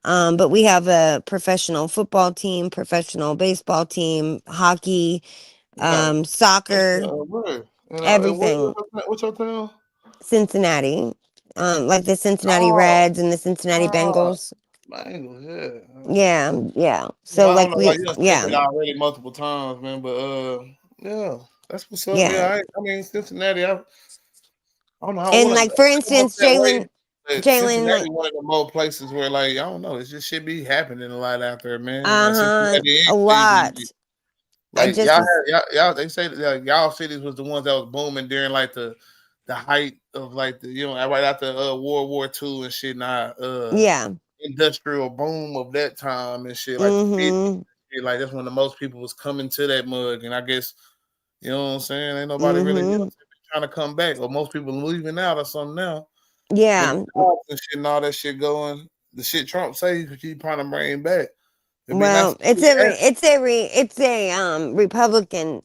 But we have a professional football team, professional baseball team, hockey, Okay. soccer, Where? And everything. what's your town? Cincinnati, like the Cincinnati Oh, Reds and the Cincinnati Bengals. Bengals, yeah. Yeah, yeah. Well, So I don't like know, like you done said yeah, that already multiple times, man. But yeah, that's what's up. yeah. Yeah, I mean Cincinnati. I don't know. I And want like to for come up instance, that way, but Jalen, Cincinnati like one of the more places where like I don't know. It just should be happening a lot out there, man. Cincinnati a and lot. Cleveland. I Like just was y'all. They say that like, y'all cities was the ones that was booming during like the height of like the right after World War II and shit. Now yeah. industrial boom of that time and shit, like the 50s. Mhm. Like that's when the most people was coming to that mug, and I guess you know what I'm saying. Ain't nobody really Mhm. trying to come back, or most people leaving out or something now. With Yeah. jobs and shit and all that shit going, the shit Trump says he keep trying to bring back. It'd be nice Well, to see that. it's a Republican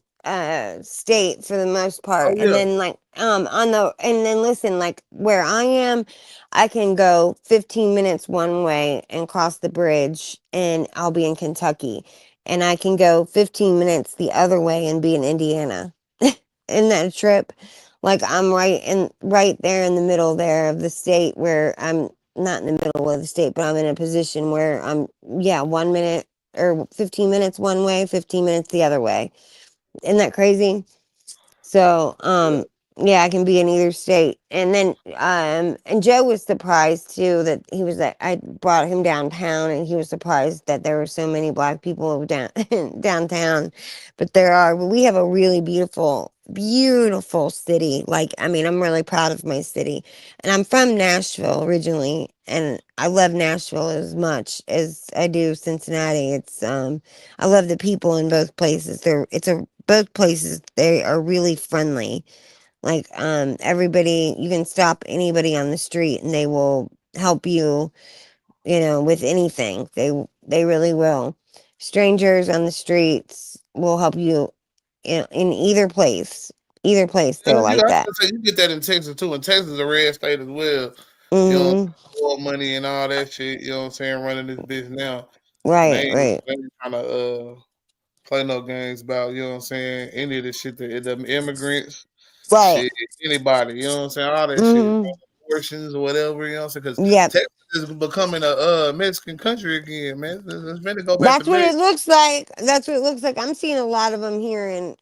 state for the most Oh part. And yeah, then like and then listen, like where I am, I can go 15 minutes one way and cross the bridge and I'll be in Kentucky. And I can go 15 minutes the other way and be in Indiana. In that trip. Like I'm right there in the middle there of the state where I'm not in the middle of the state, but I'm in a position where I'm 1 minute or 15 minutes one way, 15 minutes the other way. Isn't that crazy? So, Yeah, I can be in either state. And then and Joe was surprised too that he was that I brought him downtown and he was surprised that there were so many black people downtown. But we have a really beautiful city. Like, I mean, I'm really proud of my city. And I'm from Nashville originally, and I love Nashville as much as I do Cincinnati. I love the people in both places. Both places, they are really friendly. Like, everybody, you can stop anybody on the street and they will help you, with anything. They really will. Strangers on the streets will help you in either place. Either place, they're like that. You get that in Texas too. And Texas is a red state as well. Mm-hmm. Oil money and all that shit. You know what I'm saying? Running this bitch now. Right. They ain't trying to play no games about, you know what I'm saying, any of this shit, the immigrants, right. Shit, anybody, you know what I'm saying, all that Mm-hmm. shit, abortions or whatever, you know what I'm saying, because Yep. Texas is becoming a Mexican country again, man. It's meant to go back That's to what Mexico. it looks like. That's what it looks like. I'm seeing a lot of them here in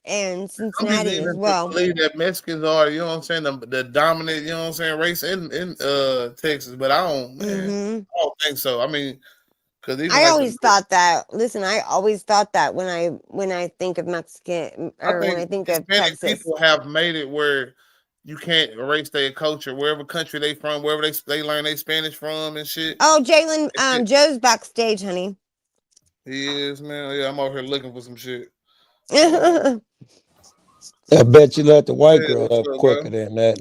Some people Cincinnati as even well. believe that Mexicans are, you know what I'm saying, the dominant, you know what I'm saying, race in Texas, but I don't think so. I mean, because even I like always thought that. Listen, I always thought that when I think of Mexican or when I think of Hispanic Texas. people have made it where you can't erase their culture, wherever country they from, wherever they learn their Spanish from and shit. Oh, Jalen, Joe's backstage, honey. He is, man. Yeah, I'm over here looking for some shit. I bet you let the white girl What's up up, quicker bro? than that.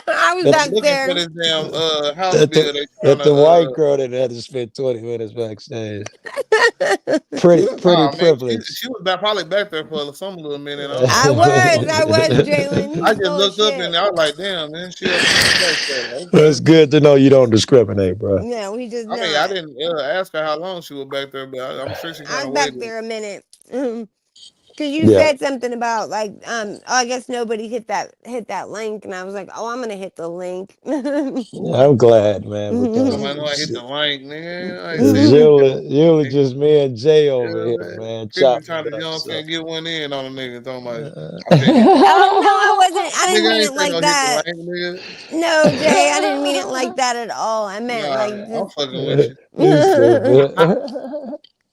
I was Let back Looking there. for this damn house bill. They trying Let the to white girl that had to spend 20 minutes backstage. Pretty man, privileged. she was probably back there for some little minute. I was, Jalen. I just looked up and I was like, damn, man, she back there. Okay. It's good to know you don't discriminate, bro. No, he does not. I mean, I didn't ask her how long she was back there, but I'm sure she I kind was of back waited. there a minute. Because you said something about like, I guess nobody hit that link, and I was like, oh, I'm gonna hit the link. I'm glad, man, because I know I hit the link, nigga. I ain't you was just me and Jay over here, man, People chopping trying to, it you know up. what I'm So. saying, get one in on a nigga. Talking about, Oh no, I wasn't. I didn't nigga mean ain't it say like no hit that. the link, nigga. No, Jay, I didn't mean it like that at all. I meant Nah, like I'm just. fucking with you.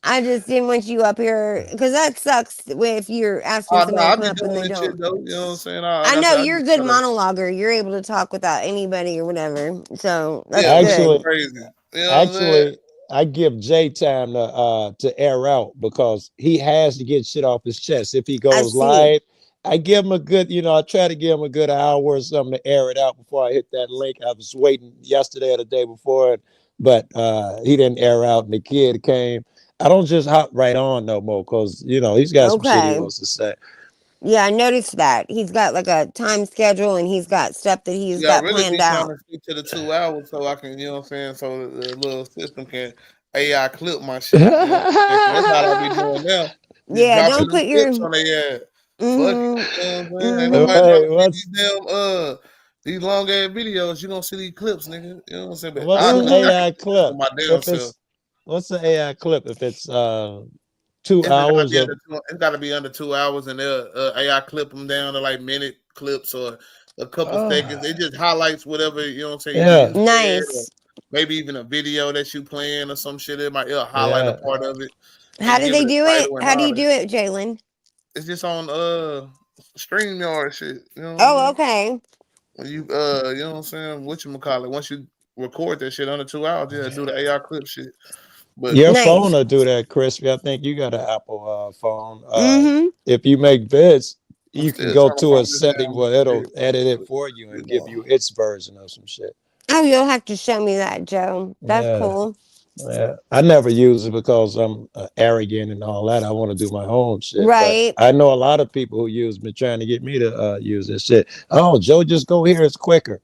I just didn't want you up here because that sucks if you're asking Oh no, somebody I to come be up and doing they this shit don't. though. You know what I'm saying? I Like I know said, I you're a just good gotta. monologuer. You're able to talk without anybody or whatever. So that's Yeah, good. that's crazy. You know what I'm saying? I give Jay time to air out because he has to get shit off his chest. If he goes live, I give him a good, I try to give him a good hour or something to air it out before I hit that link. I was waiting yesterday or the day before, but he didn't air out and the kid came. I don't just hop right on no more because, he's got some shit he wants to say. Yeah, I noticed that. He's got like a time schedule and he's got stuff that he's got really planned be trying out. to stick to the 2 hours so I can, you know what I'm saying, so the little system can AI clip my shit. You know what I'm saying? That's all I be doing now. Just Yeah, dropping don't them put clips your. on their ass. Fuck it. You know what I'm saying? Ain't Hey, nobody trying to see what's these damn these long ass videos. You gonna see these clips, nigga. You know what I'm saying? But what's an I AI can do this clip? on my damn If self. it's What's the AI clip? If it's 2 If hours of it's gotta be under 2 hours, and they'll AI clip them down to like minute clips or a couple seconds. It just highlights whatever, you know what I'm saying. Either you said or maybe even a video that you playing or some shit. It'll highlight a part of it How and do give it they a do it? title and How do all you that. do it, Jalen? It's just on StreamYard shit. You know what I'm Oh, saying? okay. When you you know what I'm saying, whatchamacallit, once you record that shit under 2 hours, yeah, do the AI clip shit. But your phone will do that, Crispy. I think you got an Apple phone. If you make vids, I'm you can still go trying to to a find this setting damn where it'll shit, bro. edit it for you and give you its version of some shit. Oh, you'll have to show me that, Joe. That's Yeah. cool. Yeah. I never use it because I'm arrogant and all that. I want to do my own shit. Right. But I know a lot of people who use me trying to get me to use this shit. Oh, Joe, just go here. It's quicker.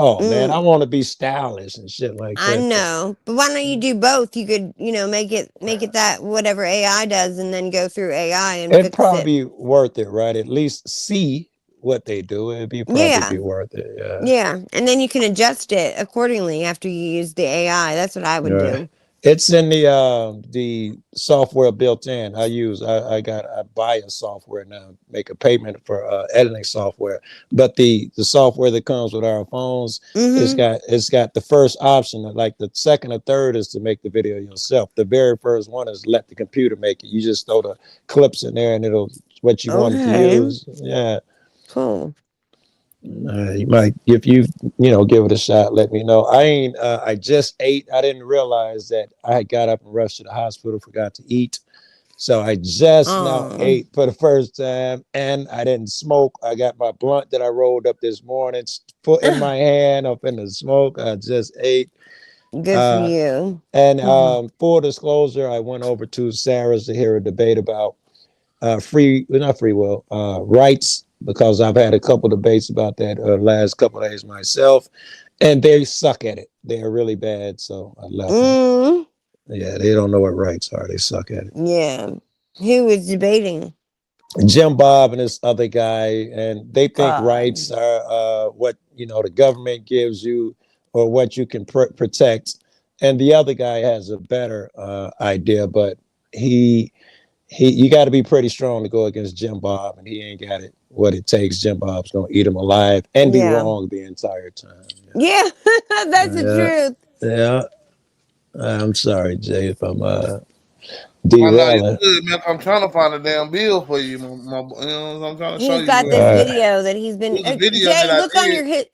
Oh, man, I want to be stylish and shit like I that. know, but why don't you do both? You could, make it that whatever AI does, and then go through AI and It'd fix it. probably be worth it, right? At least see what they do. It'd be probably be worth it. Yeah. Yeah, and then you can adjust it accordingly after you use the AI. That's what I would do. It's in the software built in. I buy a software now, make a payment for editing software. But the software that comes with our phones, it's got the first option. Like the second or third is to make the video yourself. The very first one is let the computer make it. You just throw the clips in there and it'll what you want it to use. Yeah. Cool. You might, if you give it a shot, let me know. I just ate. I didn't realize that I got up and rushed to the hospital, forgot to eat. So I just now ate for the first time, and I didn't smoke. I got my blunt that I rolled up this morning, put in my hand up in the smoke. I just ate. Good for you. And full disclosure, I went over to Sarah's to hear a debate about rights, because I've had a couple debates about that last couple of days myself, and they suck at it. They're really bad, so I left them. Yeah, they don't know what rights are. They suck at it. Yeah. Who was debating? Jim Bob and this other guy, and they think rights are what the government gives you or what you can protect, and the other guy has a better idea, but you got to be pretty strong to go against Jim Bob, and he ain't got what it takes. Jim Bob's gonna eat him alive and be wrong the entire time. Yeah, that's the truth. Yeah, I'm sorry, Jay, if I'm derailing. Good, man. I'm trying to find a damn bill for you. I'm trying to show you. He's got this video that he's been. Jay,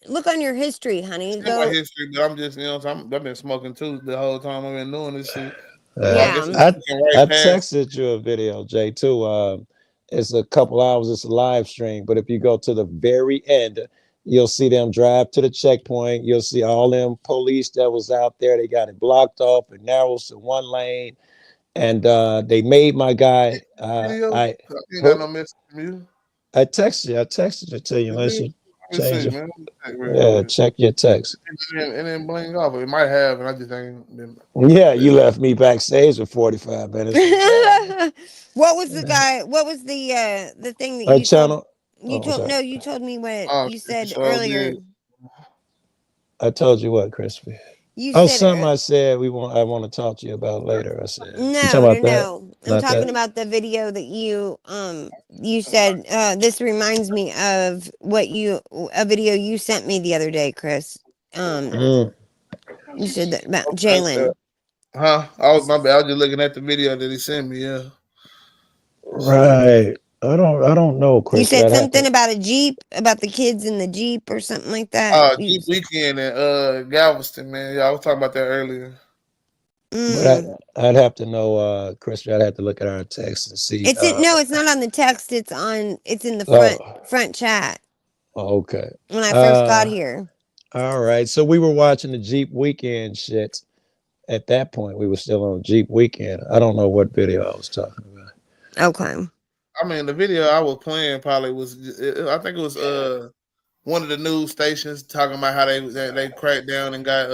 look on your history, honey. Go. My history, but I'm just I've been smoking too the whole time I've been doing this shit. I texted you a video, Jay, too. It's a couple hours. It's a live stream, but if you go to the very end, you'll see them drive to the checkpoint. You'll see all them police that was out there. They got it blocked off and narrows to one lane. And they made my guy. I texted it to you. Unless you change it. Yeah, check your text. And then blink off. It might have, and I just ain't been. Yeah, you left me backstage for 45 minutes. What was the guy? What was the thing that you channel? You told me what you said earlier. I told you what, Crispy. Something I said I want to talk to you about later. I said no. I'm talking about the video that you said. This reminds me of a video you sent me the other day, Chris. You said that about Jalen. Huh? My bad. I was just looking at the video that he sent me. Yeah. Right. I don't know, Chris. You said something about a Jeep, about the kids in the Jeep or something like that. Jeep weekend in Galveston, man. Yeah, I was talking about that earlier. But I'd have to know, Chris. I'd have to look at our text and see. It's not on the text. It's in the front chat. Okay. When I first got here. All right. So we were watching the Jeep weekend shit. At that point, we were still on Jeep weekend. I don't know what video I was talking about. Okay. I mean, the video I was playing probably was. I think it was one of the news stations talking about how they cracked down and got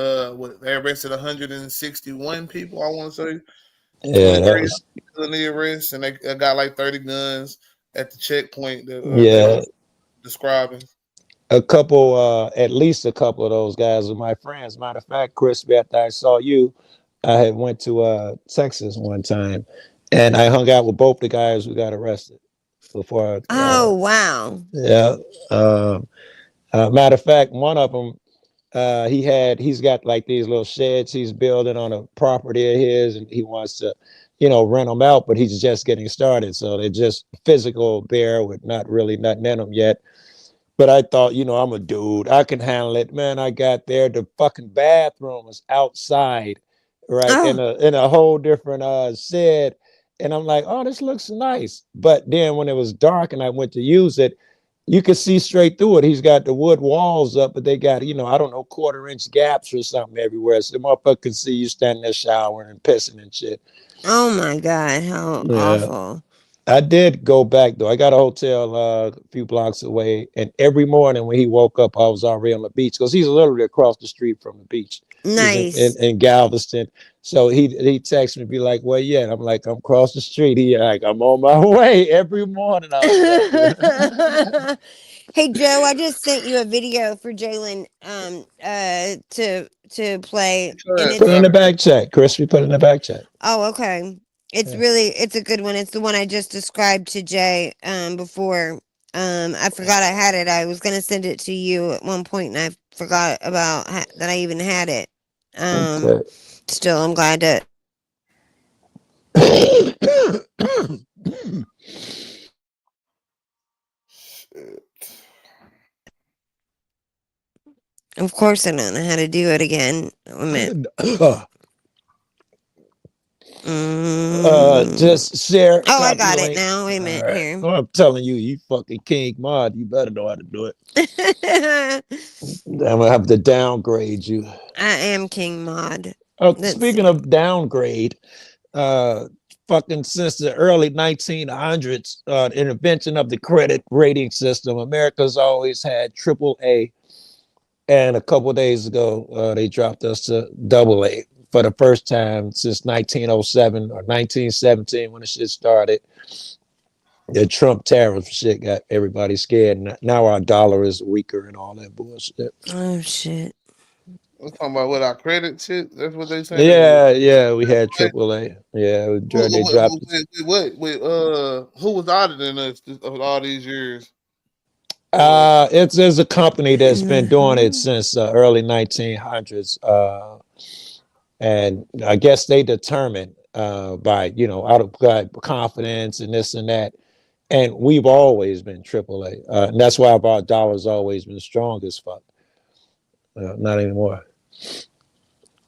they arrested 161 people. I want to say. Yeah, that was in the arrest, and they got like 30 guns at the checkpoint. That describing. At least a couple of those guys are my friends. Matter of fact, Chris, after I saw you, I had went to Texas one time, and I hung out with both the guys who got arrested before. Wow. Yeah. Matter of fact, one of them, he's got like these little sheds he's building on a property of his, and he wants to, rent them out, but he's just getting started. So they're just physical bear with not really nothing in them yet. But I thought, I'm a dude. I can handle it. Man, I got there. The fucking bathroom was outside, right? In a whole different shed. And I'm like, oh, this looks nice. But then when it was dark and I went to use it, you could see straight through it. He's got the wood walls up, but they got, I don't know, 1/4-inch gaps or something everywhere. So the motherfucker can see you standing there showering and pissing and shit. Oh my God, how awful. I did go back though. I got a hotel a few blocks away, and every morning when he woke up, I was already on the beach because he's literally across the street from the beach. Nice. in Galveston. So he texts me, be like, "Well, yeah." And I'm like, "I'm across the street." He like, "I'm on my way every morning." I was like, Hey Joe, I just sent you a video for Jalen to play, and put it in it's the back chat, Chris. We put it in the back chat. oh okay. It's a good one. It's the one I just described to Jay before. I forgot I had it. I was gonna send it to you at one point, and I forgot about that I even had it. Okay. Still, I'm glad to. Of course, I don't know how to do it again. Wait a minute. Just share. Oh, I Copy got it link. now. Wait a minute All right. here. Well, I'm telling you, you fucking King Mod. You better know how to do it. I'm gonna have to downgrade you. I am King Mod. Speaking of downgrade, fucking since the early 1900s, invention of the credit rating system, America's always had AAA, and a couple days ago, they dropped us to AA for the first time since 1907 or 1917 when the shit started. The Trump tariff shit got everybody scared. Now our dollar is weaker and all that bullshit. Oh shit. We're talking about what our credit shit. That's what they saying. Yeah, we had AAA. Yeah, they dropped. Who was auditing us of all these years? It's a company that's been doing it since early 1900s, and I guess they determine by out of confidence and this and that. And we've always been AAA, and that's why our dollar's always been strong as fuck. Not anymore.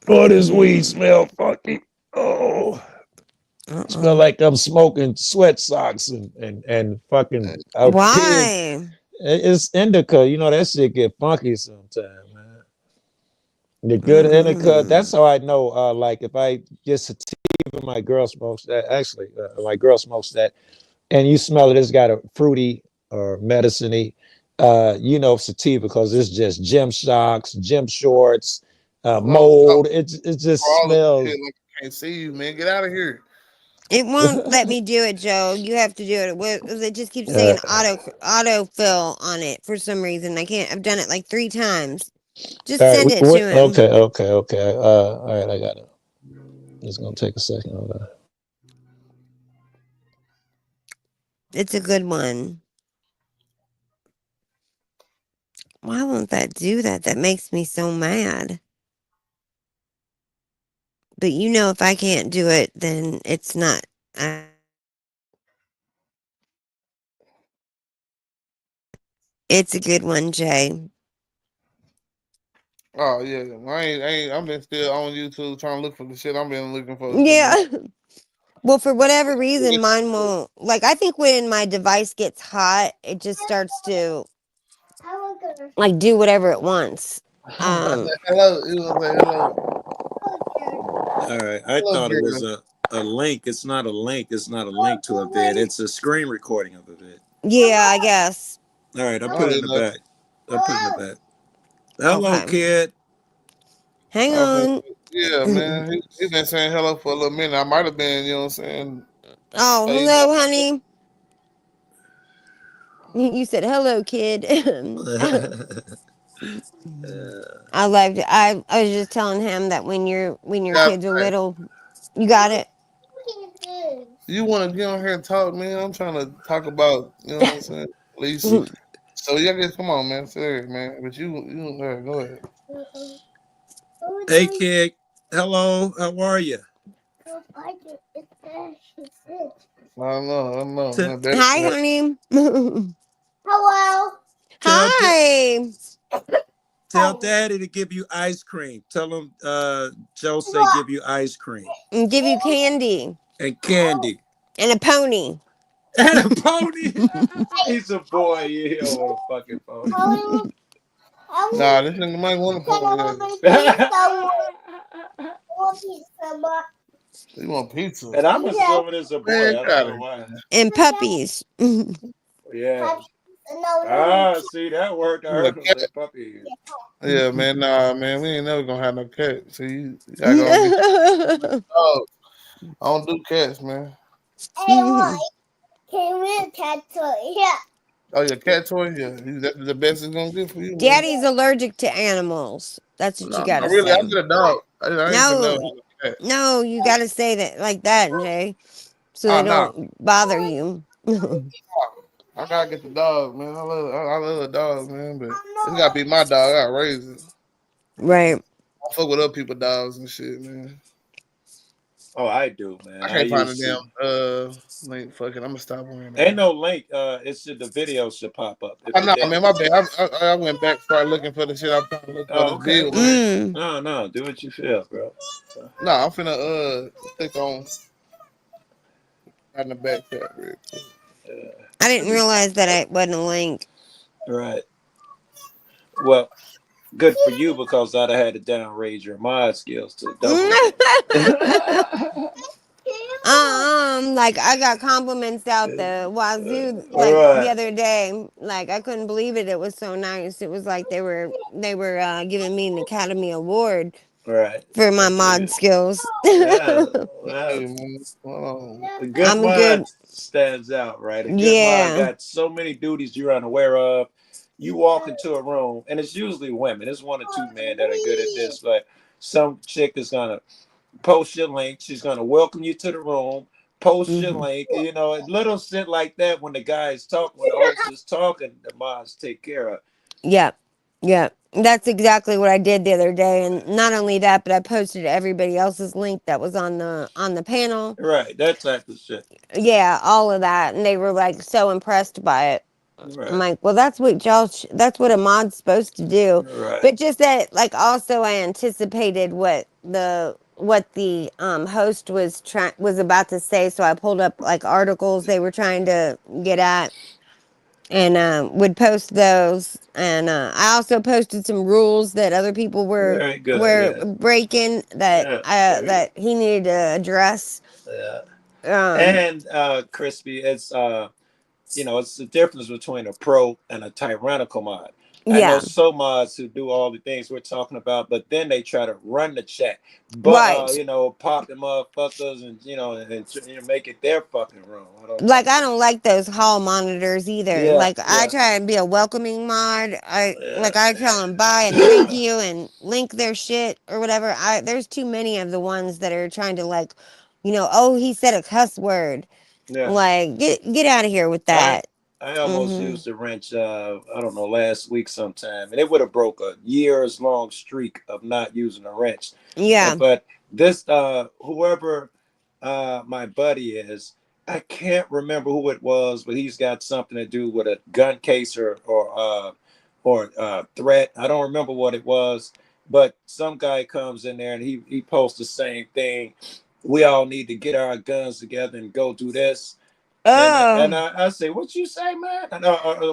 Oh, this weed smell funky. Oh, smell like I'm smoking sweat socks and fucking. Why? It's indica. You know that shit get funky sometimes, man. The good indica. That's how I know. Like if I get sativa, my girl smokes that. Actually, my girl smokes that, and you smell it. It's got a fruity or medicine-y. Sativa because it's just gym shocks, gym shorts, mold. It just smells. Like I can't see you, man. Get out of here. It won't let me do it, Joe. You have to do it. It just keeps saying autofill on it for some reason. I can't. I've done it like 3 times. Just send it to him. Okay. All right, I got it. It's gonna take a second. Okay. It's a good one. Why won't that do that? That makes me so mad. But if I can't do it, then it's not. It's a good one, Jay. Oh yeah, I've been still on YouTube trying to look for the shit I've been looking for. Yeah. Well, for whatever reason, mine won't. Like, I think when my device gets hot, it just starts to like do whatever it wants. Hello, it was like hello. All right, I thought it was a link. It's not a link. It's not a link to a vid. It's a screen recording of a vid. Yeah, I guess. All right, I put it in the back. Hello, kid. Hang on. Yeah, man. He's been saying hello for a little minute. I might have been, you know what I'm saying? Oh, hello, honey. You said hello, kid. I loved it. I was just telling him that when your kids are little, you got it. You want to get on here and talk, man? I'm trying to talk about, you know what I'm saying? At least. So yeah, guys, come on, man. Serious, man. But you go ahead. Hey, kid. Hello. How are you? I know. Hi, honey. Hello. Hi. Tell Daddy to give you ice cream. Tell him Joe say give you ice cream. And give you candy. And candy. And a pony. And a pony. He's a boy. He don't want a fucking pony. Nah, this nigga might want a pony. You want pizza? And I'm assuming it's a boy. I don't know why. And puppies. Yeah. See, that worked. I heard him say puppy. Yeah, man. Nah, man. We ain't never gonna have no cat. See, you gotta go and get dog. I don't do cats, man. Hey, can we cat toy? Yeah. Oh, your cat toy? Yeah, that's the best it's gonna get for you, man. Daddy's allergic to animals. That's what you gotta really, say. I get a dog. I ain't never cat. No, you gotta say that like that, Jay, so they don't bother you. I gotta get the dog, man. I love a dog, man, but it's gotta be my dog. I gotta raise it. Right. I fuck with other people dogs and shit, man. Oh, I do, man. I can't find a damn link. Fuck it, I'm gonna stop wearing that. Ain't no link. It's just the video should pop up. Oh, no, man, my bad. I went back, started looking for the shit I'm trying to look for. Oh, This okay. bill, No, do what you feel, bro. No, I'm finna click on in the back tab real quick. I didn't realize that it wasn't a link. Right. Well, good for you because I'd have had to downgrade your mod skills to double. Like I got compliments out the wazoo like the other day. Like I couldn't believe it. It was so nice. It was like they were giving me an Academy Award for my mod skills. Yeah, a good mod stands out, right? A good mod got so many duties you're unaware of. You walk into a room, and it's usually women. It's one or two men that are good at this, but some chick is gonna post your link. She's gonna welcome you to the room. Post your link. You know, little shit like that. When the guy is talking, when the host is talking, the mods take care of. Yeah. That's exactly what I did the other day, and not only that, but I posted everybody else's link that was on the panel. Right, that type of shit. Yeah, all of that, and they were like so impressed by it. Right. I'm like, well, that's what that's what a mod's supposed to do. Right. But just that, like, also I anticipated what the host was about to say, so I pulled up like articles they were trying to get at, and would post those. And I also posted some rules that other people were breaking that he needed to address. Yeah. And Crispy, it's it's the difference between a pro and a tyrannical mod. I know some mods who do all the things we're talking about, but then they try to run the chat, but pop them motherfuckers and make it their fucking room. I don't like those hall monitors either. I try and be a welcoming mod. I tell them bye and thank you and link their shit or whatever. There's too many of the ones that are trying to oh, he said a cuss word. Yeah. Like get out of here with that. I almost used a wrench, I don't know, last week sometime, and it would have broke a years long streak of not using a wrench. Yeah. But this, whoever my buddy is, I can't remember who it was, but he's got something to do with a gun case or threat. I don't remember what it was, but some guy comes in there and he posts the same thing. We all need to get our guns together and go do this. And I say, what you say, man?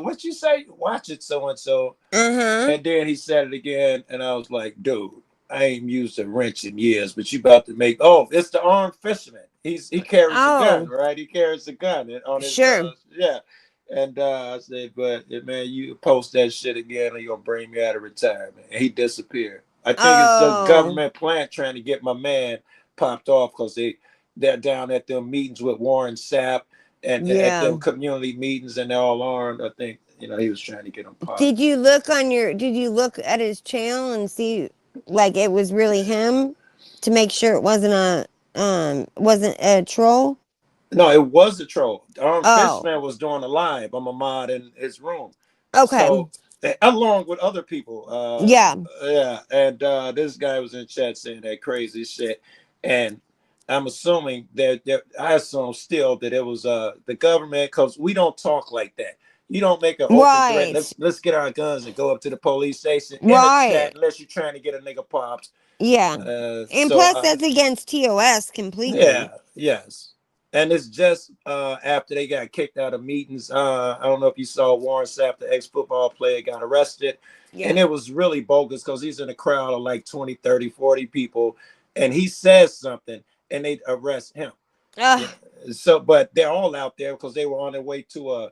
What you say? Watch it, so-and-so. And then he said it again, and I was like, dude, I ain't used a wrench in years, but you about to make, it's the armed fisherman. He carries a gun, right? He carries a gun on his, yeah. And I said, but man, you post that shit again, or you're going to bring me out of retirement. And he disappeared. I think it's the government plant trying to get my man popped off because they're down at them meetings with Warren Sapp. And at them community meetings, and they're all armed. I think he was trying to get them popped. Did you look at his channel and see like it was really him to make sure it wasn't a troll? No, it was a troll. The armed fishman was doing a live. I'm a mod in his room. Okay. So along with other people. Yeah. And this guy was in chat saying that crazy shit, and I'm assuming that I assume still that it was the government, because we don't talk like that. You don't make an open threat. Let's get our guns and go up to the police station in a chat unless you're trying to get a nigga popped. Yeah. And plus that's against TOS completely. Yeah, yes. And it's just after they got kicked out of meetings. I don't know if you saw Warren Sapp, the ex-football player, got arrested. Yeah. And it was really bogus because he's in a crowd of like 20, 30, 40 people. And he says something and they arrest him. Yeah. So, but they're all out there because they were on their way to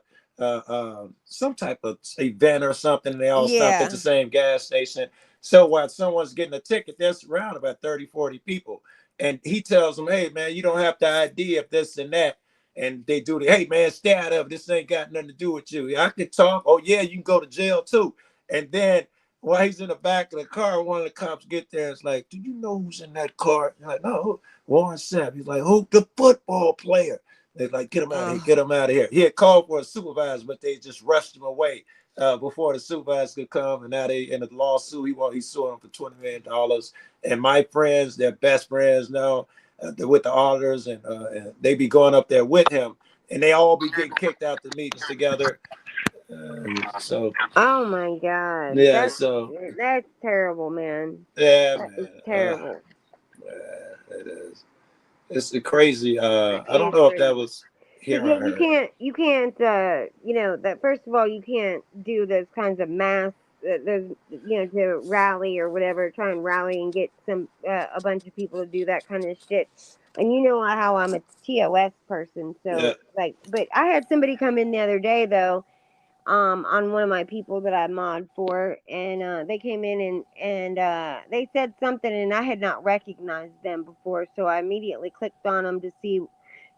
some type of event or something. And they all stopped at the same gas station. So while someone's getting a ticket, they're surrounded by 30, 40 people. And he tells them, hey, man, you don't have to ID if this and that. And they do the, hey, man, stay out of it. This ain't got nothing to do with you. I can talk. Oh, yeah, you can go to jail, too. And then while he's in the back of the car, one of the cops get there. It's like, do you know who's in that car? You're like, no, Warren Sapp. He's like, who? The football player. They're like, get him out of here, get him out of here. He had called for a supervisor, but they just rushed him away before the supervisor could come. And now they in the lawsuit. He sued him for $20 million. And my friends, they're best friends now, they're with the auditors, and they be going up there with him, and they all be getting kicked out the meetings together. So oh my God, yeah, that's terrible, man. Yeah, that man, is terrible. It is. It's crazy. I don't know if that was here. Yeah, you can't. You know that first of all, you can't do those kinds of mass. Those, you know, to rally or whatever, try and rally and get a bunch of people to do that kind of shit. And you know how I'm a TOS person, so like, but I had somebody come in the other day though, on one of my people that I mod for, and they came in and they said something, and I had not recognized them before, so I immediately clicked on them to see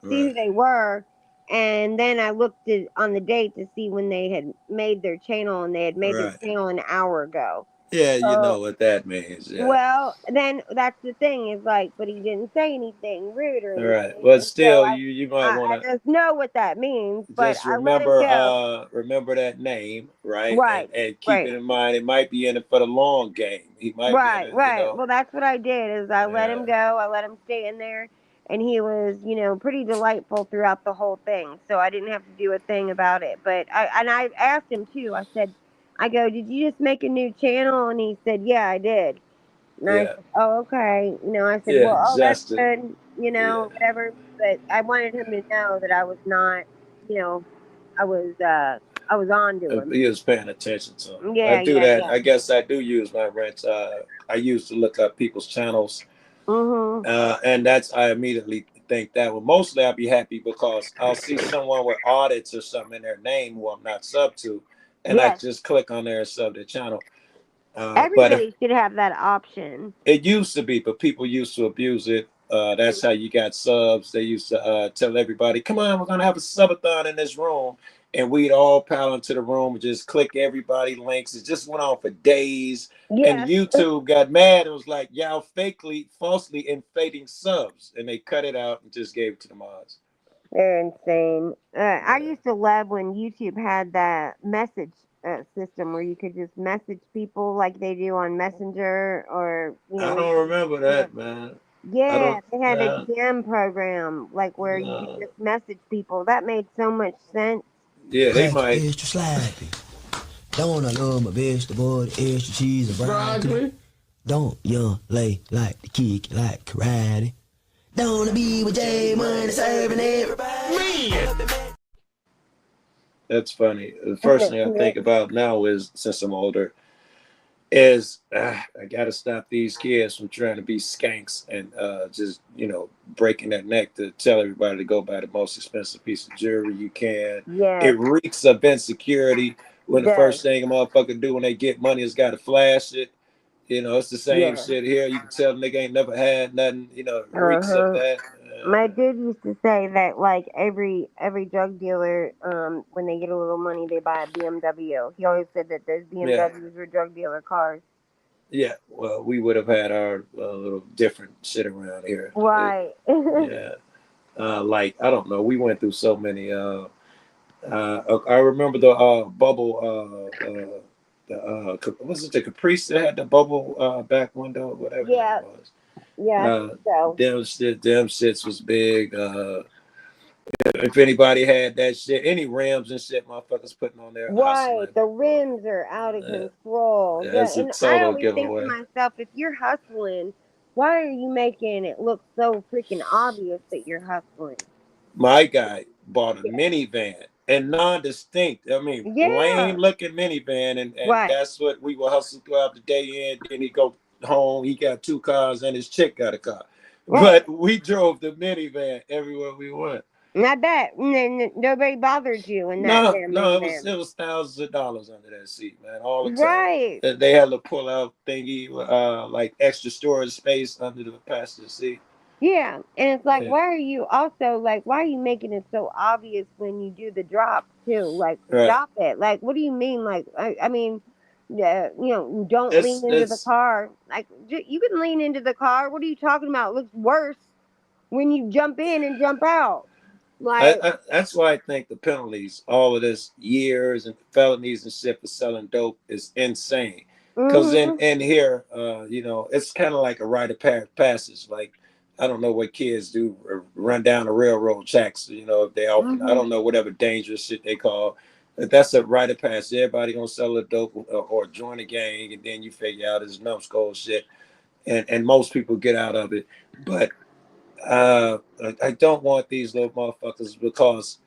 who they were, and then I looked on the date to see when they had made their channel, and they had made their channel an hour ago. Yeah, you know what that means. Yeah. Well, then that's the thing is like, but he didn't say anything rude or anything. Right. But still, so you might want to just know what that means. But just I let him go. remember that name, right? Right. And keep it in mind. It might be in it for the long game. He might be in it, Right. You know? Well, that's what I did. Is I let him go. I let him stay in there, and he was, you know, pretty delightful throughout the whole thing. So I didn't have to do a thing about it. But I asked him too. I said, I go, did you just make a new channel? And he said, yeah, I did. And I said, oh, okay. You know, I said, well, oh, that's good. You know, whatever. But I wanted him to know that I was not, you know, I was on to him. He was paying attention to him. Yeah, I do that. I guess I do use my rents. I used to look up people's channels. And I immediately think that. Well, mostly I'll be happy because I'll see someone with audits or something in their name who I'm not sub to, and I just click on there and sub their channel. Everybody should have that option. It used to be, but people used to abuse it. That's how you got subs. They used to tell everybody, come on, we're going to have a subathon in this room. And we'd all pile into the room and just click everybody links. It just went on for days. And YouTube got mad and was like, y'all falsely inflating subs. And they cut it out and just gave it to the mods. They're insane. I used to love when YouTube had that message system where you could just message people like they do on Messenger, or you know. I don't remember that, man. Yeah, they had a DM program like where you could just message people. That made so much sense. Yeah, they might. Extra sloppy. Don't I love my vegetable, extra cheese and broccoli? Don't young lay like the kick like karate? Don't I be with J Money serving everybody? That's funny. The first thing I think about now is, since I'm older, is I gotta stop these kids from trying to be skanks and just, you know, breaking their neck to tell everybody to go buy the most expensive piece of jewelry you can. It reeks of insecurity when the first thing a motherfucker do when they get money is gotta flash it. You know, it's the same shit here. You can tell nigga ain't never had nothing, you know, it reeks of that. My dude used to say that like every drug dealer, when they get a little money, they buy a BMW. He always said that those BMWs were drug dealer cars. Yeah, well, we would have had our little different shit around here. Right. Like, I don't know. We went through so many. I remember the bubble. Was it the Caprice that had the bubble back window or whatever it was? Yeah, so. Them shits was big. If anybody had that shit, any rims and shit, motherfuckers putting on there. Right, the rims are out of control. That's a and total I always giveaway. think to myself, if you're hustling, why are you making it look so freaking obvious that you're hustling? My guy bought a minivan and non-distinct. I mean, lame looking minivan, and that's what we will hustle throughout the day in. Then he go home, he got 2 cars, and his chick got a car. But we drove the minivan everywhere we went. I bet. Nobody bothered you in that No, damn no, minivan. it was thousands of dollars under that seat, man, all the time. Right. They had to pull out thingy, like extra storage space under the passenger seat. Yeah, and it's like, Yeah. why are you making it so obvious when you do the drop too? Like, Right. stop it. Like, what do you mean? Like, I mean, don't lean into the It's car. Like, you can lean into the car. What are you talking about? It looks worse when you jump in and jump out. Like, that's why I think the penalties, all of this years and felonies and shit for selling dope is insane. Because in here, it's kind of like a rite of passage. Like, I don't know what kids do, run down the railroad tracks. If they often, I don't know whatever dangerous shit they call. But that's a rite of passage. Everybody gonna sell a dope or join a gang, and then you figure out it's numbskull shit, and most people get out of it. But I don't want these little motherfuckers because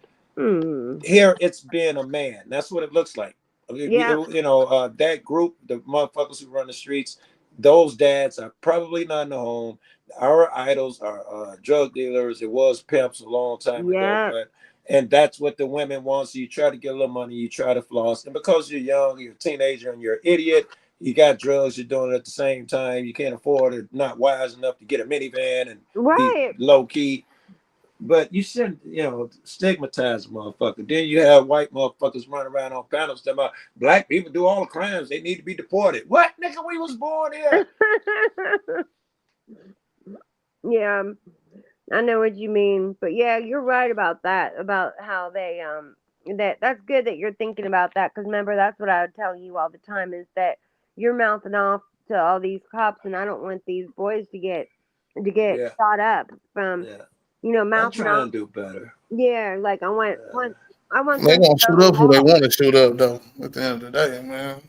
here it's being a man. That's what it looks like. Yeah. That group, the motherfuckers who run the streets, those dads are probably not in the home. Our idols are drug dealers. It was pimps a long time ago, and that's what the women want. So you try to get a little money, you try to floss, and because you're young, you're a teenager, and you're an idiot. You got drugs, you're doing it at the same time. You can't afford it, not wise enough to get a minivan and be low key. But you shouldn't, stigmatize a motherfucker. Then you have white motherfuckers running around on panels talking about black people do all the crimes. They need to be deported. What, nigga? We was born here. Yeah, I know what you mean. But yeah, you're right about that. About how they that's good that you're thinking about that. Because remember, that's what I would tell you all the time is that you're mouthing off to all these cops, and I don't want these boys to get shot up from mouthing I'm trying off. to do better. Yeah, like I want they them gonna to shoot go up who they hard. want to shoot up though. At the end of the day, man.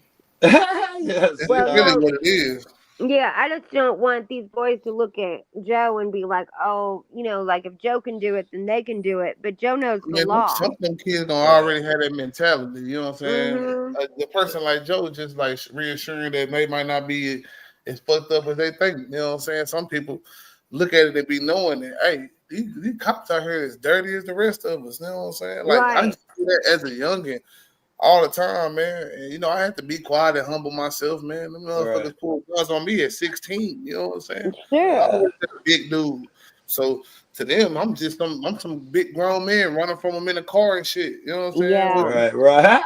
Yes, It's really what it is. Yeah, I just don't want these boys to look at Joe and be like, oh, like if Joe can do it, then they can do it. But Joe knows the law. Some of them kids don't already have that mentality. You know what I'm saying? Mm-hmm. The person like Joe is just like reassuring that they might not be as fucked up as they think. You know what I'm saying? Some people look at it and be knowing that, hey, these cops out here as dirty as the rest of us. You know what I'm saying? Like I used to do that as a youngin' all the time, man. And I had to be quiet and humble myself, man. Them motherfuckers pulled guns on me at 16. You know what I'm saying? Sure. I was a big dude. So to them, I'm some big grown man running from them in the car and shit. You know what I'm saying? Yeah. Right.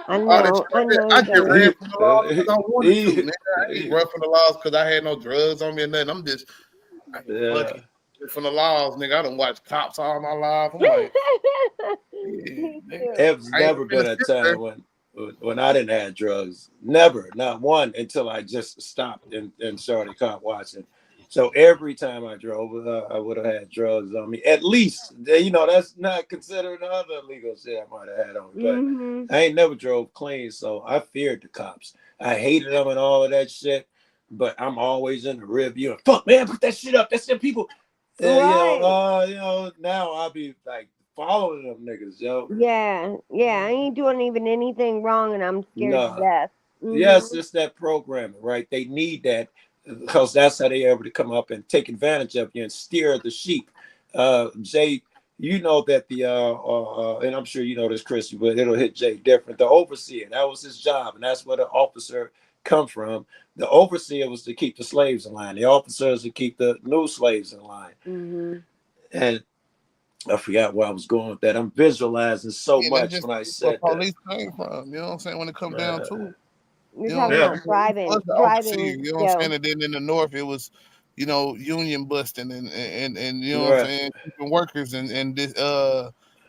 I know. I get ran from the laws because I wanted to, nigga. I ain't run from the laws because I had no drugs on me or nothing. I'm just fuck it. From the laws, nigga. I done watched cops all my life. I'm like, it's never been a time when I didn't have drugs. Never, not one, until I just stopped and started cop watching. So every time I drove, I would have had drugs on me. At least, that's not considered other illegal shit I might have had on me. But I ain't never drove clean, so I feared the cops. I hated them and all of that shit. But I'm always in the rear view. Fuck, man, put that shit up. That's them people. Now I'll be like following them niggas, yo. Yeah, I ain't doing even anything wrong, and I'm scared to death. Yes, it's that programming, right? They need that because that's how they're able to come up and take advantage of you and steer the sheep. Jay, you know that and I'm sure you know this, Chris, but it'll hit Jay different. The overseer, that was his job, and that's where the officer come from. The overseer was to keep the slaves in line. The officers to keep the new slaves in line. And I forgot where I was going with that. I'm visualizing so much when I said where police came from. You know what I'm saying? When it comes down to it. You're talking about driving. You know what I'm saying? And then in the north, it was, union busting and you know what I'm saying, keeping workers and this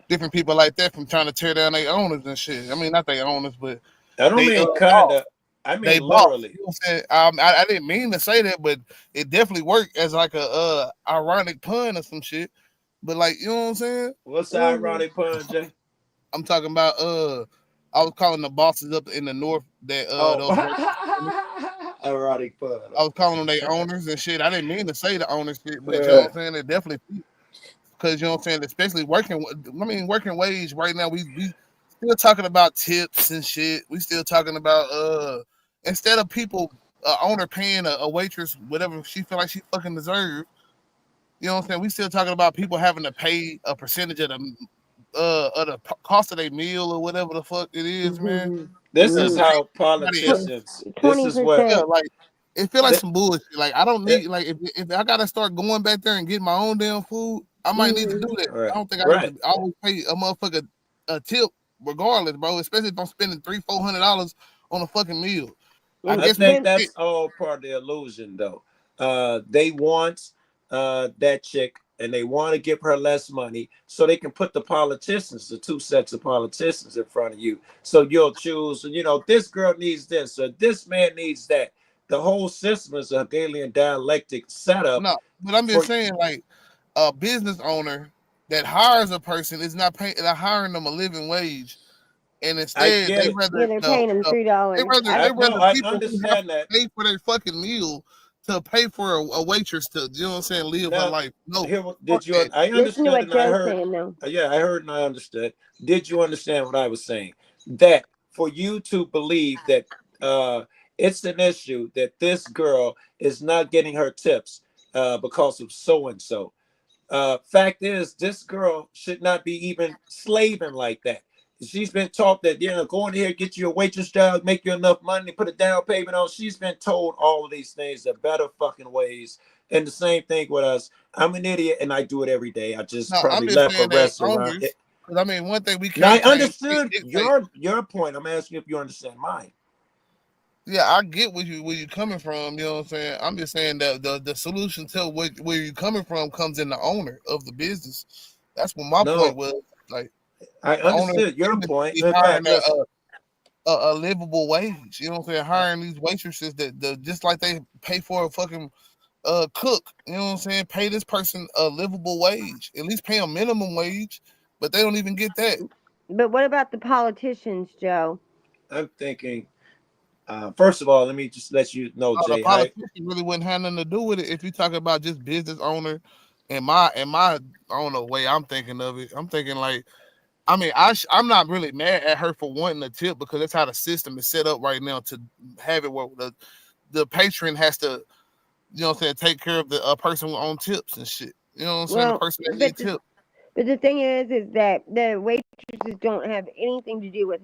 different people like that from trying to tear down their owners and shit. I mean, not their owners, but I don't mean kinda. I mean they literally. You know what I'm saying? I didn't mean to say that, but it definitely worked as like a ironic pun or some shit. But like, you know what I'm saying? What's the ironic pun, Jay? I'm talking about I was calling the bosses up in the north that those ironic pun. I was calling them their owners and shit. I didn't mean to say the owners shit, but you know what I'm saying? It definitely, because you know what I'm saying, especially working wage right now, we still talking about tips and shit. We still talking about instead of people owner paying a waitress whatever she feel like she fucking deserves, You know what I'm saying? We still talking about people having to pay a percentage of the cost of their meal or whatever the fuck it is, man. This is how politicians. This is what. Yeah, like it feel like some bullshit. Like I don't need if I gotta start going back there and get my own damn food, I might need to do that. Right. I don't think I need to always pay a motherfucker a tip regardless, bro. Especially if I'm spending $300-$400 on a fucking meal. I think that's all part of the illusion, though. They want that chick, and they want to give her less money so they can put the politicians, the two sets of politicians in front of you. So you'll choose, this girl needs this, or this man needs that. The whole system is a Hegelian dialectic setup. No, but I'm just saying, like a business owner that hires a person is not hiring them a living wage. And instead, they rather they're paying them $3. They rather I people who have to pay for their fucking meal to pay for a waitress to, you know what I'm saying, live her life. No, I understood and I heard. Saying, though. Yeah, I heard and I understood. Did you understand what I was saying? That for you to believe that it's an issue that this girl is not getting her tips because of so and so. Fact is, this girl should not be even slaving like that. She's been taught that, go in here, get you a waitress job, make you enough money, put a down payment on. She's been told all of these things are better fucking ways. And the same thing with us. I'm an idiot and I do it every day. I just probably left a restaurant. I mean, one thing we can't. Now, I understood your point. I'm asking if you understand mine. Yeah, I get where you're coming from. You know what I'm saying? I'm just saying that the solution to where you're coming from comes in the owner of the business. That's what my point was. Like, I understood your point. Hiring a livable wage. You know what I'm saying? Hiring these waitresses that just like they pay for a fucking cook. You know what I'm saying? Pay this person a livable wage. At least pay a minimum wage, but they don't even get that. But what about the politicians, Joe? I'm thinking. First of all, let me just let you know, Jay. The politician really wouldn't have nothing to do with it if you talk about just business owner. And my I don't know way I'm thinking of it. I'm thinking like, I mean, I'm not really mad at her for wanting a tip because that's how the system is set up right now to have it where the patron has to, you know what I'm saying, take care of the person on tips and shit. You know what I'm saying? The person that needs tip. But the thing is that the waitresses don't have anything to do with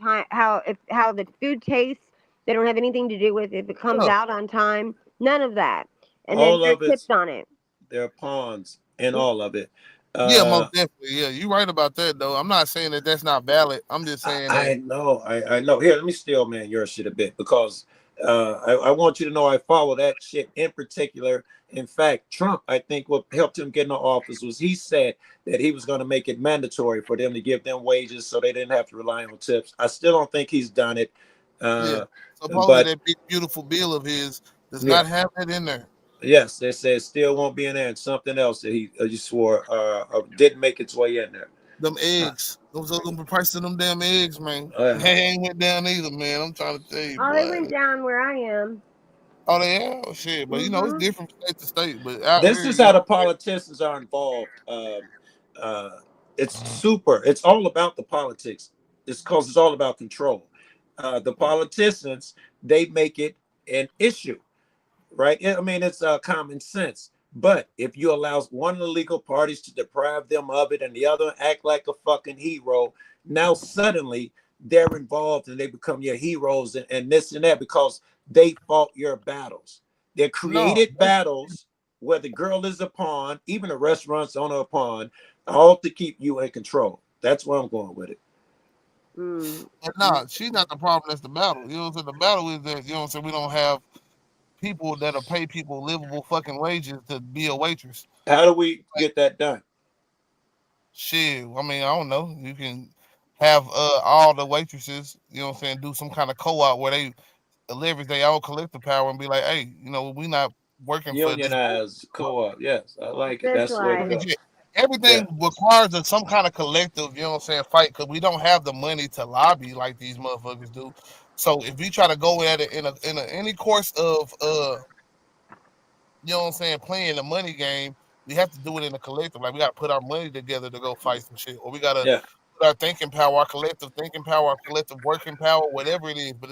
how the food tastes. They don't have anything to do with if it comes out on time. None of that. And then they're tipped on it. They're pawns in all of it. Yeah, most definitely. Yeah, you're right about that, though. I'm not saying that that's not valid. I'm just saying that. I know. Here, let me steal, man, your shit a bit because I want you to know I follow that shit in particular. In fact, Trump, I think what helped him get into office was he said that he was going to make it mandatory for them to give them wages so they didn't have to rely on tips. I still don't think he's done it. Supposedly that big, beautiful bill of his does not have that in there. Yes, they said still won't be in there, and something else that he swore didn't make its way in there. Them eggs, those are the price of them damn eggs, man. They ain't went down either, man. I'm trying to tell you. Oh, they went down where I am. Oh, they have? Oh, shit, but you know it's different from state to state. But this is how the politicians are involved. It's super. It's all about the politics. It's because it's all about control. The politicians, they make it an issue. Right? I mean, it's common sense. But if you allow one of the legal parties to deprive them of it and the other act like a fucking hero, now suddenly they're involved and they become your heroes and this and that because they fought your battles. They're created battles where the girl is a pawn, even the restaurant's owner a pawn, all to keep you in control. That's where I'm going with it. But nah, she's not the problem. That's the battle. You know what I'm saying? The battle is that, you know what I'm saying, we don't have people that'll pay people livable fucking wages to be a waitress. How do we get that done? Shit, I mean, I don't know. You can have all the waitresses, you know what I'm saying, do some kind of co-op where they leverage their own collective power and be like, hey, you know, we not working for this unionized co-op. Yes, I like it. That's what everything requires some kind of collective, you know what I'm saying, fight because we don't have the money to lobby like these motherfuckers do. So if we try to go at it in any course of you know what I'm saying, playing the money game, we have to do it in a collective. Like we got to put our money together to go fight some shit, or we got to put our thinking power, our collective thinking power, our collective working power, whatever it is. But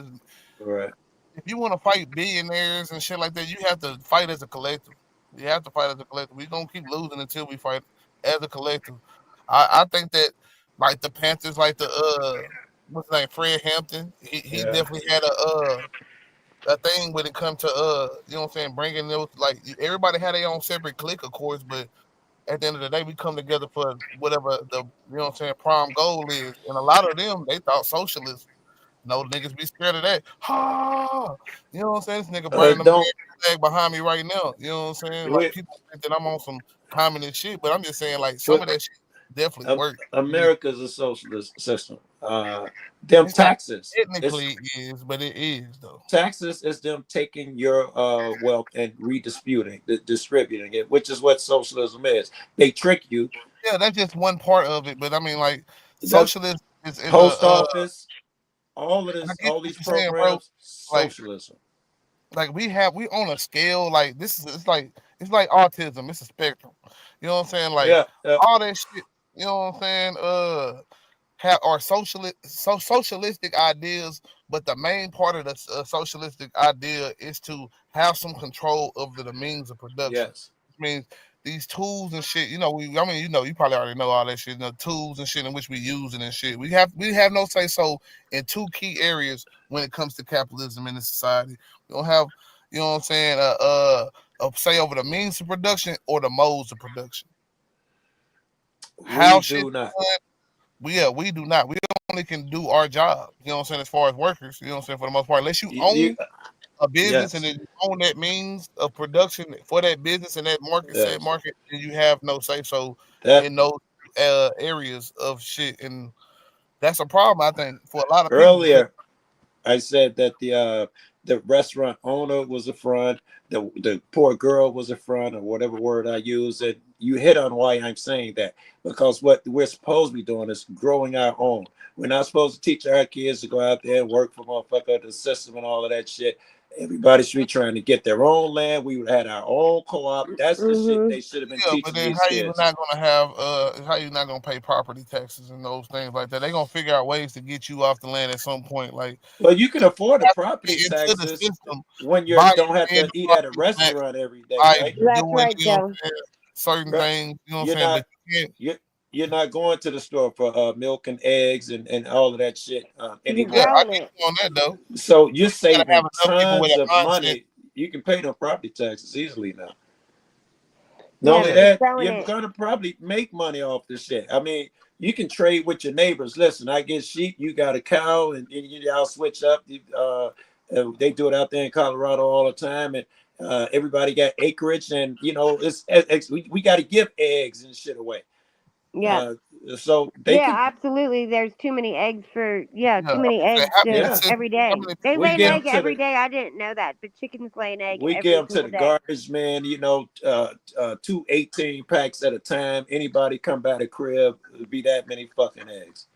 if you want to fight billionaires and shit like that, you have to fight as a collective. We have to fight as a collective. We're gonna keep losing until we fight as a collective. I think that like the Panthers, like the what's his name, Fred Hampton, he definitely had a thing when it comes to you know what I'm saying, bringing those, like, everybody had their own separate clique, of course, but at the end of the day, we come together for whatever the, you know what I'm saying, prime goal is. And a lot of them, they thought socialism. No, niggas be scared of that. Ha! You know what I'm saying? This nigga burning the man Don't flag behind me right now. You know what I'm saying? Like, we, people think that I'm on some communist shit, but I'm just saying, like, some of that shit definitely works. America's a socialist system. Them It's not taxes. technically is, but it is though. Taxes is them taking your wealth and redistributing, distributing it, which is what socialism is. They trick you. Yeah, that's just one part of it. But I mean, like, The socialism is post office, all of I this, get all what these you're saying, bro. programs, Like, socialism. we on a scale, like, this is, it's like autism. It's a spectrum. You know what I'm saying? Like, Yeah. all that shit. You know what I'm saying? Have are socialistic ideas, but the main part of the socialistic idea is to have some control over the means of production. Yes. Which means these tools and shit. You know, you probably already know all that shit. The tools and shit in which we use it and shit. We have no say so in two key areas when it comes to capitalism in the society. We don't have, you know what I'm saying, a say over the means of production or the modes of production. How We shit do not. done, we do not. We only can do our job. You know what I'm saying? As far as workers, you know what I'm saying, for the most part, unless you You, own a business and yes. then you own that means of production for that business and that market, said Yes. market, and you have no say so That in those areas of shit, and that's a problem, I think, for a lot of people because earlier I said that the restaurant owner was a front, the poor girl was a front, or whatever word I use. And you hit on why I'm saying that, because what we're supposed to be doing is growing our own. We're not supposed to teach our kids to go out there and work for motherfucker the system and all of that shit. Everybody should be trying to get their own land. We would have had our own co-op. That's the shit they should have been yeah, but teaching then these kids. how you not gonna pay property taxes and those things like that? They gonna figure out ways to get you off the land at some point. Like, Well, you can you afford the have to property get into the taxes system when you by don't have paying to the eat at a property tax, restaurant every day, by right? That's doing, right, you know what Joe. I'm saying, certain Right. things, you know what I'm You're saying, but not you can't. you're not going to the store for milk and eggs and all of that shit You're Yeah, anymore. I growing get it. you on that though. So you're You gotta have saving enough people with tons a of mindset. money. You can pay them property taxes easily now. Not Yeah, only Yeah, you're that, growing you're it. gonna probably make money off this shit. I mean, you can trade with your neighbors. Listen, I get sheep, you got a cow, and y'all switch up. They do it out there in Colorado all the time, and everybody got acreage, and we got to give eggs and shit away. Yeah. So they Yeah, could, absolutely. There's too many eggs for yeah. too many eggs How many yeah, every how day. many They people we lay an get have? them egg to every the day. I didn't know that, but chickens lay an egg we get every them to single the day. garbage man. 2 18 packs at a time. Anybody come by the crib, it'd be that many fucking eggs.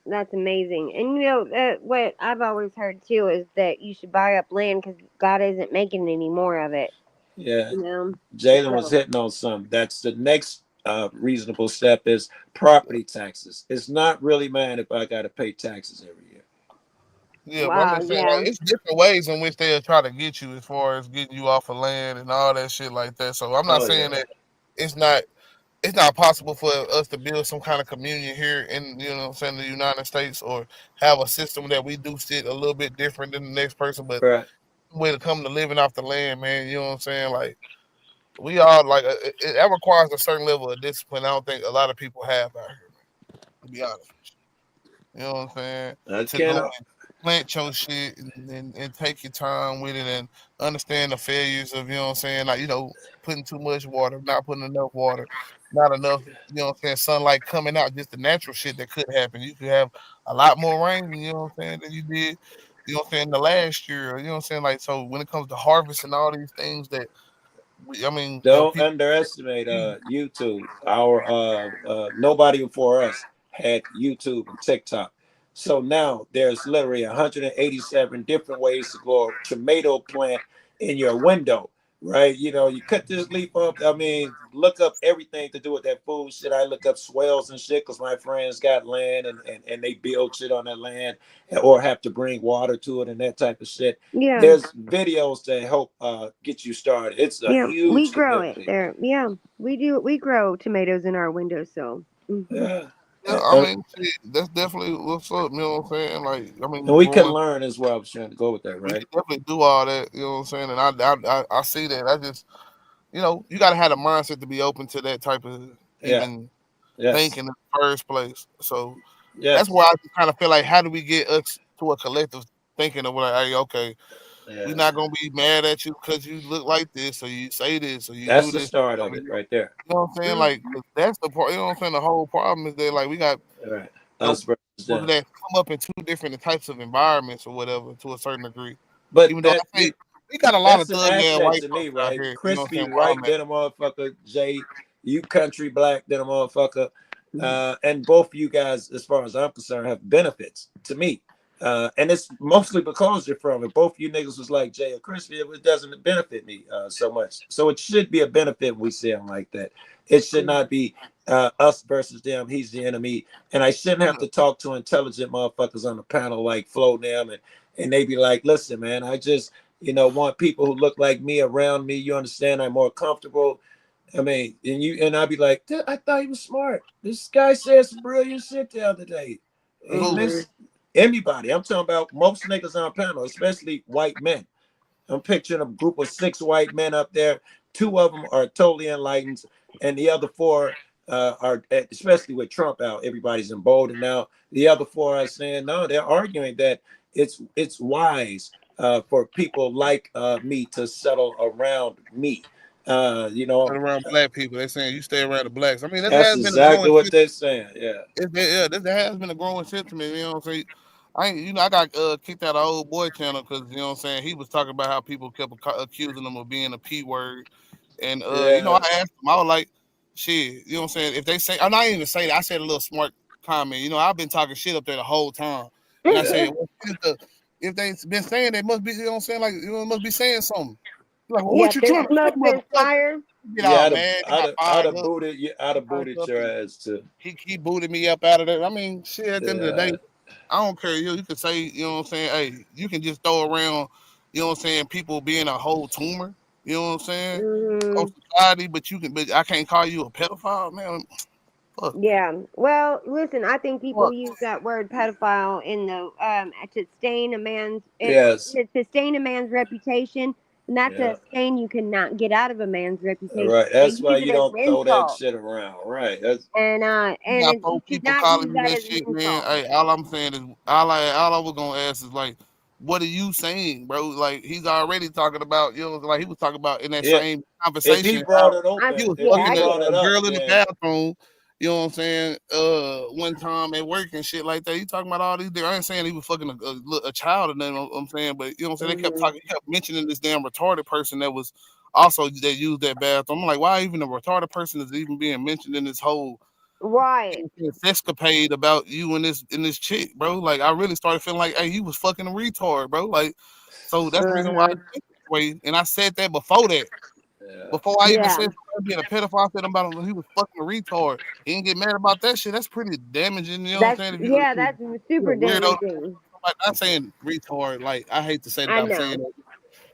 That's amazing. And what I've always heard too is that you should buy up land because God isn't making any more of it. Yeah, You know. Jalen was So hitting on something. That's the next reasonable step is property taxes. It's not really mad if I got to pay taxes every year. Yeah, but I'm wow, just saying, like, yeah, it's different ways in which they'll try to get you as far as getting you off of land and all that shit like that. So I'm not Oh saying yeah, that it's not it's not possible for us to build some kind of communion here in, you know what I'm saying, the United States, or have a system that we do shit a little bit different than the next person. But right. when it comes to living off the land, man, you know what I'm saying, like, we all like that requires a certain level of discipline. I don't think a lot of people have out here, to be honest. You know what I'm saying? I To go can't. and plant your shit and take your time with it and understand the failures of, you know what I'm saying, like, putting too much water, not putting enough water, not enough, you know what I'm saying, sunlight coming out, just the natural shit that could happen. You could have a lot more rain, you know what I'm saying, than you did, you know what I'm saying, the last year. You know what I'm saying? Like, so when it comes to harvest and all these things that Don't people underestimate YouTube. Our nobody before us had YouTube and TikTok. So now there's literally 187 different ways to grow a tomato plant in your window. right? You know, you cut this leaf up. I mean, look up everything to do with that food shit. I look up swells and shit because my friends got land and they build shit on that land or have to bring water to it and that type of shit. Yeah. There's videos that help get you started. It's a We huge grow it community. there. Yeah, we do. We grow tomatoes in our windowsill. Yeah. I mean, see, that's definitely what's up. You know what I'm saying? Like, I mean, And we can growing, learn as well. I was trying to go with that, we right? can definitely do all that. You know what I'm saying? And I see that. I just, you know, you got to have a mindset to be open to that type of Yeah. even Yes. thinking in the first place. So Yes. that's why I just kind of feel like, how do we get us to a collective thinking of like, hey, okay, we're Yeah. not gonna be mad at you because you look like this, or you say this, or you That's do the this. start of it right there. You know what I'm saying? Like, 'cause that's the part. You know what I'm saying? The whole problem is that like we got All right. you know, Us versus people them. that come up in two different types of environments or whatever to a certain degree. But Even though that I say we got a lot of that's an thug ass asset white to me, folks out right? here. You know what I'm Crispy saying? Where white I'm at. than a motherfucker. Jay, you country black than a motherfucker. And both of you guys, as far as I'm concerned, have benefits to me. And it's mostly because you're from it. Both you niggas was like Jay or Crispy. It doesn't benefit me so much. So it should be a benefit when we see them like that. It should not be us versus them. He's the enemy. And I shouldn't have to talk to intelligent motherfuckers on the panel like Flo them and they be like, listen, man, I just, want people who look like me around me. You understand? I'm more comfortable. I mean, and I'd be like, I thought he was smart. This guy said some brilliant shit the other day. He missed anybody. I'm talking about most niggas on panel, especially white men. I'm picturing a group of 6 white men up there. 2 of them are totally enlightened, and the other 4 are, especially with Trump out, everybody's emboldened now. The other 4 are saying no. They're arguing that it's wise for people like me to settle around me. Around black people, they're saying you stay around the blacks. I mean, that That's has been a exactly growing what they're saying. Yeah. this has been a growing sentiment. You know what I'm saying? I got kicked out of old boy channel because you know what I'm saying. He was talking about how people kept accusing him of being a p word, and I asked him. I was like, shit, you know what I'm saying. If they say, I'm not even say that. I said a little smart comment. I've been talking shit up there the whole time, and I said, well, if they've been saying, they must be, you know what I'm saying, like must be saying something. Like, well, what you There's trying to smoke, say, there's motherfucker? fire. Get Yeah, all mad, got fired up. I'd have booted your ass too. He booted me up out of there. I mean, shit, at the end of the day, Yeah. I don't care. You can say, you know what I'm saying? Hey, you can just throw around, you know what I'm saying, people being a whole tumor, you know what I'm saying? On society, but I can't call you a pedophile, man. Fuck. Yeah. Well, listen, I think people use that word pedophile in the to stain a man's Yes. to stain a man's reputation, and that's Yeah. a stain you cannot get out of a man's reputation. Right. They That's why use it you as an don't throw that insult, shit around. Right. That's You got you four should people not use calling me that that as an shit, man. insult. Hey, all I'm saying is all I was gonna ask is like, what are you saying, bro? Like he's already talking about, like he was talking about in that yeah. same If he conversation brought how it he open, was if he fucking I brought did. it a up, girl in the then bathroom, you know what I'm saying? One time at work and shit like that. He talking about all these. I ain't saying he was fucking a child or nothing. I'm saying, but you know what I'm saying. They kept talking, he kept mentioning this damn retarded person that was also that used that bathroom. I'm like, why even a retarded person is even being mentioned in this whole Right. escapade about you and this chick, bro? Like, I really started feeling like, hey, you was fucking a retard, bro. Like, so that's the reason why I think this way. And I said that before that. Before I even Yeah. said being a pedophile, I said about him he was fucking a retard. He didn't get mad about that shit. That's pretty damaging. You know what I'm saying? If That's you're super a weirdo, damaging. like not saying retard. Like I hate to say that I I'm saying know. that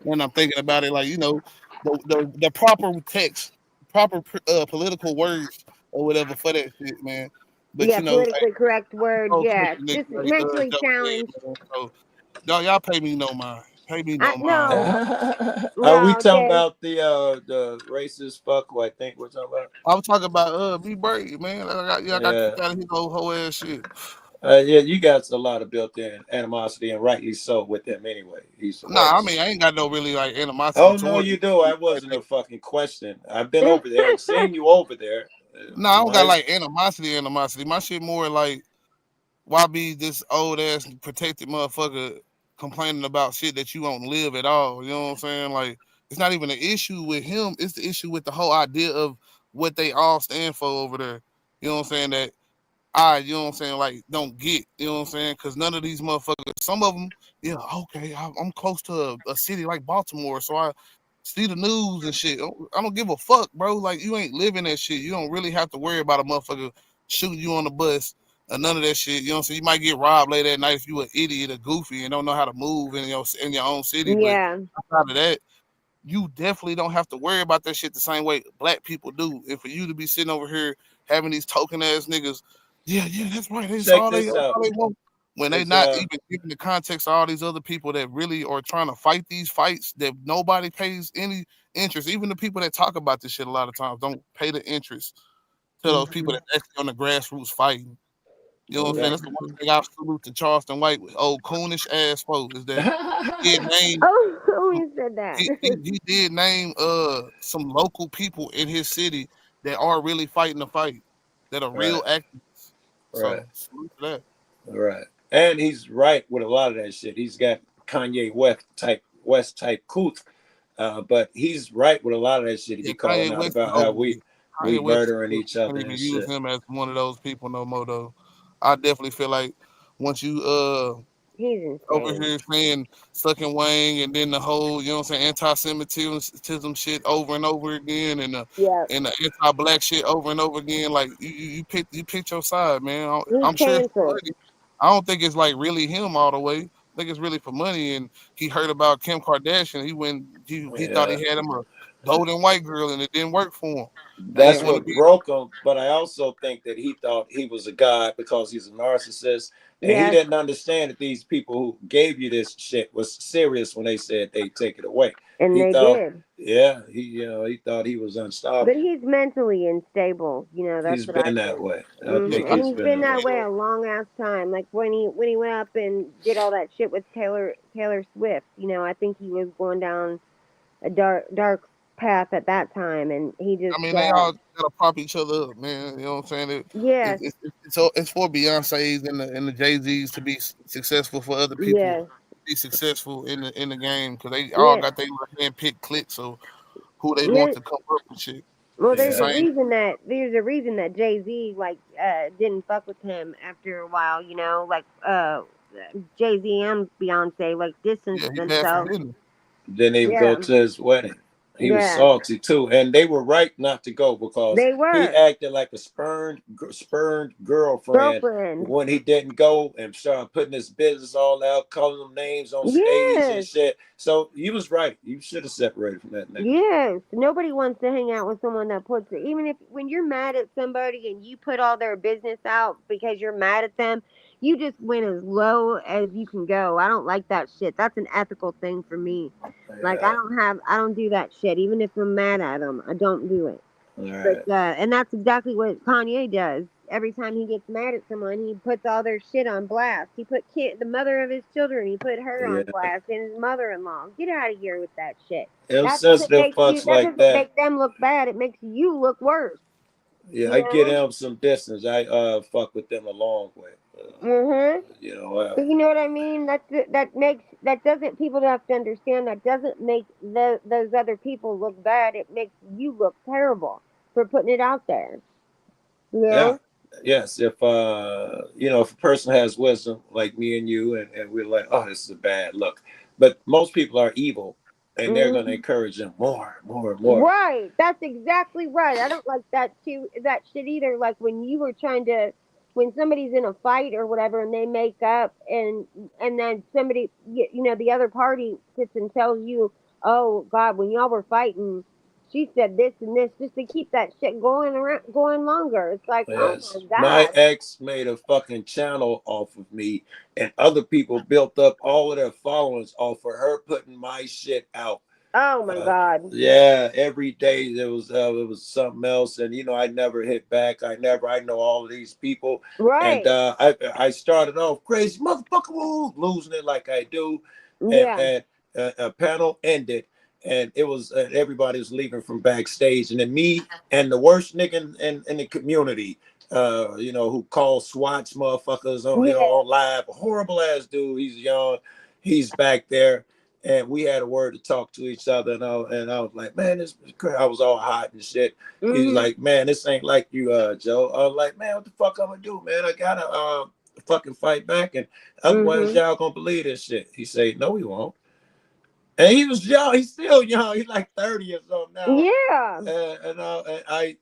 when I'm thinking about it. Like the proper text, proper political words or whatever for that shit, man. But Yeah, like politically correct words. old Yeah, country niggas just like mentally Joe said, challenged. man. So y'all pay me no mind. Pay me I no mind. no, are we no, talking Jay. about the racist fuck who I think we're talking about? I was talking about B Brady, man. I got Yeah. kicked out of his whole ass shit. Yeah, you got a lot of built-in animosity, and rightly so with him anyway. He's the Nah, I worst. mean I ain't got no really like animosity Oh no, toward you him. do. I wasn't a fucking question. I've been over there and seen you over there. Nah, I don't got My like animosity. My shit more like why be this old ass protected motherfucker complaining about shit that you won't live at all? You know what I'm saying? Like it's not even an issue with him. It's the issue with the whole idea of what they all stand for over there. You know what I'm saying? That you know what I'm saying, like, don't get, you know what I'm saying? Because none of these motherfuckers, some of them, yeah, okay, I'm close to a city like Baltimore, so see the news and shit. I don't give a fuck, bro. Like, you ain't living that shit. You don't really have to worry about a motherfucker shooting you on the bus or none of that shit. You know what I'm saying? You might get robbed late at night if you an idiot or goofy and don't know how to move in your own city. Yeah. But outside of that, you definitely don't have to worry about that shit the same way black people do. And for you to be sitting over here having these token ass niggas, yeah, that's right. That's Check all they this out. want. When they not even giving the context of all these other people that really are trying to fight these fights that nobody pays any interest. Even the people that talk about this shit a lot of times don't pay the interest to those people that actually on the grassroots fighting. You know what I'm saying? That's the one thing I salute to Charleston White, old coonish ass folks, is that he named Oh, who said that? he did name some local people in his city that are really fighting the fight, that are real activists. So salute to that. Right. And he's right with a lot of that shit. He's got Kanye West type couth. But he's right with a lot of that shit. He be calling out about how we murdering each other Can't even and use shit. him as one of those people no more though. I definitely feel like once you he's insane. over here saying sucking Wang and then the whole, you know what I'm saying, anti-Semitism shit over and over again and the anti-black shit over and over again, like you picked your side, man. I'm sure it's for money. I don't think it's like really him all the way. I think it's really for money. And he heard about Kim Kardashian. He thought he had him a golden white girl and it didn't work for him. That's what broke him. But I also think that he thought he was a god because he's a narcissist. And he didn't understand that these people who gave you this shit was serious when they said they take it away. And he they thought, did. Yeah, he thought he was unstoppable. But he's mentally unstable. You know, that's he's what been I that think. way. And he's been that way a long ass time. Like when he went up and did all that shit with Taylor Swift. You know, I think he was going down a dark path at that time, and he just. I mean, they all gotta prop each other up, man. You know what I'm saying? Yes. It's for Beyonce's and the Jay-Z's to be successful, for other people to be successful in the game, because they all got their hand-picked cliques of who they want to come up with shit. Well, there's a reason that Jay-Z didn't fuck with him after a while. You know, like Jay-Z and Beyonce distanced themselves. Didn't even go to his wedding. He was salty too, and they were right not to go because he acted like a spurned girlfriend when he didn't go and started putting his business all out, calling them names on stage and shit. So he was right. You should have separated from that nigga. Yes, nobody wants to hang out with someone that puts it. Even if when you're mad at somebody and you put all their business out because you're mad at them, you just went as low as you can go. I don't like that shit. That's an ethical thing for me. Like I don't do that shit. Even if I'm mad at them, I don't do it. But and that's exactly what Kanye does. Every time he gets mad at someone, he puts all their shit on blast. He put the mother of his children, he put her on blast, and his mother-in-law. Get out of here with that shit. That doesn't make them look bad. It makes you look worse. Yeah, I get them some distance. I fuck with them a long way. You know. You know what I mean? People have to understand that doesn't make those other people look bad. It makes you look terrible for putting it out there. You know? Yeah. Yes. If if a person has wisdom like me and you, and we're like, oh, this is a bad look, but most people are evil. And they're going to encourage them more. Right. That's exactly right. I don't like that shit either. Like when somebody's in a fight or whatever and they make up and then somebody, the other party sits and tells you, oh God, when y'all were fighting, she said this and this, just to keep that shit going longer. It's like, oh my God. My ex made a fucking channel off of me, and other people built up all of their followings off of her putting my shit out. Oh my God. Yeah, every day it was something else, and I never hit back. I know all of these people. Right. And I started off crazy motherfucker, losing it like I do. And a panel ended. And it was everybody was leaving from backstage, and then me and the worst nigga in the community, who calls SWATs motherfuckers on live. A horrible ass dude. He's young. He's back there, and we had a word to talk to each other. And I was like, man, I was all hot and shit. He's like, man, this ain't like you, Joe. I was like, man, what the fuck I'm gonna do, man? I gotta fucking fight back, and otherwise y'all gonna believe this shit. He said, no, we won't. And he was young. He's still young. He's like 30 or so now. Yeah. And I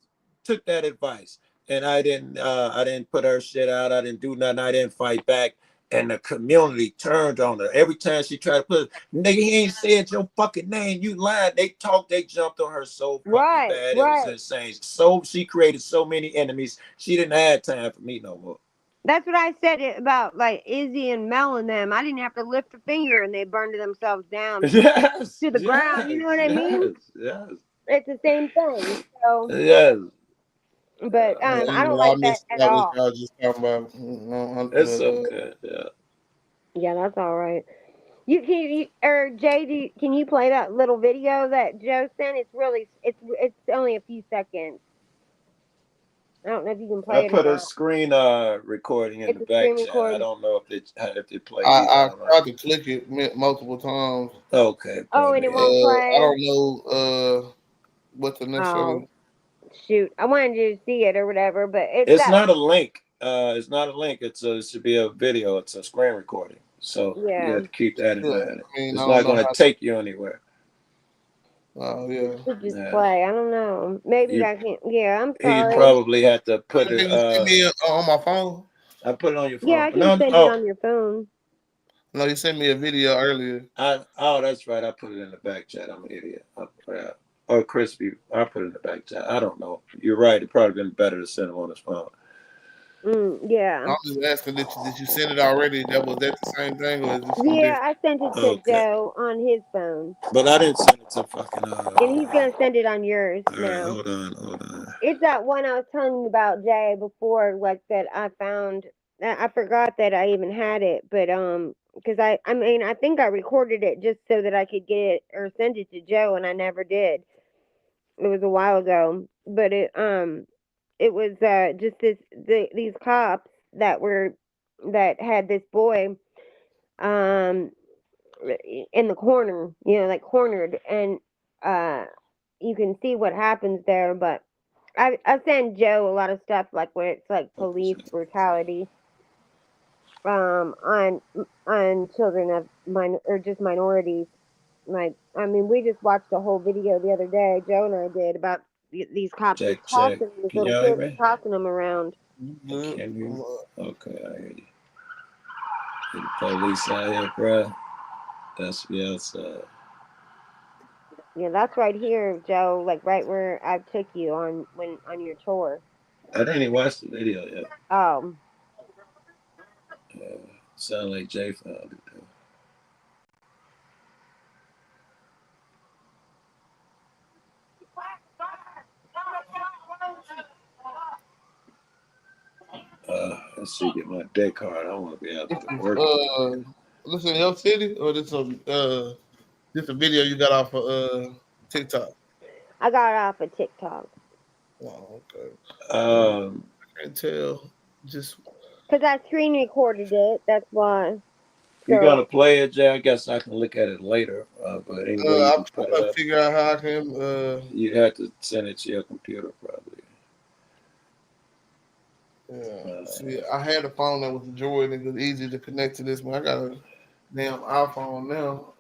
took that advice, and I didn't put her shit out. I didn't do nothing. I didn't fight back. And the community turned on her every time she tried to put, nigga, he ain't said your fucking name. You lied. They jumped on her so fucking bad. It was insane. So she created so many enemies. She didn't have time for me no more. That's what I said about like Izzy and Mel and them. I didn't have to lift a finger, and they burned themselves down to the ground. You know what I mean? Yes. It's the same thing. So yes. But I don't like that at all. I was just talking about. It's okay. Yeah. Yeah, that's all right. Or Jay, can you play that little video that Joe sent? It's only a few seconds. I don't know if you can play I it. put a screen recording in the back chat. I don't know if it plays. I tried to click it multiple times. Okay. Oh, and it won't play. I don't know what the next Oh, shoot! I wanted you to see it or whatever, but it's not a link. It's not a link. It should be a video. It's a screen recording. So you have to keep that in mind. It's not going to take you anywhere. Oh yeah. Just play. I don't know. Maybe I can't. Yeah, I'm sorry. He probably had to put it on my phone. I put it on your phone. Yeah, I can send it on your phone. No, you sent me a video earlier. That's right. I put it in the back chat. I'm an idiot. Or Crispy, I put it in the back chat. I don't know. You're right. It probably been better to send him on his phone. Yeah. I'm just asking, did you send it already? Was that the same thing? Or is this yeah, I sent it to Joe on his phone. But I didn't send it to fucking. And he's gonna send it on yours now. Hold on. It's that one I was telling you about, Jay, before, like that I found. I forgot that I even had it, but because I think I recorded it just so that I could get it or send it to Joe, and I never did. It was a while ago, but it was just these cops that had this boy in the corner, like cornered, and you can see what happens there. But I send Joe a lot of stuff like where it's like police brutality on children of just minorities. Like, I mean, we just watched a whole video the other day, Joe and I did, about these cops tossing these little kids, tossing them around. Can you? Okay, I hear you. The police out here, bro. That's outside. Yeah, that's right here, Joe. Like right where I took you on your tour. I didn't even watch the video yet. Oh. Sound like Jay found it though. Let's see, get my day card. I want to be able to work. This in your city, or this a video you got off of TikTok? I got it off of TikTok. Oh, okay. I can't tell. Just because I screen recorded it. That's why. You gotta play it, Jay. I guess I can look at it later. But anyway, I'm trying to figure out how I can. You have to send it to your computer, probably. Yeah. See, I had a phone that was a Droid and it was easy to connect to this, but I got a damn iPhone now.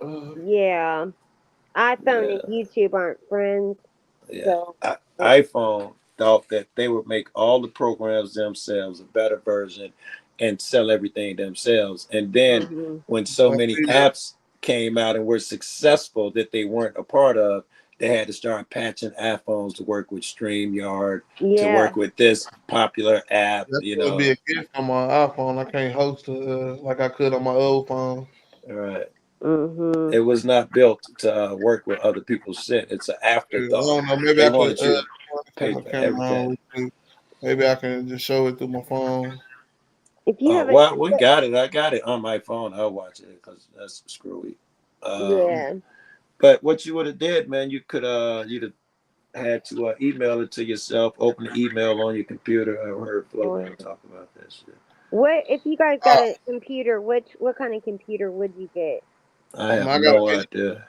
Yeah, iPhone and YouTube aren't friends. Yeah. So. iPhone thought that they would make all the programs themselves, a better version, and sell everything themselves. And then when so many apps came out and were successful that they weren't a part of, they had to start patching iPhones to work with StreamYard, to work with this popular app. That's gonna be a gift on my iPhone. I can't host like I could on my old phone. All right. It was not built to work with other people's shit. It's an afterthought. I don't know. Maybe I could pay for everything. Maybe I can just show it through my phone. If you have well, we got it. I got it on my phone. I'll watch it because that's screwy. Yeah. But what you would have did, man, you could you'd have had to email it to yourself, open the email on your computer. I heard Flo talk about that shit. What if you guys got a computer? What kind of computer would you get? I have no idea.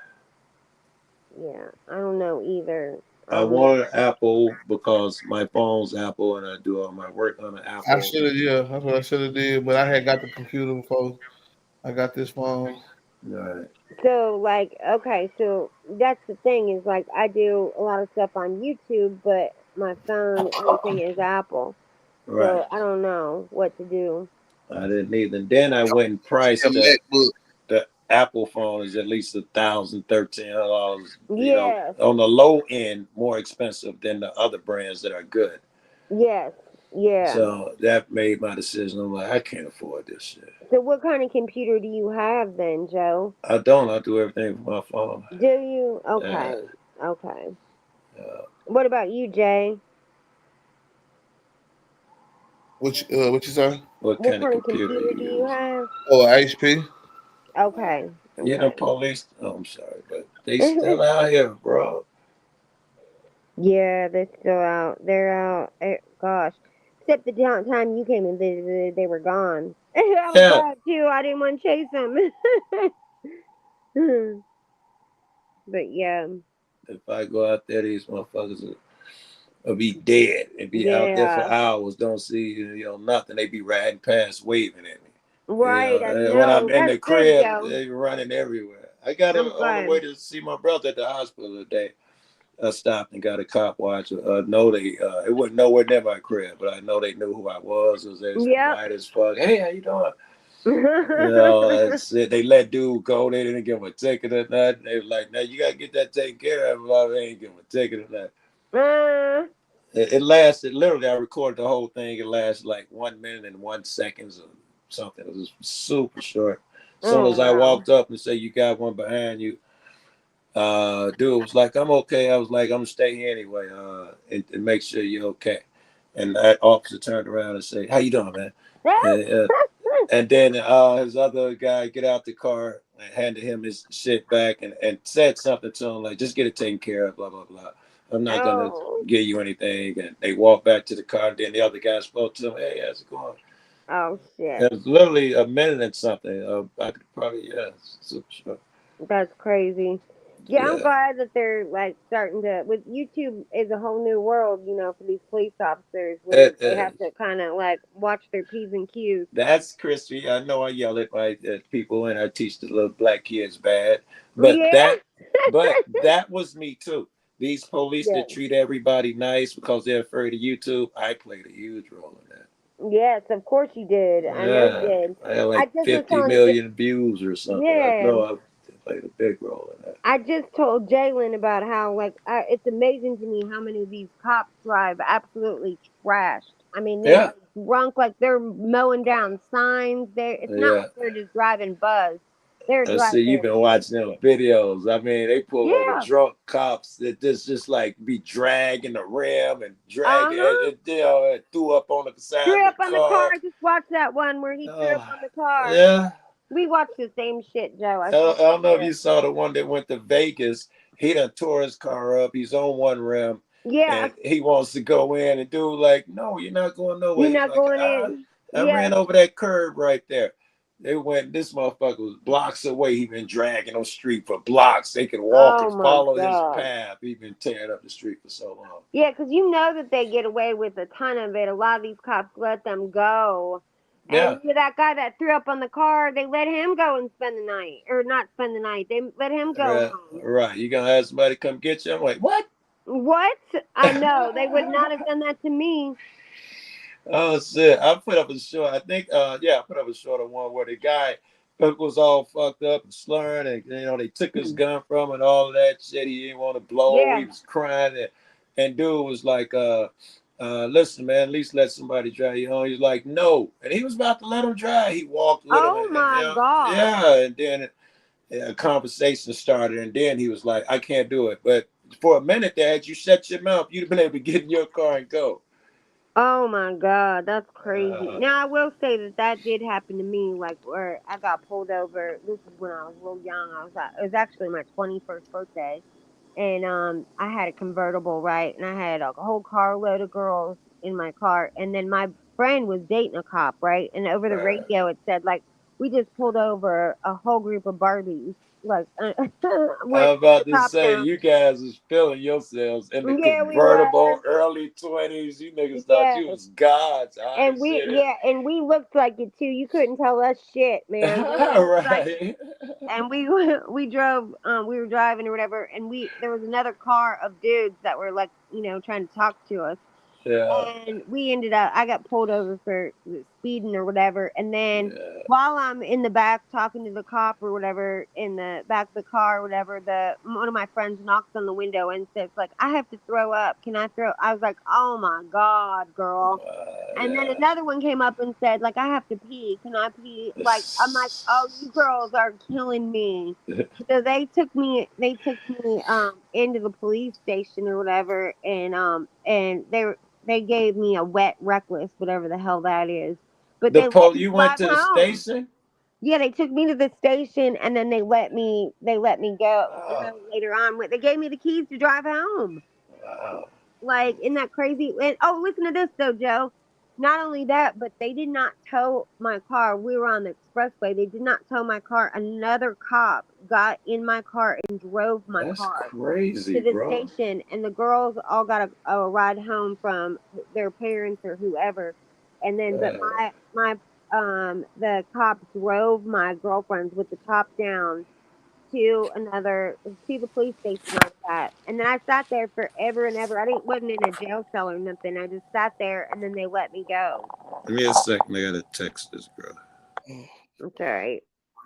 Yeah, I don't know either. I wanted Apple because my phone's Apple and I do all my work on an Apple. I should have, that's what I should have did. But I had got the computer before I got this phone. Right. So like, okay, so that's the thing is like I do a lot of stuff on YouTube, but my phone, everything is Apple. Right. So I don't know what to do. I didn't either. And then I went and priced the Apple phone is at least $1,000, $1,300. You know, Yes. on the low end, more expensive than the other brands that are good. Yes. Yeah. So that made my decision. I'm like, I can't afford this shit. So what kind of computer do you have then, Joe? I don't. I do everything from my phone. Do you? Okay. Okay. What about you, Jay? What you say? What What kind of kind of computer computer do you you use? have? Oh, HP. Okay. You know, Okay. police. Oh, I'm sorry, but they still out here, bro. Yeah, they're still out. They're out. Gosh. Except the time you came and visited, they were gone. I was Yeah. glad too. I didn't want to chase them. But yeah. If I go out there, these motherfuckers will be dead and be out there for Yeah. hours. Don't see nothing. They be riding past, waving at me. Right. I When know. I'm in That's the good, crib, Joe. they running everywhere. I got it I'm on the glad. way to see my brother at the hospital today. I stopped and got a cop watch. Know they it wasn't nowhere near my crib, but I know they knew who I was. It was Yep. white as fuck. Hey, how you doing? That's it. They let dude go. They didn't give him a ticket or nothing. They were like, "Now you gotta get that taken care of." Well, they ain't give him a ticket or nothing. It lasted literally. I recorded the whole thing. It lasted like 1 minute and 1 second or something. It was super short. As soon as I walked up and said, "You got one behind you," dude was like, "I'm okay." I was like, "I'm gonna stay here anyway, and make sure you're okay." And that officer turned around and said, "How you doing, man?" And then his other guy get out the car and handed him his shit back and said something to him like, "Just get it taken care of, blah blah blah. I'm not gonna give you anything." And they walked back to the car. And then the other guy spoke to him, "Hey, how's it going?" Oh shit. It was literally a minute and something. I could probably super short. That's crazy. Yeah, I'm glad that they're like starting to with YouTube is a whole new world, for these police officers where they have to kind of like watch their P's and Q's. That's crispy. I know I yell at people and I teach the little black kids bad, Yeah. but that was me too. These police Yeah. that treat everybody nice because they're afraid of YouTube, I played a huge role in that. Yes, of course you did. I know you did. I had I like just was 50 telling million views or something. I yeah. know I played a big role in that. I just told Jalen about how like it's amazing to me how many of these cops drive absolutely trashed. I mean, they're like drunk, like they're mowing down signs. It's not like they're just driving buzz. They're I see you've driving. been watching them videos. I mean, they pull over Yeah. drunk cops that just like be dragging the rim and dragging threw up on the side Threw of up the on the car. car. Just watch that one where he threw up on the car. Yeah. We watched the same shit, Joe. I don't know if you saw the one that went to Vegas. He done tore his car up. He's on one rim. Yeah. And he wants to go in and dude like, no, you're not going nowhere. You're He's not like, going in. I ran over that curb right there. They went, this motherfucker was blocks away. He been dragging on the street for blocks. They could walk and follow his path. He been tearing up the street for so long. Yeah, because you know that they get away with a ton of it. A lot of these cops let them go. And that guy that threw up on the car, they let him go and spend the night. Or not spend the night. They let him go home. Right. You gonna have somebody come get you? I'm like, what? What? I know. They would not have done that to me. Oh shit! I put up a short. I think, I put up a short of one where the guy was all fucked up and slurring, and they took his gun from him and all of that shit. He didn't want to blow. Yeah. He was crying, and dude was like, "Listen, man, at least let somebody drive you home." He's like, "No," and he was about to let him drive. He walked with him. Oh my God. Yeah, and then a conversation started, and then he was like, "I can't do it." But for a minute there, had you shut your mouth, you'd have been able to get in your car and go. Oh my God, that's crazy. Now I will say that did happen to me, like where I got pulled over. This is when I was a little young. It was actually my 21st birthday, and I had a convertible, right, and I had a whole carload of girls in my car, and then my friend was dating a cop, right, and over the radio it said like we just pulled over a whole group of Barbies. like I'm with about the to top say, down. you guys is feeling yourselves in the Yeah, we were. convertible, early 20s. You niggas thought you Yes. was gods. I And ain't we, said it. yeah, and we looked like it too. You couldn't tell us shit, man. We looked like it. Right. And we drove, we were driving or whatever, and there was another car of dudes that were like, trying to talk to us. Yeah. And we ended up, I got pulled over for speeding or whatever. And then Yeah. while I'm in the back talking to the cop or whatever, in the back of the car or whatever, one of my friends knocks on the window and says, like, I have to throw up. Can I throw? I was like, oh my God, girl. And then another one came up and said, like, I have to pee. Can I pee? Like, I'm like, oh, you girls are killing me. So they took me into the police station or whatever, and they gave me a wet reckless, whatever the hell that is. But they let me You went drive to the home. station? Yeah, they took me to the station and then they let me go. And then later on, they gave me the keys to drive home. Wow. Like, isn't that crazy? And oh, listen to this though, Joe. Not only that, but they did not tow my car. We were on the expressway. They did not tow my car. Another cop got in my car and drove my That's car crazy, to the bro. station, and the girls all got a ride home from their parents or whoever. And then, but the cop drove my girlfriends with the top down to the police station on that. And then I sat there forever and ever. Wasn't in a jail cell or nothing. I just sat there and then they let me go. Give me a second. I gotta text this girl. That's all right.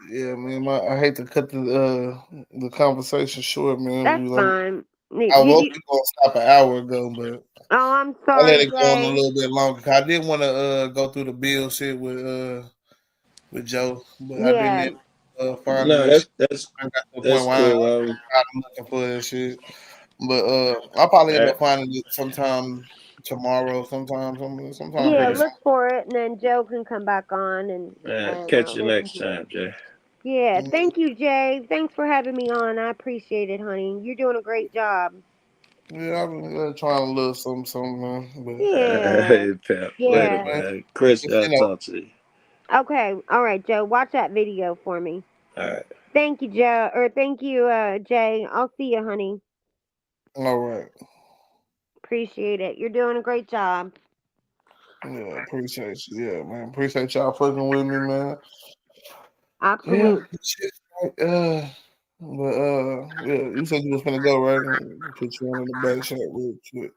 Yeah, man. I hate to cut the conversation short, man. That's fine. I was gonna stop an hour ago, but oh, I'm I let sorry, it go on a Jay. little bit longer. Cause I didn't want to go through the bill shit with Joe, but I didn't Yeah. end up finding No, that shit. that's I got to the point that's where cool. I'm looking for that shit. But I'll probably end Right. up finding it sometime tomorrow, sometime Yeah, pretty soon. look for it, and then Joe can come back on and Catch you listen next to it. time, Jay. Yeah, thank you, Jay. Thanks for having me on. I appreciate it, honey. You're doing a great job. Yeah, I've been trying to look something, man. But Yeah. Hey, Pep. Later, Yeah. man. Chris, I'll talk to you. Okay. All right, Joe. Watch that video for me. All right. Thank you, Joe. Or thank you, Jay. I'll see you, honey. All right. Appreciate it. You're doing a great job. Yeah, appreciate you. Yeah, man. Appreciate y'all fucking with me, man. Absolutely. Yeah. Yeah, you said you was gonna go, right? Put you on in the back shot real quick.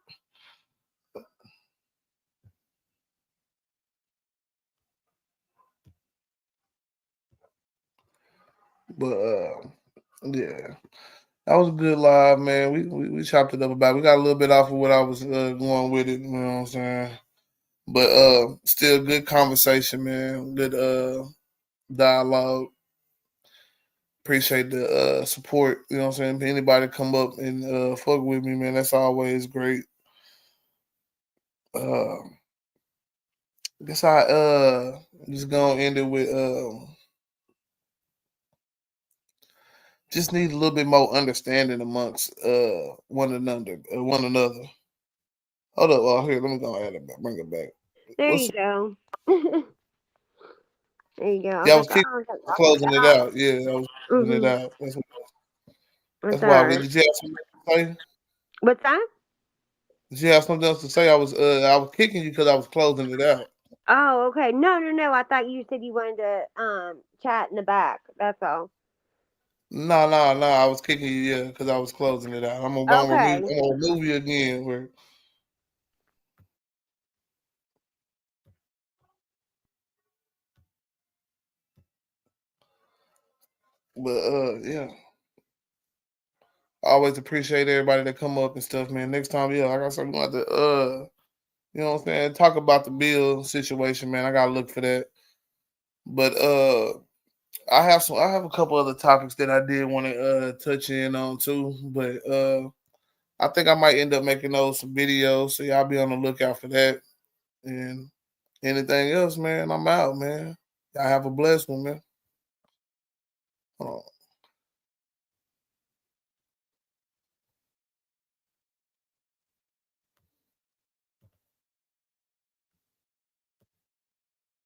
But yeah, that was a good live, man. We chopped it up about. We got a little bit off of what I was going with it. You know what I'm saying? But still good conversation, man. Good dialogue. Appreciate the support. You know what I'm saying? If anybody come up and fuck with me, man, that's always great. I guess I just gonna end it with just need a little bit more understanding amongst one another. Hold up, here, let me go ahead and bring it back. There you go. There you go. I Yeah, I was was like, keep oh, closing it out. Yeah, I was closing it out. That's That's why. all right. Did you have something to say? What's that? Did you have something else to say? I was kicking you because I was closing it out. Oh, okay. No. I thought you said you wanted to chat in the back. That's all. No. I was kicking you, yeah, because I was closing it out. I'm gonna remove you again. But yeah. I always appreciate everybody that come up and stuff, man. Next time, yeah, like I said, we're gonna have to you know what I'm saying, talk about the bill situation, man. I gotta look for that. But I have a couple other topics that I did want to touch in on too. But I think I might end up making those some videos, so y'all be on the lookout for that. And anything else, man, I'm out, man. Y'all have a blessed one, man. Hold on.